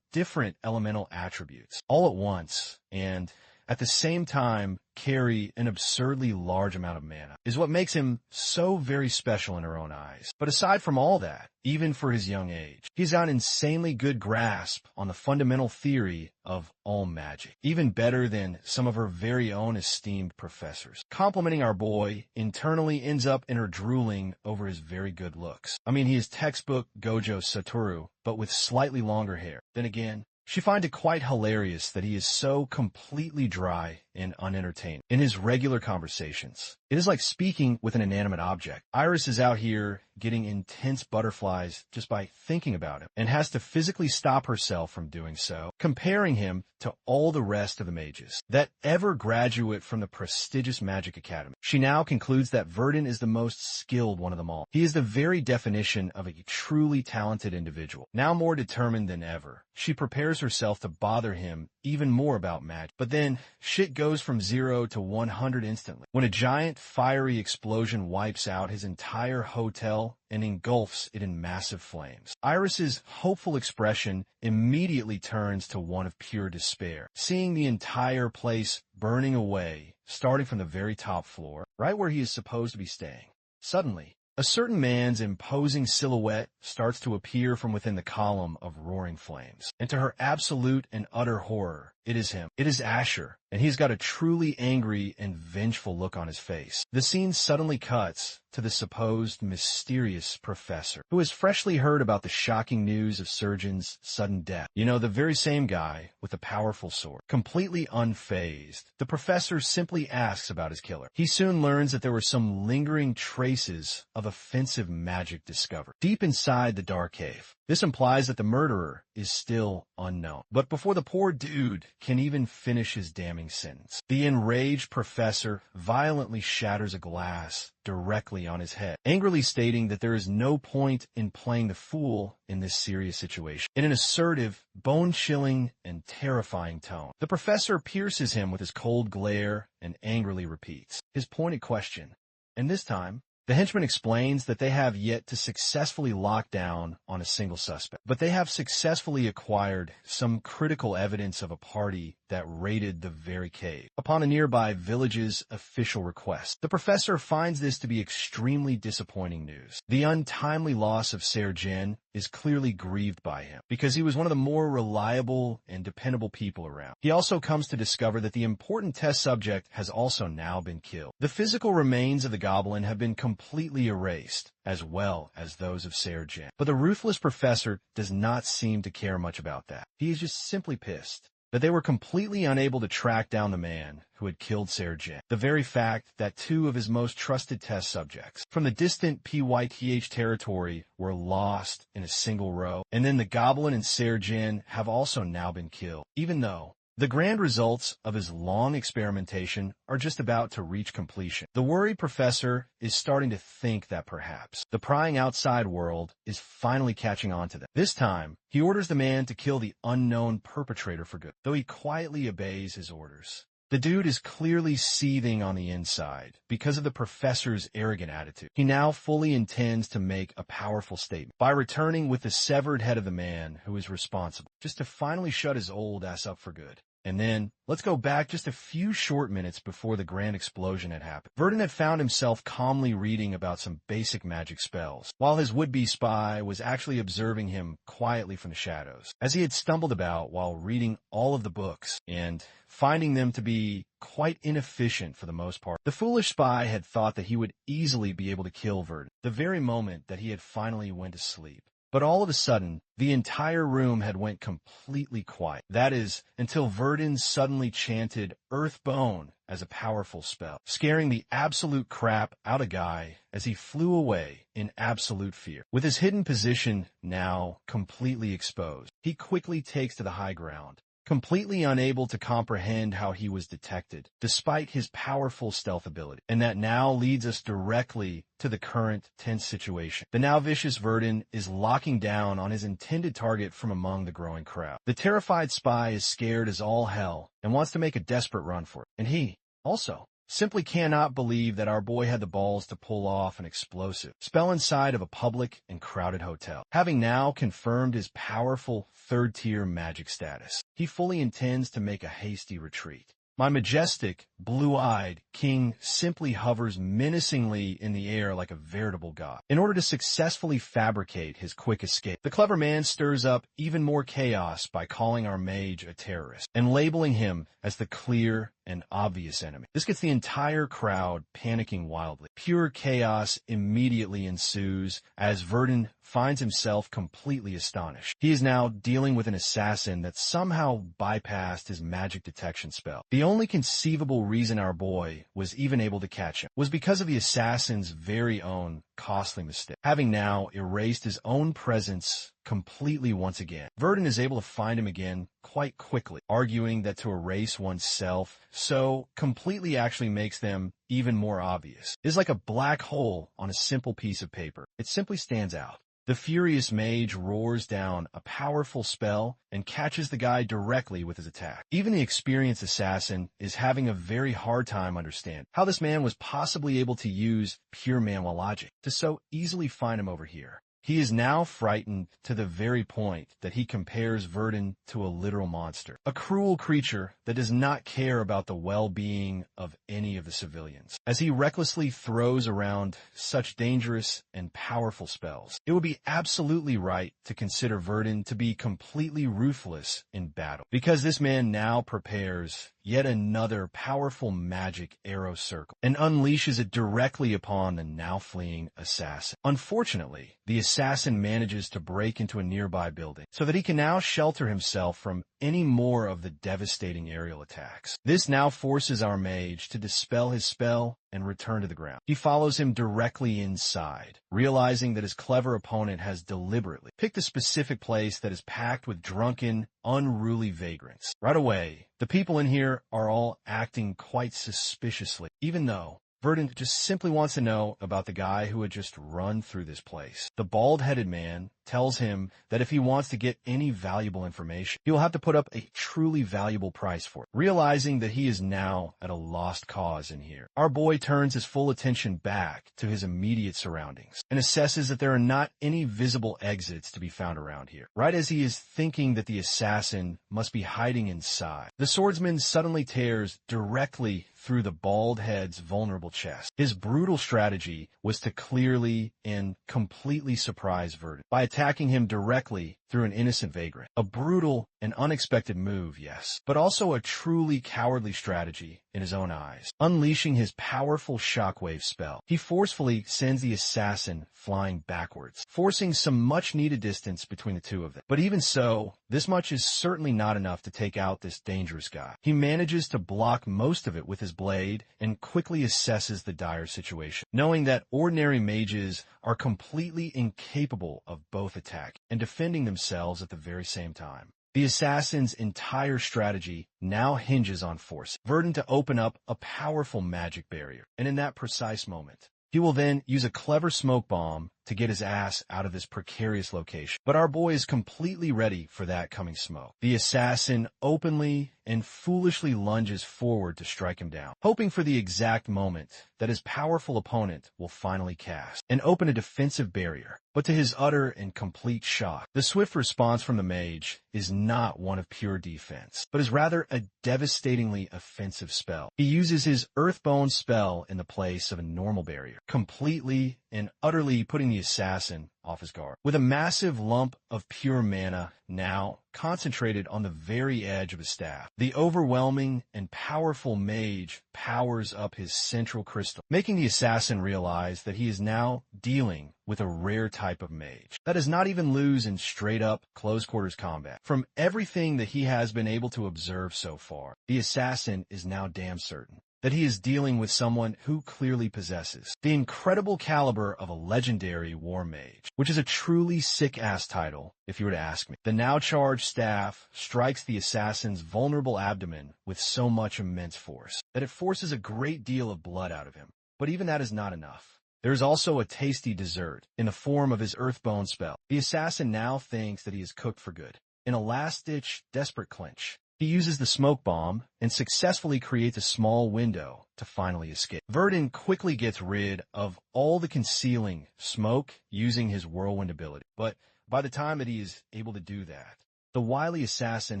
different elemental attributes all at once and at the same time carry an absurdly large amount of mana is what makes him so very special in her own eyes. But aside from all that, even for his young age, he's got an insanely good grasp on the fundamental theory of all magic, even better than some of her very own esteemed professors. Complimenting our boy internally ends up in her drooling over his very good looks. I mean, he is textbook Gojo Satoru, but with slightly longer hair. Then again, she finds it quite hilarious that he is so completely dry and unentertaining in his regular conversations. It is like speaking with an inanimate object. Iris is out here getting intense butterflies just by thinking about him, and has to physically stop herself from doing so, comparing him to all the rest of the mages that ever graduate from the prestigious Magic Academy. She now concludes that Verdun is the most skilled one of them all. He is the very definition of a truly talented individual, now more determined than ever she prepares herself to bother him even more about magic. But then, shit goes from 0 to 100 instantly, when a giant fiery explosion wipes out his entire hotel and engulfs it in massive flames. Iris's hopeful expression immediately turns to one of pure despair, seeing the entire place burning away, starting from the very top floor, right where he is supposed to be staying. Suddenly, a certain man's imposing silhouette starts to appear from within the column of roaring flames. And to her absolute and utter horror, it is him. It is Asher, and he's got a truly angry and vengeful look on his face. The scene suddenly cuts to the supposed mysterious professor, who has freshly heard about the shocking news of Surgeon's sudden death. You know, the very same guy with the powerful sword. Completely unfazed, the professor simply asks about his killer. He soon learns that there were some lingering traces of offensive magic discovered deep inside the dark cave. This implies that the murderer is still unknown. But before the poor dude can even finish his damning sentence, the enraged professor violently shatters a glass directly on his head, angrily stating that there is no point in playing the fool in this serious situation. In an assertive, bone-chilling, and terrifying tone, the professor pierces him with his cold glare and angrily repeats his pointed question. And this time, the henchman explains that they have yet to successfully lock down on a single suspect, but they have successfully acquired some critical evidence of a party that raided the very cave upon a nearby village's official request. The professor finds this to be extremely disappointing news. The untimely loss of Sergen is clearly grieved by him, because he was one of the more reliable and dependable people around. He also comes to discover that the important test subject has also now been killed. The physical remains of the goblin have been completely erased, as well as those of Sergen. But the ruthless professor does not seem to care much about that. He is just simply pissed that they were completely unable to track down the man who had killed Sergen. The very fact that two of his most trusted test subjects from the distant PYTH territory were lost in a single row, and then the goblin and Sergen have also now been killed, even though the grand results of his long experimentation are just about to reach completion. The worried professor is starting to think that perhaps the prying outside world is finally catching on to them. This time, he orders the man to kill the unknown perpetrator for good, though he quietly obeys his orders. The dude is clearly seething on the inside because of the professor's arrogant attitude. He now fully intends to make a powerful statement by returning with the severed head of the man who is responsible, just to finally shut his old ass up for good. And then, let's go back just a few short minutes before the grand explosion had happened. Verdun had found himself calmly reading about some basic magic spells, while his would-be spy was actually observing him quietly from the shadows, as he had stumbled about while reading all of the books, and finding them to be quite inefficient for the most part. The foolish spy had thought that he would easily be able to kill Verdun the very moment that he had finally went to sleep. But all of a sudden, the entire room had went completely quiet. That is, until Verdun suddenly chanted Earthbone as a powerful spell, scaring the absolute crap out of Guy as he flew away in absolute fear. With his hidden position now completely exposed, he quickly takes to the high ground, completely unable to comprehend how he was detected, despite his powerful stealth ability. And that now leads us directly to the current tense situation. The now vicious Verdun is locking down on his intended target from among the growing crowd. The terrified spy is scared as all hell and wants to make a desperate run for it. And he, also, simply cannot believe that our boy had the balls to pull off an explosive spell inside of a public and crowded hotel. Having now confirmed his powerful third-tier magic status, he fully intends to make a hasty retreat. My majestic, blue-eyed king simply hovers menacingly in the air like a veritable god, in order to successfully fabricate his quick escape. The clever man stirs up even more chaos by calling our mage a terrorist, and labeling him as the clear and obvious enemy. This gets the entire crowd panicking wildly. Pure chaos immediately ensues as Verdun finds himself completely astonished. He is now dealing with an assassin that somehow bypassed his magic detection spell. The only conceivable reason our boy was even able to catch him was because of the assassin's very own costly mistake, having now erased his own presence completely once again. Verdun is able to find him again quite quickly, arguing that to erase oneself so completely actually makes them even more obvious. It is like a black hole on a simple piece of paper. It simply stands out. The furious mage roars down a powerful spell and catches the guy directly with his attack. Even the experienced assassin is having a very hard time understanding how this man was possibly able to use pure manhwa logic to so easily find him over here. He is now frightened to the very point that he compares Verdun to a literal monster, a cruel creature that does not care about the well-being of any of the civilians. As he recklessly throws around such dangerous and powerful spells, it would be absolutely right to consider Verdun to be completely ruthless in battle, because this man now prepares yet another powerful magic arrow circle and unleashes it directly upon the now fleeing assassin. Unfortunately, the assassin manages to break into a nearby building so that he can now shelter himself from any more of the devastating aerial attacks. This now forces our mage to dispel his spell and return to the ground. He follows him directly inside, realizing that his clever opponent has deliberately picked a specific place that is packed with drunken, unruly vagrants. Right away, the people in here are all acting quite suspiciously, even though Verdun just simply wants to know about the guy who had just run through this place. The bald-headed man tells him that if he wants to get any valuable information, he will have to put up a truly valuable price for it. Realizing that he is now at a lost cause in here, our boy turns his full attention back to his immediate surroundings and assesses that there are not any visible exits to be found around here. Right as he is thinking that the assassin must be hiding inside, the swordsman suddenly tears directly through the bald head's vulnerable chest. His brutal strategy was to clearly and completely surprise Verdun by attacking him directly through an innocent vagrant. A brutal and unexpected move, yes, but also a truly cowardly strategy in his own eyes. Unleashing his powerful shockwave spell, he forcefully sends the assassin flying backwards, forcing some much-needed distance between the two of them. But even so, this much is certainly not enough to take out this dangerous guy. He manages to block most of it with his blade and quickly assesses the dire situation, knowing that ordinary mages are completely incapable of both attacking and defending themselves at the very same time. The assassin's entire strategy now hinges on force Verdun to open up a powerful magic barrier, and in that precise moment, he will then use a clever smoke bomb to get his ass out of this precarious location. But our boy is completely ready for that coming smoke. The assassin openly and foolishly lunges forward to strike him down, hoping for the exact moment that his powerful opponent will finally cast and open a defensive barrier. But to his utter and complete shock, the swift response from the mage is not one of pure defense, but is rather a devastatingly offensive spell. He uses his Earthbone spell in the place of a normal barrier, completely and utterly putting the assassin off his guard. With a massive lump of pure mana now concentrated on the very edge of his staff, the overwhelming and powerful mage powers up his central crystal, making the assassin realize that he is now dealing with a rare type of mage that does not even lose in straight-up close-quarters combat. From everything that he has been able to observe so far, the assassin is now damn certain that he is dealing with someone who clearly possesses the incredible caliber of a legendary war mage, which is a truly sick-ass title, if you were to ask me. The now-charged staff strikes the assassin's vulnerable abdomen with so much immense force that it forces a great deal of blood out of him. But even that is not enough. There is also a tasty dessert in the form of his Earthbone spell. The assassin now thinks that he is cooked for good. In a last-ditch, desperate clinch, he uses the smoke bomb and successfully creates a small window to finally escape. Verdun quickly gets rid of all the concealing smoke using his whirlwind ability. But by the time that he is able to do that, the wily assassin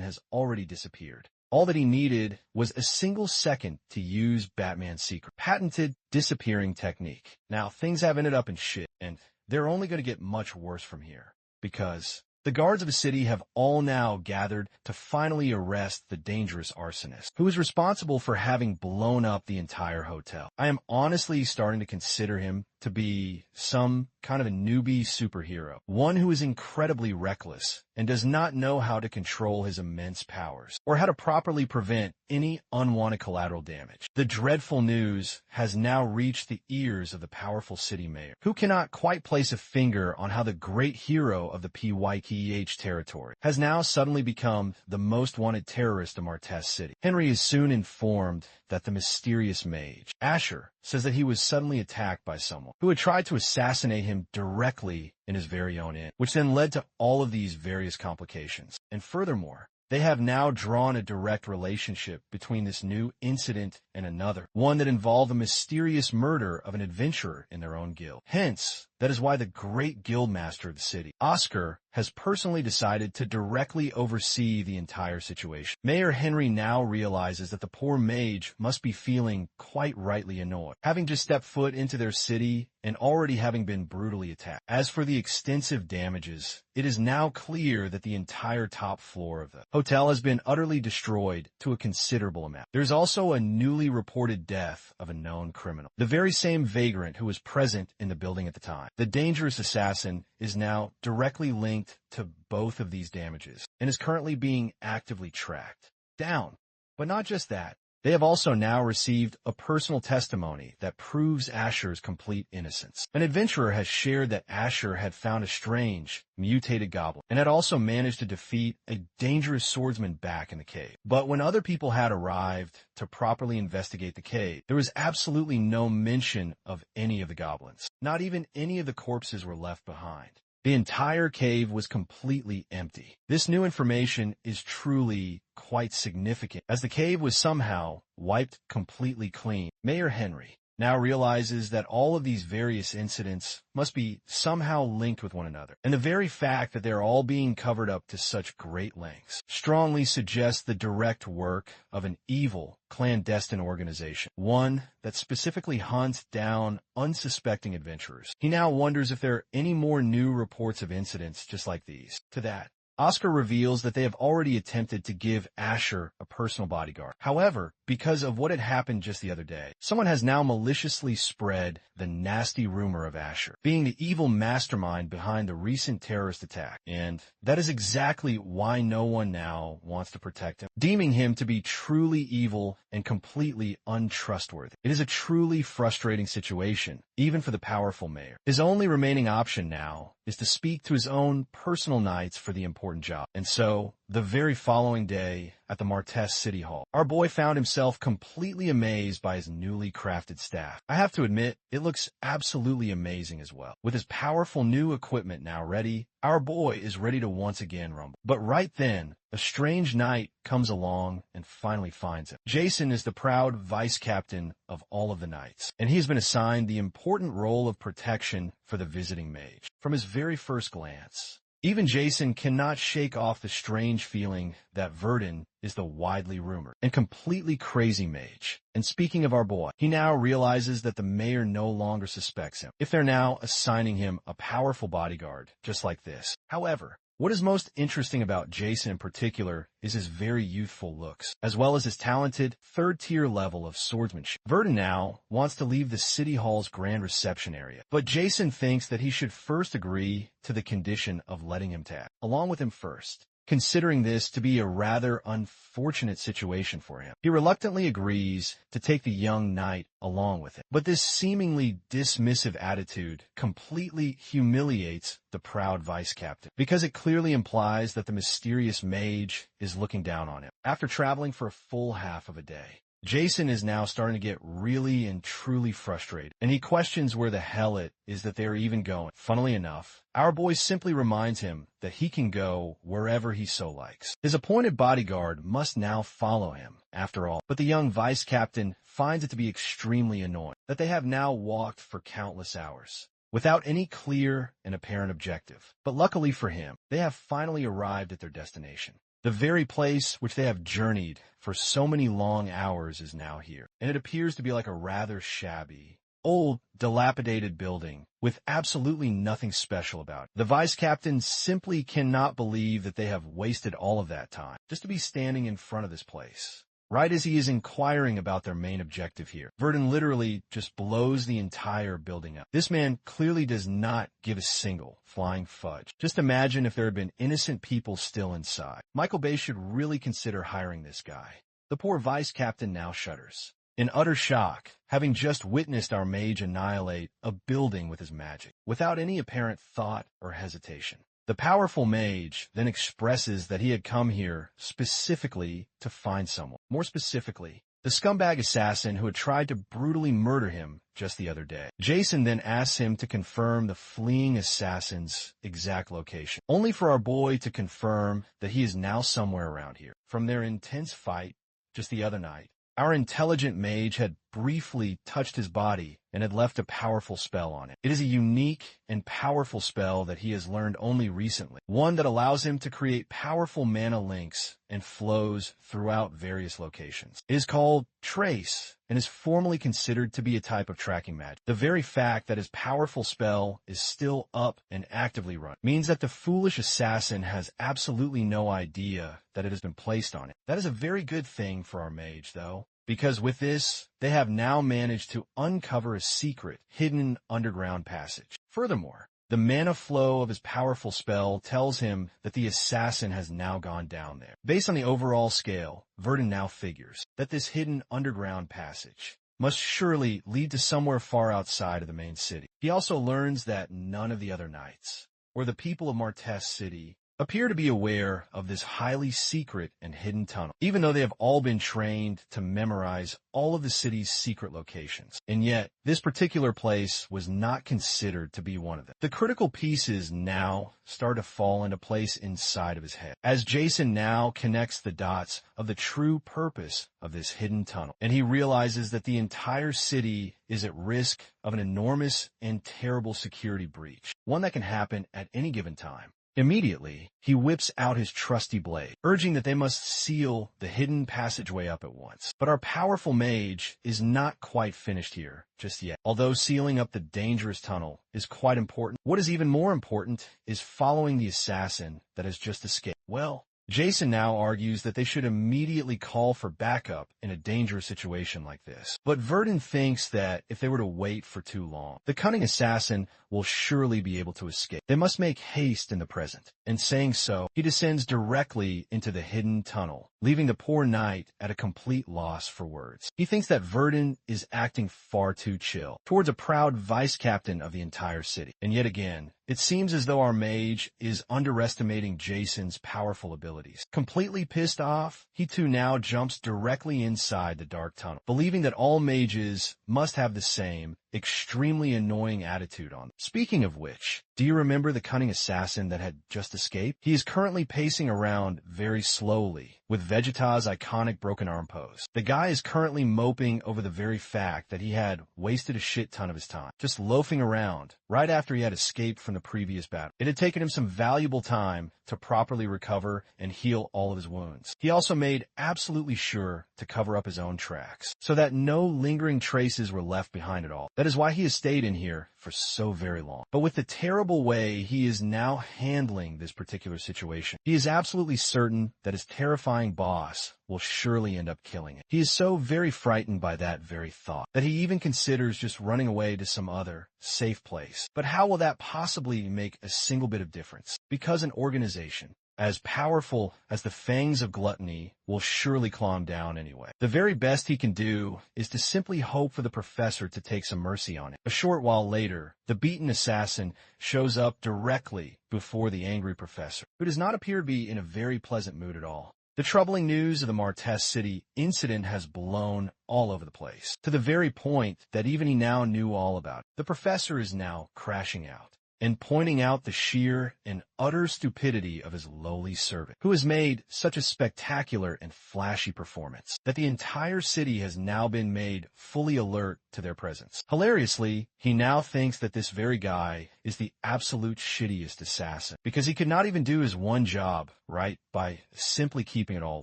has already disappeared. All that he needed was a single second to use Batman's secret, patented disappearing technique. Now, things have ended up in shit, and they're only going to get much worse from here, because the guards of the city have all now gathered to finally arrest the dangerous arsonist, who is responsible for having blown up the entire hotel. I am honestly starting to consider him to be some kind of a newbie superhero, one who is incredibly reckless and does not know how to control his immense powers or how to properly prevent any unwanted collateral damage. The dreadful news has now reached the ears of the powerful city mayor, who cannot quite place a finger on how the great hero of the PYKEH territory has now suddenly become the most wanted terrorist of Martes City. Henry is soon informed that the mysterious mage, Asher, says that he was suddenly attacked by someone who had tried to assassinate him directly in his very own inn, which then led to all of these various complications. And furthermore, they have now drawn a direct relationship between this new incident and another, one that involved the mysterious murder of an adventurer in their own guild. Hence, that is why the great guildmaster of the city, Oscar, has personally decided to directly oversee the entire situation. Mayor Henry now realizes that the poor mage must be feeling quite rightly annoyed, having just stepped foot into their city and already having been brutally attacked. As for the extensive damages, it is now clear that the entire top floor of the hotel has been utterly destroyed to a considerable amount. There's also a newly reported death of a known criminal, the very same vagrant who was present in the building at the time. The dangerous assassin is now directly linked to both of these damages and is currently being actively tracked down. But not just that. They have also now received a personal testimony that proves Asher's complete innocence. An adventurer has shared that Asher had found a strange, mutated goblin and had also managed to defeat a dangerous swordsman back in the cave. But when other people had arrived to properly investigate the cave, there was absolutely no mention of any of the goblins. Not even any of the corpses were left behind. The entire cave was completely empty. This new information is truly quite significant, as the cave was somehow wiped completely clean. Mayor Henry now realizes that all of these various incidents must be somehow linked with one another, and the very fact that they're all being covered up to such great lengths strongly suggests the direct work of an evil, clandestine organization, one that specifically hunts down unsuspecting adventurers. He now wonders if there are any more new reports of incidents just like these. To that, Oscar reveals that they have already attempted to give Asher a personal bodyguard. However, because of what had happened just the other day, someone has now maliciously spread the nasty rumor of Asher being the evil mastermind behind the recent terrorist attack. And that is exactly why no one now wants to protect him, deeming him to be truly evil and completely untrustworthy. It is a truly frustrating situation, even for the powerful mayor. His only remaining option now is to speak to his own personal knights for the important job. And so, the very following day at the Martez City Hall, our boy found himself completely amazed by his newly crafted staff. I have to admit, it looks absolutely amazing as well. With his powerful new equipment now ready, our boy is ready to once again rumble. But right then, a strange knight comes along and finally finds him. Jason is the proud vice captain of all of the knights, and he has been assigned the important role of protection for the visiting mage. From his very first glance, even Jason cannot shake off the strange feeling that Verdun is the widely rumored and completely crazy mage. And speaking of our boy, he now realizes that the mayor no longer suspects him, if they're now assigning him a powerful bodyguard just like this. However, what is most interesting about Jason in particular is his very youthful looks, as well as his talented third-tier level of swordsmanship. Verdun now wants to leave the City Hall's grand reception area, but Jason thinks that he should first agree to the condition of letting him tag along with him first, considering this to be a rather unfortunate situation for him. He reluctantly agrees to take the young knight along with him, but this seemingly dismissive attitude completely humiliates the proud vice captain, because it clearly implies that the mysterious mage is looking down on him. After traveling for a full half of a day, Jason is now starting to get really and truly frustrated, and he questions where the hell it is that they're even going. Funnily enough, our boy simply reminds him that he can go wherever he so likes. His appointed bodyguard must now follow him, after all, but the young vice captain finds it to be extremely annoying that they have now walked for countless hours without any clear and apparent objective. But luckily for him, they have finally arrived at their destination. The very place which they have journeyed for so many long hours is now here, and it appears to be like a rather shabby, old, dilapidated building with absolutely nothing special about it. The vice captain simply cannot believe that they have wasted all of that time just to be standing in front of this place, right as he is inquiring about their main objective here. Verdun literally just blows the entire building up. This man clearly does not give a single flying fudge. Just imagine if there had been innocent people still inside. Michael Bay should really consider hiring this guy. The poor vice captain now shudders, in utter shock, having just witnessed our mage annihilate a building with his magic, without any apparent thought or hesitation. The powerful mage then expresses that he had come here specifically to find someone. More specifically, the scumbag assassin who had tried to brutally murder him just the other day. Jason then asks him to confirm the fleeing assassin's exact location, only for our boy to confirm that he is now somewhere around here. From their intense fight just the other night, our intelligent mage had briefly touched his body and had left a powerful spell on it. It is a unique and powerful spell that he has learned only recently, one that allows him to create powerful mana links and flows throughout various locations. It is called Trace and is formally considered to be a type of tracking magic. The very fact that his powerful spell is still up and actively run means that the foolish assassin has absolutely no idea that it has been placed on it. That is a very good thing for our mage, though, because with this, they have now managed to uncover a secret, hidden underground passage. Furthermore, the mana flow of his powerful spell tells him that the assassin has now gone down there. Based on the overall scale, Verdun now figures that this hidden underground passage must surely lead to somewhere far outside of the main city. He also learns that none of the other knights, or the people of Martez City, appear to be aware of this highly secret and hidden tunnel, even though they have all been trained to memorize all of the city's secret locations. And yet, this particular place was not considered to be one of them. The critical pieces now start to fall into place inside of his head, as Jason now connects the dots of the true purpose of this hidden tunnel, and he realizes that the entire city is at risk of an enormous and terrible security breach, one that can happen at any given time. Immediately, he whips out his trusty blade, urging that they must seal the hidden passageway up at once. But our powerful mage is not quite finished here just yet. Although sealing up the dangerous tunnel is quite important, what is even more important is following the assassin that has just escaped. Well, Jason now argues that they should immediately call for backup in a dangerous situation like this. But Verdun thinks that if they were to wait for too long, the cunning assassin will surely be able to escape. They must make haste in the present. And saying so, he descends directly into the hidden tunnel, leaving the poor knight at a complete loss for words. He thinks that Verdun is acting far too chill towards a proud vice-captain of the entire city. And yet again, it seems as though our mage is underestimating Jason's powerful abilities. Completely pissed off, he too now jumps directly inside the dark tunnel, believing that all mages must have the same extremely annoying attitude on them. Speaking of which, do you remember the cunning assassin that had just escaped? He is currently pacing around very slowly with Vegeta's iconic broken arm pose. The guy is currently moping over the very fact that he had wasted a shit ton of his time, just loafing around right after he had escaped from the previous battle. It had taken him some valuable time to properly recover and heal all of his wounds. He also made absolutely sure to cover up his own tracks, so that no lingering traces were left behind at all. That is why he has stayed in here for so very long. But with the terrible way he is now handling this particular situation, he is absolutely certain that his terrifying boss will surely end up killing him. He is so very frightened by that very thought that he even considers just running away to some other safe place. But how will that possibly make a single bit of difference? Because an organization as powerful as the fangs of gluttony will surely claw him down anyway. The very best he can do is to simply hope for the professor to take some mercy on it. A short while later, the beaten assassin shows up directly before the angry professor, who does not appear to be in a very pleasant mood at all. The troubling news of the Martez City incident has blown all over the place, to the very point that even he now knew all about it. The professor is now crashing out and pointing out the sheer and utter stupidity of his lowly servant, who has made such a spectacular and flashy performance that the entire city has now been made fully alert to their presence. Hilariously, he now thinks that this very guy is the absolute shittiest assassin, because he could not even do his one job right by simply keeping it all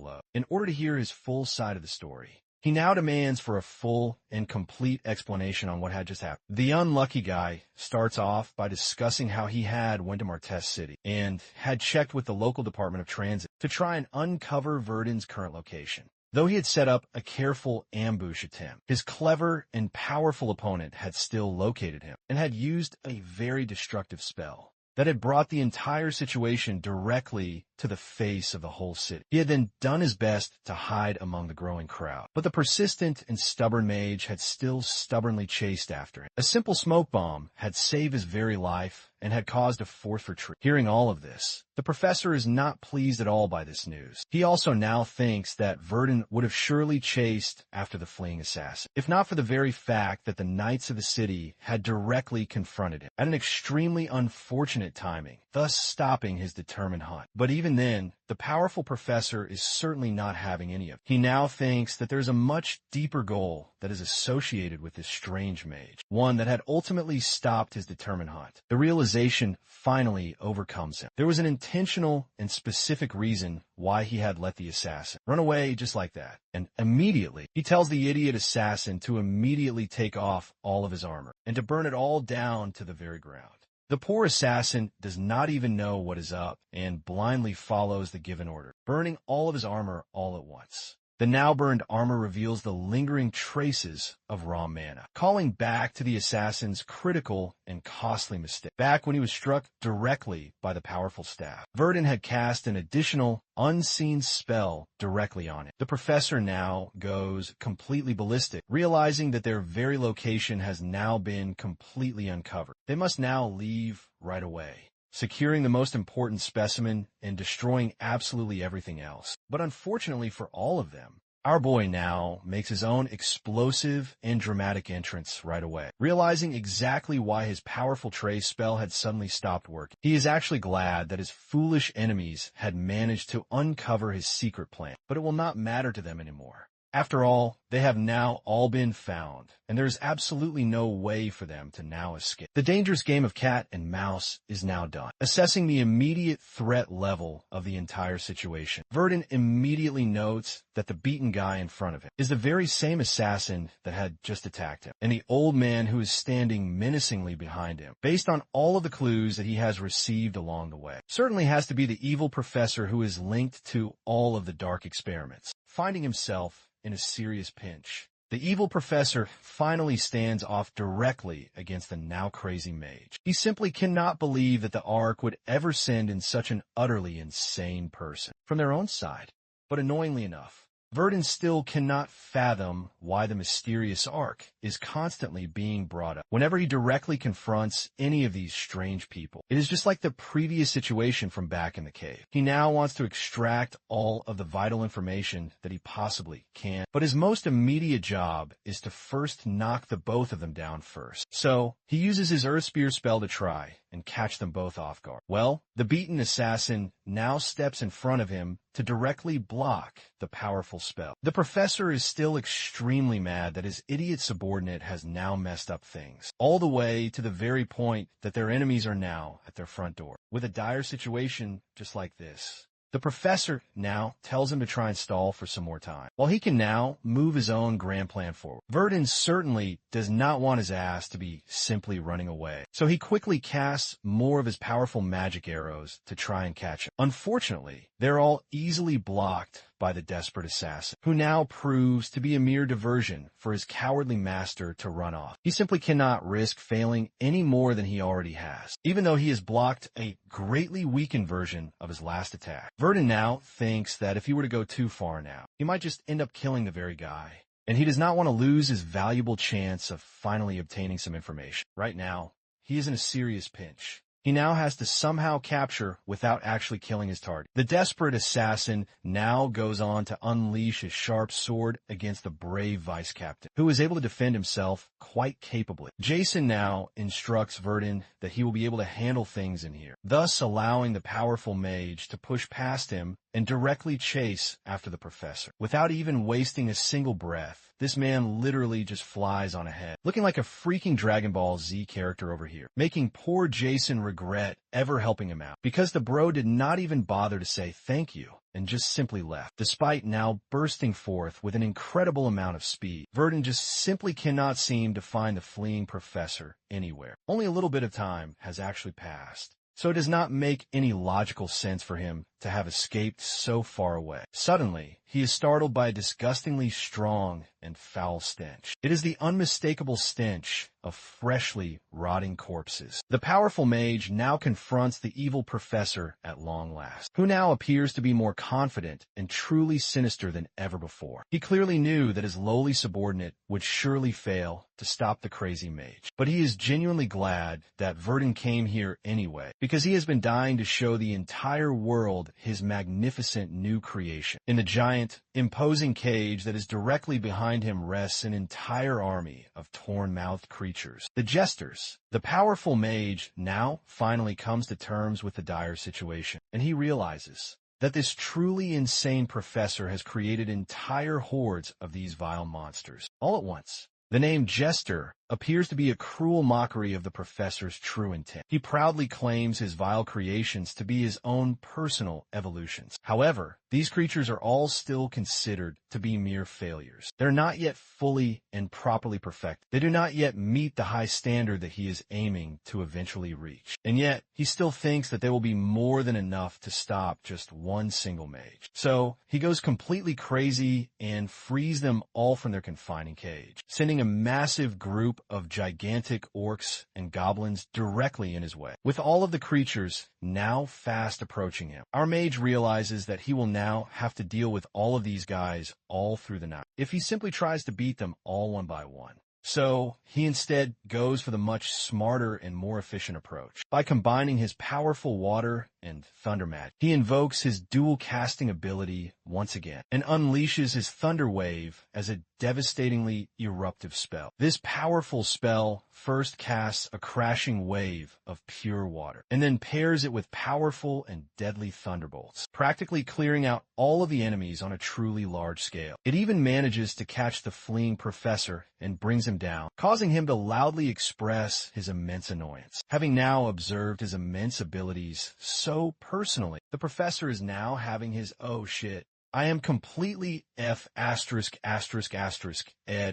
low. In order to hear his full side of the story, he now demands for a full and complete explanation on what had just happened. The unlucky guy starts off by discussing how he had went to Martez City and had checked with the local Department of Transit to try and uncover Verdun's current location. Though he had set up a careful ambush attempt, his clever and powerful opponent had still located him and had used a very destructive spell that had brought the entire situation directly to the face of the whole city. He had then done his best to hide among the growing crowd, but the persistent and stubborn mage had still stubbornly chased after him. A simple smoke bomb had saved his very life and had caused a fourth retreat. Hearing all of this, the professor is not pleased at all by this news. He also now thinks that Verdun would have surely chased after the fleeing assassin, if not for the very fact that the knights of the city had directly confronted him at an extremely unfortunate timing, thus stopping his determined hunt. But even then, the powerful professor is certainly not having any of it. He now thinks that there's a much deeper goal that is associated with this strange mage, one that had ultimately stopped his determined hunt. The realization finally overcomes him. There was an intentional and specific reason why he had let the assassin run away just like that. And immediately, he tells the idiot assassin to immediately take off all of his armor and to burn it all down to the very ground. The poor assassin does not even know what is up and blindly follows the given order, burning all of his armor all at once. The now burned armor reveals the lingering traces of raw mana, calling back to the assassin's critical and costly mistake, back when he was struck directly by the powerful staff. Verdun had cast an additional unseen spell directly on it. The professor now goes completely ballistic, realizing that their very location has now been completely uncovered. They must now leave right away, securing the most important specimen and destroying absolutely everything else. But unfortunately for all of them, our boy now makes his own explosive and dramatic entrance right away, realizing exactly why his powerful trace spell had suddenly stopped working. He is actually glad that his foolish enemies had managed to uncover his secret plan, but it will not matter to them anymore. After all, they have now all been found, and there is absolutely no way for them to now escape. The dangerous game of cat and mouse is now done. Assessing the immediate threat level of the entire situation, Verdun immediately notes that the beaten guy in front of him is the very same assassin that had just attacked him, and the old man who is standing menacingly behind him, based on all of the clues that he has received along the way, certainly has to be the evil professor who is linked to all of the dark experiments. Finding himself in a serious pinch, the evil professor finally stands off directly against the now crazy mage. He simply cannot believe that the Ark would ever send in such an utterly insane person from their own side. But annoyingly enough, Verdun still cannot fathom why the mysterious Ark is constantly being brought up whenever he directly confronts any of these strange people. It is just like the previous situation from back in the cave. He now wants to extract all of the vital information that he possibly can, but his most immediate job is to first knock the both of them down first. So he uses his Earth Spear spell to try and catch them both off guard. Well, the beaten assassin now steps in front of him to directly block the powerful spell. The professor is still extremely mad that his idiot subordinate has now messed up things, all the way to the very point that their enemies are now at their front door. With a dire situation just like this, the professor now tells him to try and stall for some more time, while he can now move his own grand plan forward. Verdun certainly does not want his ass to be simply running away, so he quickly casts more of his powerful magic arrows to try and catch him. Unfortunately, they're all easily blocked by the desperate assassin, who now proves to be a mere diversion for his cowardly master to run off. He simply cannot risk failing any more than he already has, even though he has blocked a greatly weakened version of his last attack. Verdun now thinks that if he were to go too far now, he might just end up killing the very guy, and he does not want to lose his valuable chance of finally obtaining some information. Right now, he is in a serious pinch. He now has to somehow capture without actually killing his target. The desperate assassin now goes on to unleash his sharp sword against the brave vice captain, who is able to defend himself quite capably. Jason now instructs Verdun that he will be able to handle things in here, thus allowing the powerful mage to push past him and directly chase after the professor. Without even wasting a single breath, this man literally just flies on ahead, looking like a freaking Dragon Ball Z character over here, making poor Jason regret ever helping him out, because the bro did not even bother to say thank you and just simply left, despite now bursting forth with an incredible amount of speed. Verdun just simply cannot seem to find the fleeing professor anywhere. Only a little bit of time has actually passed, so it does not make any logical sense for him to have escaped so far away. Suddenly, he is startled by a disgustingly strong and foul stench. It is the unmistakable stench of freshly rotting corpses. The powerful mage now confronts the evil professor at long last, who now appears to be more confident and truly sinister than ever before. He clearly knew that his lowly subordinate would surely fail to stop the crazy mage, but he is genuinely glad that Verdun came here anyway, because he has been dying to show the entire world his magnificent new creation. In the giant, imposing cage that is directly behind him rests an entire army of torn-mouthed creatures, the Jesters. The powerful mage now finally comes to terms with the dire situation, and he realizes that this truly insane professor has created entire hordes of these vile monsters, all at once. The name Jester appears to be a cruel mockery of the professor's true intent. He proudly claims his vile creations to be his own personal evolutions. However, these creatures are all still considered to be mere failures. They're not yet fully and properly perfected. They do not yet meet the high standard that he is aiming to eventually reach. And yet, he still thinks that they will be more than enough to stop just one single mage. So, he goes completely crazy and frees them all from their confining cage, sending a massive group of gigantic orcs and goblins directly in his way. With all of the creatures now fast approaching him, our mage realizes that he will now have to deal with all of these guys all through the night, if he simply tries to beat them all one by one. So, he instead goes for the much smarter and more efficient approach. By combining his powerful water and thunder magic, he invokes his dual casting ability once again, and unleashes his thunder wave as a devastatingly eruptive spell. This powerful spell first casts a crashing wave of pure water, and then pairs it with powerful and deadly thunderbolts, practically clearing out all of the enemies on a truly large scale. It even manages to catch the fleeing professor and brings him down, causing him to loudly express his immense annoyance. Having now observed his immense abilities so personally, the professor is now having his "oh shit, I am completely F*** ed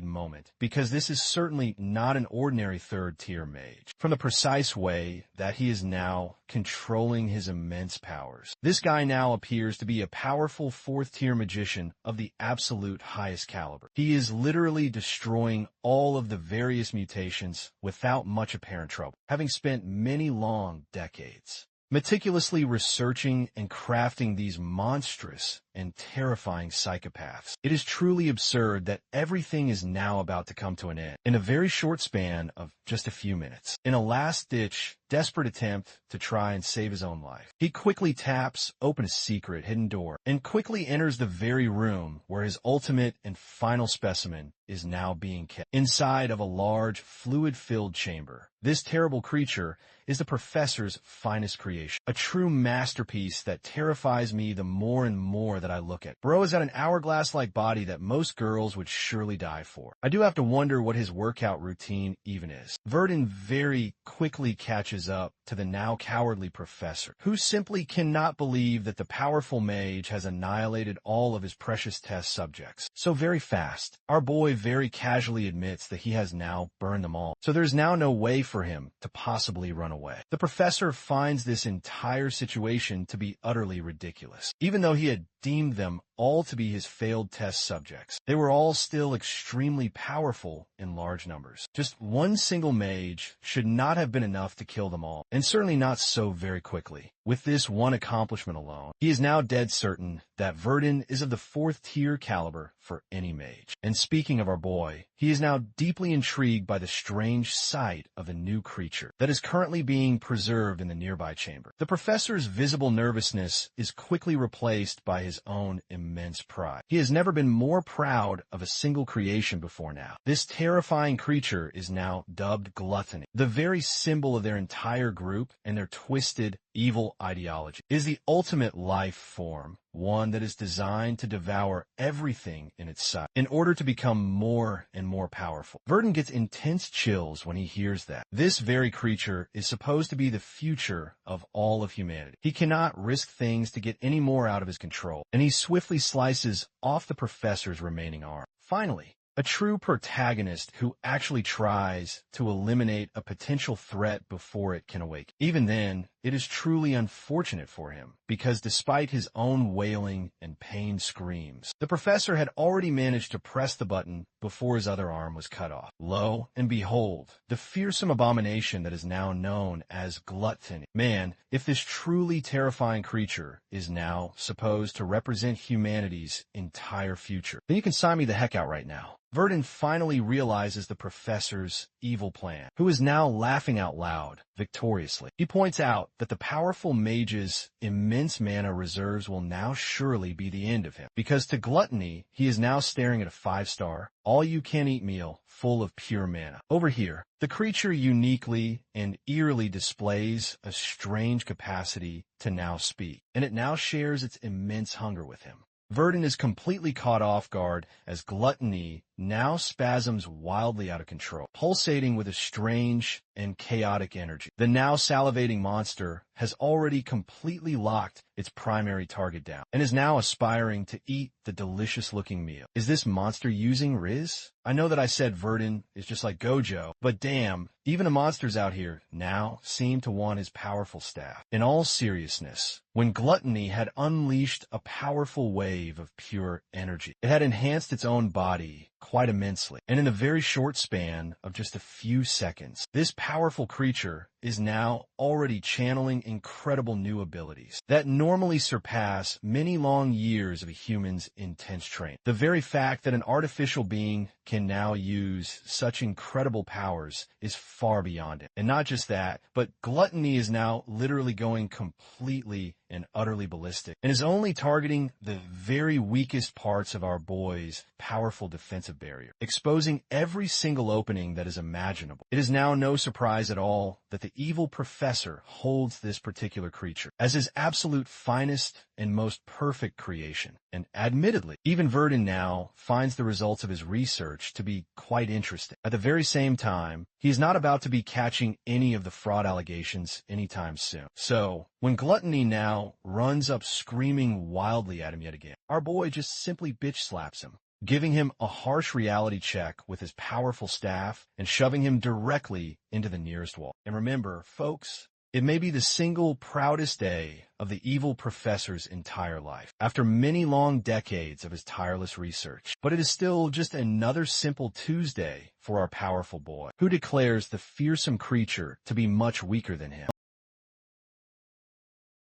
moment, because this is certainly not an ordinary third-tier mage, from the precise way that he is now controlling his immense powers. This guy now appears to be a powerful fourth-tier magician of the absolute highest caliber. He is literally destroying all of the various mutations without much apparent trouble, having spent many long decades meticulously researching and crafting these monstrous and terrifying psychopaths. It is truly absurd that everything is now about to come to an end in a very short span of just a few minutes. In a last-ditch, desperate attempt to try and save his own life, he quickly taps open a secret hidden door and quickly enters the very room where his ultimate and final specimen is now being kept, inside of a large, fluid-filled chamber. This terrible creature is the professor's finest creation, a true masterpiece that terrifies me the more and more that I look at. Bro has got an hourglass-like body that most girls would surely die for. I do have to wonder what his workout routine even is. Verdun very quickly catches up to the now cowardly professor, who simply cannot believe that the powerful mage has annihilated all of his precious test subjects so very fast. Our boy very casually admits that he has now burned them all, so there's now no way for him to possibly run away. The professor finds this entire situation to be utterly ridiculous. Even though he had deemed them all to be his failed test subjects, they were all still extremely powerful in large numbers. Just one single mage should not have been enough to kill them all, and certainly not so very quickly. With this one accomplishment alone, he is now dead certain that Verdun is of the fourth-tier caliber for any mage. And speaking of our boy, he is now deeply intrigued by the strange sight of a new creature that is currently being preserved in the nearby chamber. The professor's visible nervousness is quickly replaced by his own immense pride. He has never been more proud of a single creation before now. This terrifying creature is now dubbed Gluttony, the very symbol of their entire group and their twisted, evil ideology. It is the ultimate life form, one that is designed to devour everything in its sight in order to become more and more powerful. Verdun gets intense chills when he hears that. This very creature is supposed to be the future of all of humanity. He cannot risk things to get any more out of his control, and he swiftly slices off the professor's remaining arm. Finally, a true protagonist who actually tries to eliminate a potential threat before it can awaken. Even then, it is truly unfortunate for him, because despite his own wailing and pain screams, the professor had already managed to press the button before his other arm was cut off. Lo and behold, the fearsome abomination that is now known as gluttony. Man, if this truly terrifying creature is now supposed to represent humanity's entire future, then you can sign me the heck out right now. Verdun finally realizes the professor's evil plan, who is now laughing out loud, victoriously. He points out that the powerful mage's immense mana reserves will now surely be the end of him, because to gluttony, he is now staring at a 5-star, all-you-can-eat meal full of pure mana. Over here, the creature uniquely and eerily displays a strange capacity to now speak, and it now shares its immense hunger with him. Verdun is completely caught off guard as gluttony now spasms wildly out of control, pulsating with a strange and chaotic energy. The now salivating monster has already completely locked its primary target down and is now aspiring to eat the delicious-looking meal. Is this monster using Riz? I know that I said Verdun is just like Gojo, but damn, even the monsters out here now seem to want his powerful staff. In all seriousness, when gluttony had unleashed a powerful wave of pure energy, it had enhanced its own body quite immensely, and in a very short span of just a few seconds, this powerful creature is now already channeling incredible new abilities that normally surpass many long years of a human's intense training. The very fact that an artificial being can now use such incredible powers is far beyond it. And not just that, but gluttony is now literally going completely and utterly ballistic, and is only targeting the very weakest parts of our boy's powerful defensive barrier, exposing every single opening that is imaginable. It is now no surprise at all that the evil professor holds this particular creature as his absolute finest and most perfect creation. And admittedly, even Verdun now finds the results of his research to be quite interesting. At the very same time, he is not about to be catching any of the fraud allegations anytime soon. So, when gluttony now runs up screaming wildly at him yet again, our boy just simply bitch slaps him, giving him a harsh reality check with his powerful staff and shoving him directly into the nearest wall. And remember, folks, it may be the single proudest day of the evil professor's entire life, after many long decades of his tireless research. But it is still just another simple Tuesday for our powerful boy, who declares the fearsome creature to be much weaker than him.